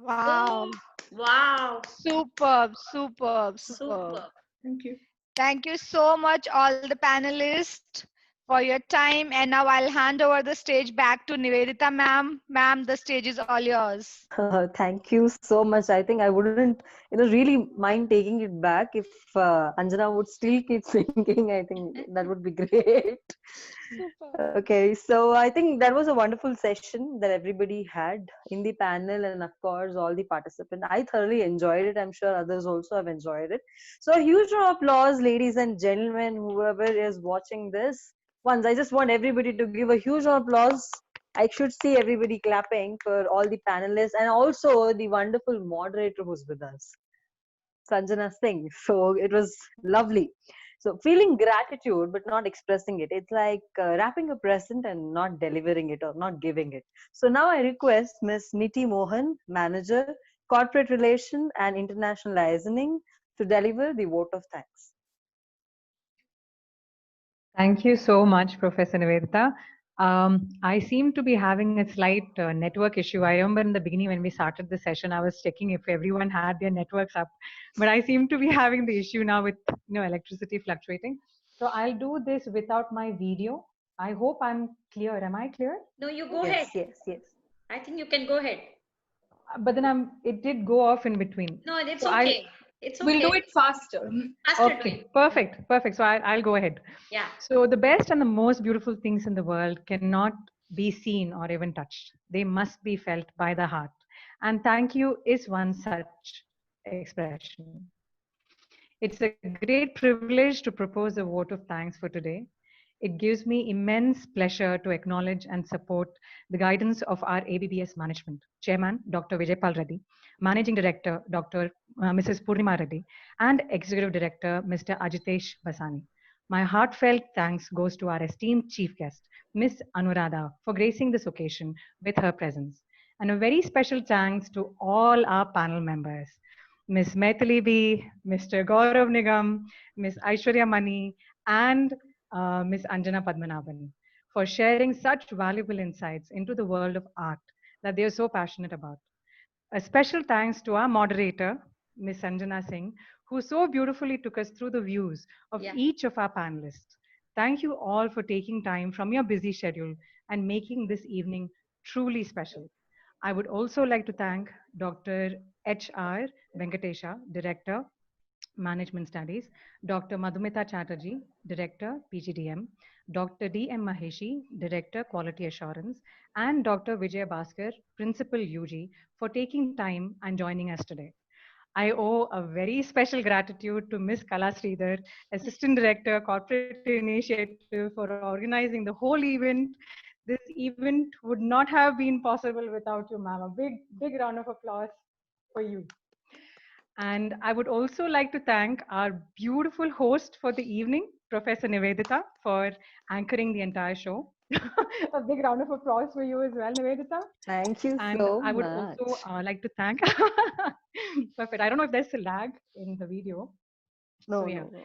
Wow. Wow. Superb, superb, superb. Super. Thank you. Thank you so much, all the panelists, for your time. And now I'll hand over the stage back to Nivedita ma'am. Ma'am, the stage is all yours. Thank you so much. I think I wouldn't, really mind taking it back if Anjana would still keep singing. I think that would be great. Super. Okay, so I think that was a wonderful session that everybody had in the panel, and of course all the participants. I thoroughly enjoyed it. I'm sure others also have enjoyed it. So a huge round of applause, ladies and gentlemen, whoever is watching this. Once, I just want everybody to give a huge round of applause. I should see everybody clapping for all the panelists and also the wonderful moderator who's with us, Sanjana Singh. So it was lovely. So feeling gratitude but not expressing it. It's like wrapping a present and not delivering it or not giving it. So now I request Miss Niti Mohan, Manager, Corporate Relation and International Liaising, to deliver the vote of thanks. Thank you so much, Professor Nivedita. I seem to be having a slight network issue. I remember in the beginning when we started the session, I was checking if everyone had their networks up, but I seem to be having the issue now with electricity fluctuating. So I'll do this without my video. I hope I'm clear. Am I clear? No, you go Yes, ahead. yes. I think you can go ahead. But then it did go off in between. No, it's So okay. It's okay. We'll do it faster. Faster do Okay, it. perfect. So I'll go ahead. Yeah. So the best and the most beautiful things in the world cannot be seen or even touched. They must be felt by the heart. And thank you is one such expression. It's a great privilege to propose a vote of thanks for today. It gives me immense pleasure to acknowledge and support the guidance of our ABBS management, Chairman Dr. Vijaypal Reddy, Managing Director Dr. Mrs. Purnima Reddy, and Executive Director Mr. Ajitesh Basani. My heartfelt thanks goes to our esteemed chief guest, Ms. Anuradha, for gracing this occasion with her presence. And a very special thanks to all our panel members, Ms. Maithili B, Mr. Gaurav Nigam, Ms. Aishwarya Mani, and Ms. Anjana Padmanabhan for sharing such valuable insights into the world of art that they are so passionate about. A special thanks to our moderator, Ms. Sanjana Singh, who so beautifully took us through the views of Yeah. each of our panelists. Thank you all for taking time from your busy schedule and making this evening truly special. I would also like to thank Dr. H.R. Venkatesha, Director, Management Studies, Dr. Madhumita Chatterjee, Director, PGDM, Dr. D.M. Maheshi, Director, Quality Assurance, and Dr. Vijay Bhaskar, Principal UG, for taking time and joining us today. I owe a very special gratitude to Ms. Kala Sridhar, Assistant Director, Corporate Initiative, for organizing the whole event. This event would not have been possible without you, ma'am. A big round of applause for you. And I would also like to thank our beautiful host for the evening, Professor Nivedita, for anchoring the entire show. A big round of applause for you as well, Nivedita. Thank you And so I would much. also like to thank. Perfect. I don't know if there's a lag in the video. So No, yeah, no,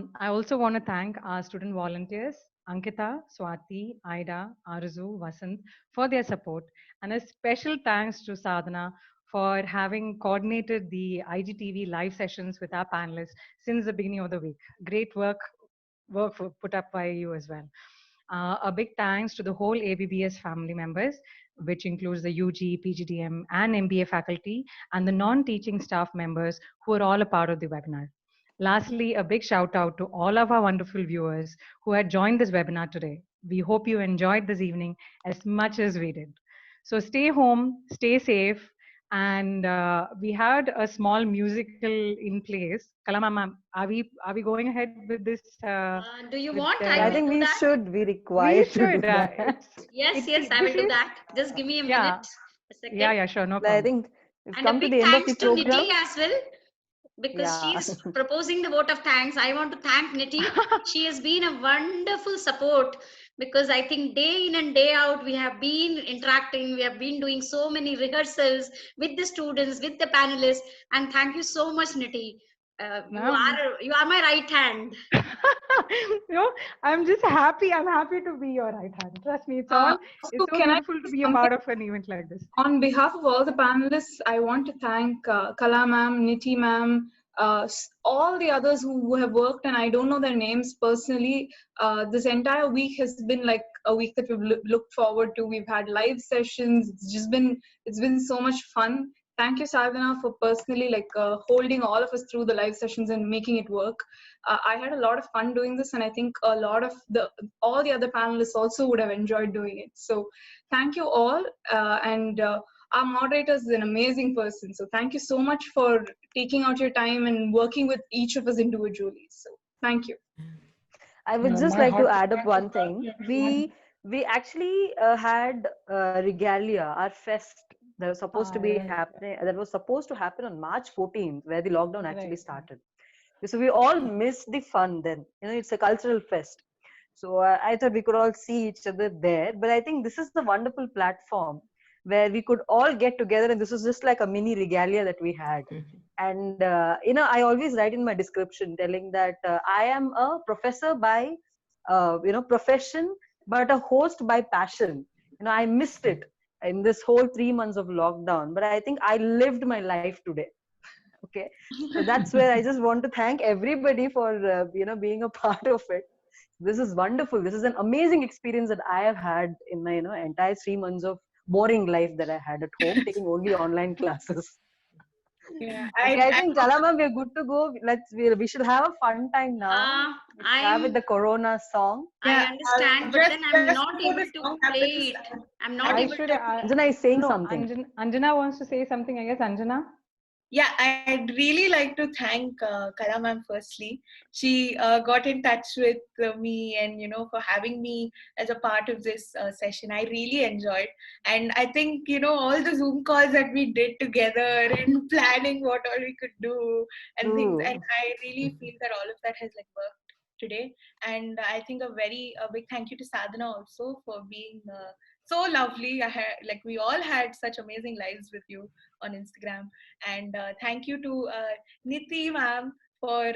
no. I also want to thank our student volunteers, Ankita, Swati, Aida, Arzu, Vasant, for their support. And a special thanks to Sadhana for having coordinated the IGTV live sessions with our panelists since the beginning of the week. Great work put up by you as well. A big thanks to the whole ABBS family members, which includes the UG, PGDM, and MBA faculty, and the non-teaching staff members who are all a part of the webinar. Lastly, a big shout out to all of our wonderful viewers who had joined this webinar today. We hope you enjoyed this evening as much as we did. So stay home, stay safe, and we had a small musical in place. Kalama ma'am, are we going ahead with this? Do you With want? I I will think do we that. should be we required to do should. that. Yes, yes, I This will do is that. Just give me a yeah, minute, a second. yeah, sure, no I problem. think we've And a come to big the end of the thanks to program. Niti as well, because Yeah. she's proposing the vote of thanks. I want to thank Niti. She has been a wonderful support because I think day in and day out we have been interacting, we have been doing so many rehearsals with the students, with the panelists, and thank you so much, Niti. Ma'am, You are my right hand. you know, I'm just happy. I'm happy to be your right hand. Trust me, it's Also, so can I beautiful to say be a something? part of an event like this. On behalf of all the panelists, I want to thank Kala ma'am, Niti ma'am, all the others who have worked, and I don't know their names personally. This entire week has been like a week that we've looked forward to. We've had live sessions. It's been so much fun. Thank you, Sadhana, for personally holding all of us through the live sessions and making it work. I had a lot of fun doing this, and I think a lot of all the other panelists also would have enjoyed doing it. So thank you all, and our moderator is an amazing person. So thank you so much for taking out your time and working with each of us individually. So thank you. I would Yeah, just my like to heartfelt add up thanks as one well thing. to everyone. We actually had Regalia, our fest that was supposed to be Right, happening. That was supposed to happen on March 14th, where the lockdown actually right. started. So we all missed the fun then. It's a cultural fest. So I thought we could all see each other there. But I think this is the wonderful platform where we could all get together, and this was just like a mini regalia that we had. And I always write in my description telling that I am a professor by profession, but a host by passion. I missed it in this whole 3 months of lockdown, but I think I lived my life today. Okay, so that's where I just want to thank everybody for being a part of it. This is wonderful. This is an amazing experience that I have had in my entire 3 months of boring life that I had at home, taking only online classes. Yeah, Okay, I think Kalama, we're good to go. We should have a fun time now. We should have with I'm the Corona song. I yeah. understand, but then I'm Just not before able the to song happens, play it. I'm not I able should. to. Anjana is saying No, something. Anjana wants to say something. I guess Anjana. Yeah, I'd really like to thank Kala ma'am firstly. She got in touch with me and, for having me as a part of this session. I really enjoyed. And I think, all the Zoom calls that we did together and planning what all we could do and things. And True. I really feel that all of that has worked today. And I think a big thank you to Sadhana also for being so lovely. We all had such amazing lives with you on Instagram. And thank you to Niti ma'am for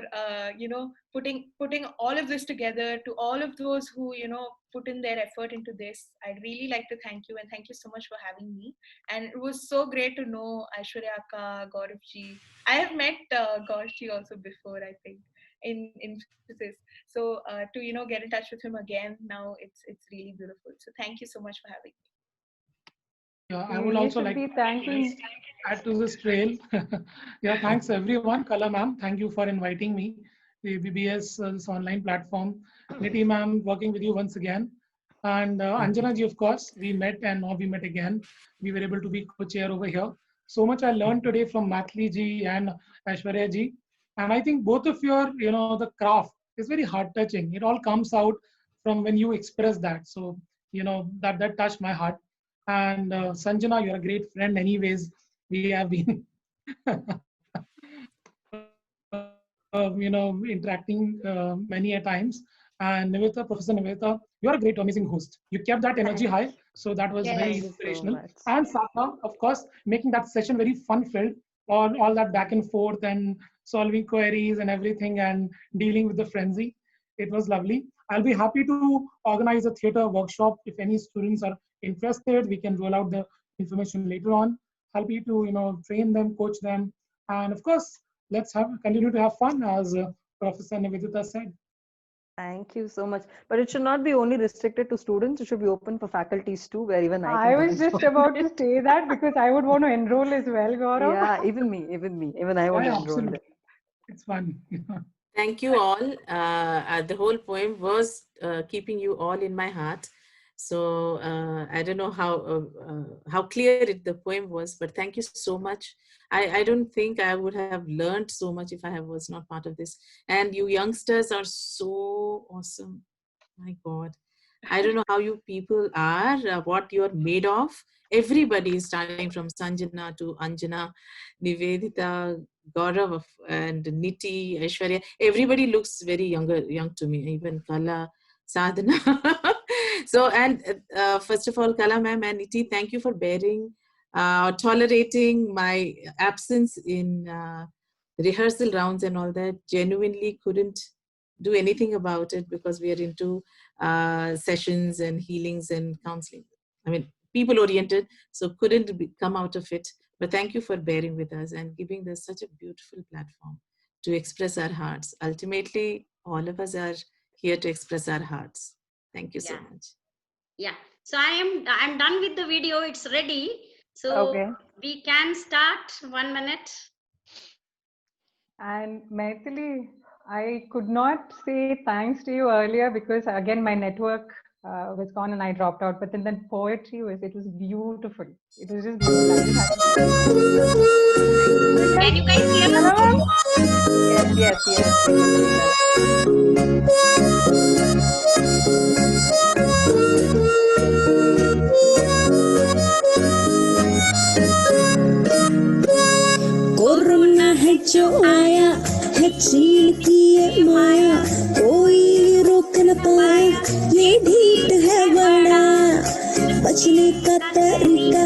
putting all of this together. To all of those who put in their effort into this, I'd really like to thank you, and thank you so much for having me. And it was so great to know Aishwarya Akka, Gaurav ji. I have met Gaurav ji also before, I think, in Infosys. So to get in touch with him again now, it's really beautiful. So thank you so much for having me. Yeah, I We would really also should like be to thanking. add to this trail. Yeah, thanks everyone. Kala ma'am, thank you for inviting me. The BBS, this online platform. Niti ma'am, working with you once again. And Anjana ji, of course, we met and now we met again. We were able to be co-chair over here. So much I learned today from Mathli ji and Aishwarya ji. And I think both of your, the craft is very heart touching. It all comes out from when you express that. So, that touched my heart. And Sanjana, you're a great friend anyways. We have been interacting many a times. And Niveta, Professor Niveta, you're a great, amazing host. You kept that energy Thank, high, so that was very thank you so inspirational. much. And Sapa, of course, making that session very fun-filled, all that back and forth and solving queries and everything and dealing with the frenzy. It was lovely. I'll be happy to organize a theater workshop if any students are interested. We can roll out the information later on. Happy to train them, coach them, and of course, let's have continue to have fun, as Professor Nivedita said. Thank you so much. But it should not be only restricted to students. It should be open for faculties too, where even I I can was just about to participate. say that because I would want to enroll as well, Gaurav. Yeah, even me, even me, even I want Yeah, to yeah, enroll absolutely. there. It's fun. Thank you all. The whole poem was keeping you all in my heart. So I don't know how clear the poem was, but thank you so much. I don't think I would have learned so much if I was not part of this. And you youngsters are so awesome. My God. I don't know how you people are, what you're made of. Everybody, starting from Sanjana to Anjana, Nivedita, Gaurav, and Niti, Aishwarya, everybody looks very young to me, even Kala, Sadhana. So, and first of all, Kala ma'am and Niti, thank you for tolerating my absence in rehearsal rounds and all that. Genuinely couldn't do anything about it because we are into sessions and healings and counseling. I mean, people oriented, so couldn't come out of it. But thank you for bearing with us and giving us such a beautiful platform to express our hearts. Ultimately, all of us are here to express our hearts. Thank you so Yeah. much. Yeah. So I'm done with the video. It's ready. So Okay. we can start 1 minute. And Maithili, I could not say thanks to you earlier because again my network was gone and I dropped out. But then the poetry was beautiful. It was just beautiful. I just had to say Can you guys hear me? hello, ma'am. Yes, yes, yes, we can see that. Corona है जो आया है चीन की ये माया, कोई रोक न पाया, ये ढीठ है बड़ा। बचने का तरीका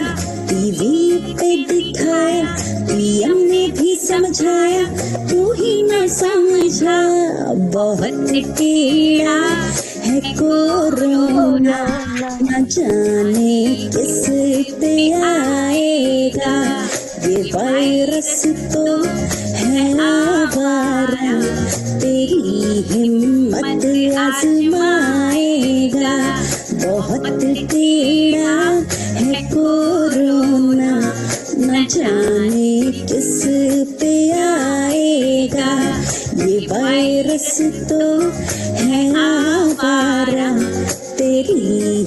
टीवी पे दिखाया, पीएम ने भी समझाया, तू ही न समझा। बहुत टेढ़ा है कोरोना, न जाने किस पे आएगा। ये वायरस तो है आवारा, तेरी हिम्मत आजमाएगा। बहुत टेढ़ा है कोरोना, न जाने किस पे आएगा। ये वायरस तो है आवारा, तेरी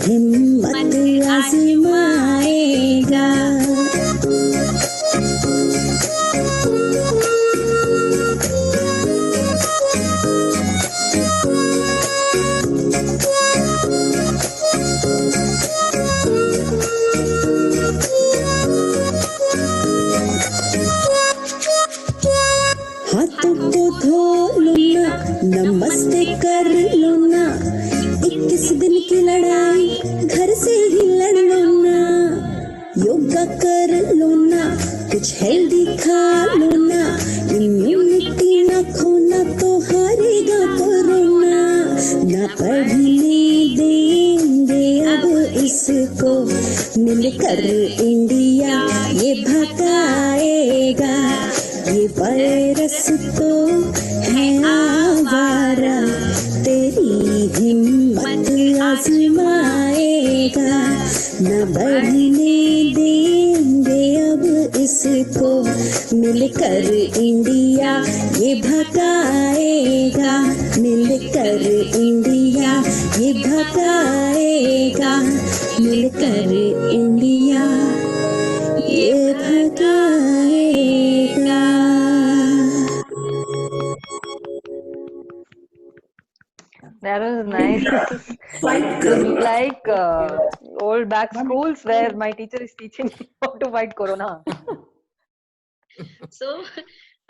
हिम्मत आजमाएगा। हाथों को धो लो ना, नमस्ते कर लो ना, 21 दिन की लड़ाई घर से ही लड़ लो ना। योगा कर लो ना, कुछ हेल्दी खा लो ना, इम्यूनिटी ना खोना। मिलकर इंडिया ये भगाएगा, ये वायरस तो है आवारा, तेरी हिम्मत आजमाएगा, न बढ़ने देंगे अब इसको, मिलकर इंडिया ये भगाएगा, मिलकर इंडिया ये भगाएगा, मिलकर इंडिया ये भगाएगा। That was nice. It was like old back schools where my teacher is teaching how to fight corona. So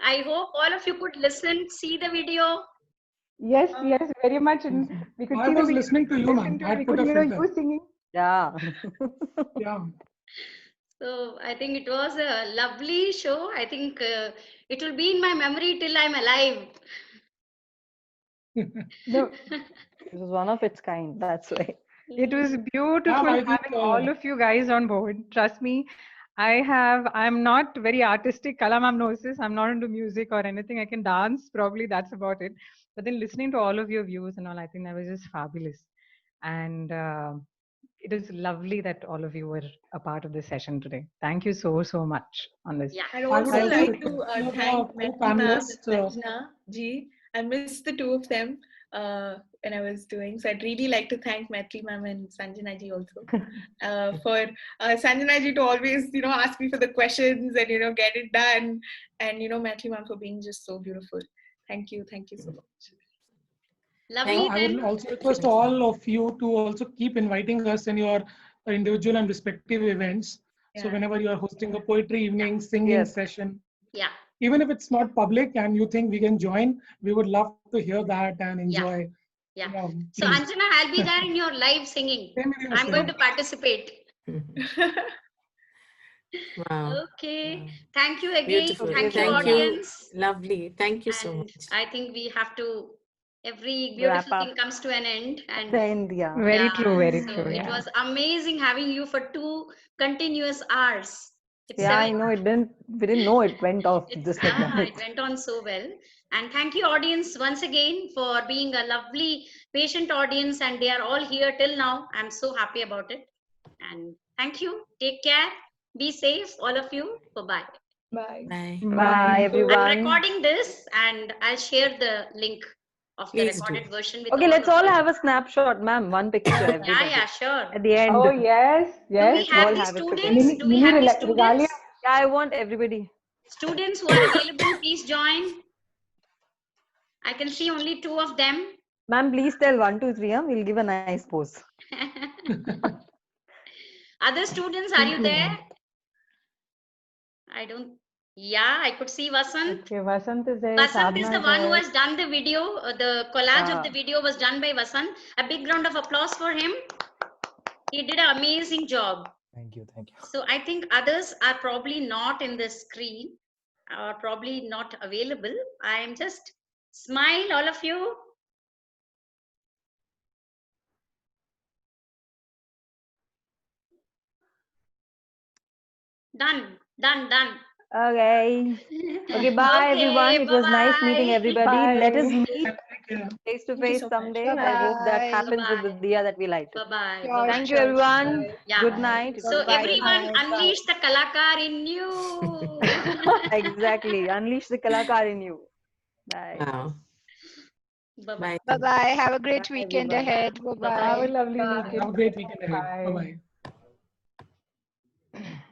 I hope all of you could listen, see the video. Yes, yes, very much. And we could I see the was video, listening to you, ma'am. I we put could a hear filter. you singing. Yeah. Yeah. So I think it was a lovely show. I think it will be in my memory till I'm alive. No, It was one of its kind. That's why. it was beautiful I think, having all of you guys on board. Trust me, I'm not very artistic. Kala ma'am knows this. I'm not into music or anything. I can dance, probably that's about it. But then listening to all of your views and all, I think that was just fabulous. And it is lovely that all of you were a part of this session today. Thank you so, so much on this. Yeah. I'd I would also also like to request your thank Matthew ma'am and co-panelists. Sanjana ji. I missed the two of them when I was doing. So I'd really like to thank Matthew ma'am and Sanjana ji also for Sanjana ji to always, ask me for the questions and, get it done. And, Matthew ma'am for being just so beautiful. Thank you. Thank you so much. Lovely I would then. also request all of you to also keep inviting us in your individual and respective events. So Yeah. whenever you are hosting a poetry evening, singing Yes. session, Yeah. even if it's not public and you think we can join, we would love to hear that and enjoy. Yeah. Yeah, So please. Anjana, I'll be there in your live singing. Same with you, I'm going same. to participate. Wow. Okay. Thank you again. Beautiful. Thank you, Thank you. audience. Lovely. Thank you so And much. I think we have to, every Wrap beautiful up. thing comes to an end. And The end, yeah. Very true, very so true. it Yeah. was amazing having you for 2 continuous hours. It's Yeah, I 7. know we didn't know it went off just like that. It went on so well. And thank you, audience, once again for being a lovely, patient audience. And they are all here till now. I'm so happy about it. And thank you. Take care. Be safe, all of you. Bye-bye. Bye. Bye. Bye, I'm everyone. recording this and I'll share the link of the Please do. recorded version with Okay, all let's of all you. have a snapshot, ma'am. One picture, Yeah, everybody. yeah, sure. At the end. Oh, yes, Do yes. we Let's have all the have it together. students? Do we Mini have the regalia. students? Yeah, I want everybody. Students who are available, please join. I can see only 2 of them. Ma'am, please tell 1, 2, 3. We'll give a nice pose. Other students, are you there? I don't. Yeah, I could see Vasant. Okay, Vasant is there. Vasant is Sadhana the one who there. has done the video. The collage of the Yeah. video was done by Vasant. A big round of applause for him. He did an amazing job. Thank you, thank you. So I think others are probably not in the screen or probably not available. I'm just smile, all of you. Done, done, done. Okay. Okay, bye, everyone. It was nice meeting bye-bye. everybody. Let us Bye. meet face to Thank you face so much. someday. I hope that happens with the diya that we lighted. Bye-bye. Sure, Bye-bye. Thank you, sure. everyone. Bye. Yeah. Good night. It So was great. everyone unleash the kalakar in you. Exactly. Unleash the kalakar in you. Bye. Wow. Bye-bye. Bye bye. Have a great Bye, weekend everyone. ahead. Bye Bye-bye. Have a bye. lovely Bye. weekend. Have a great weekend ahead. Bye. Bye-bye.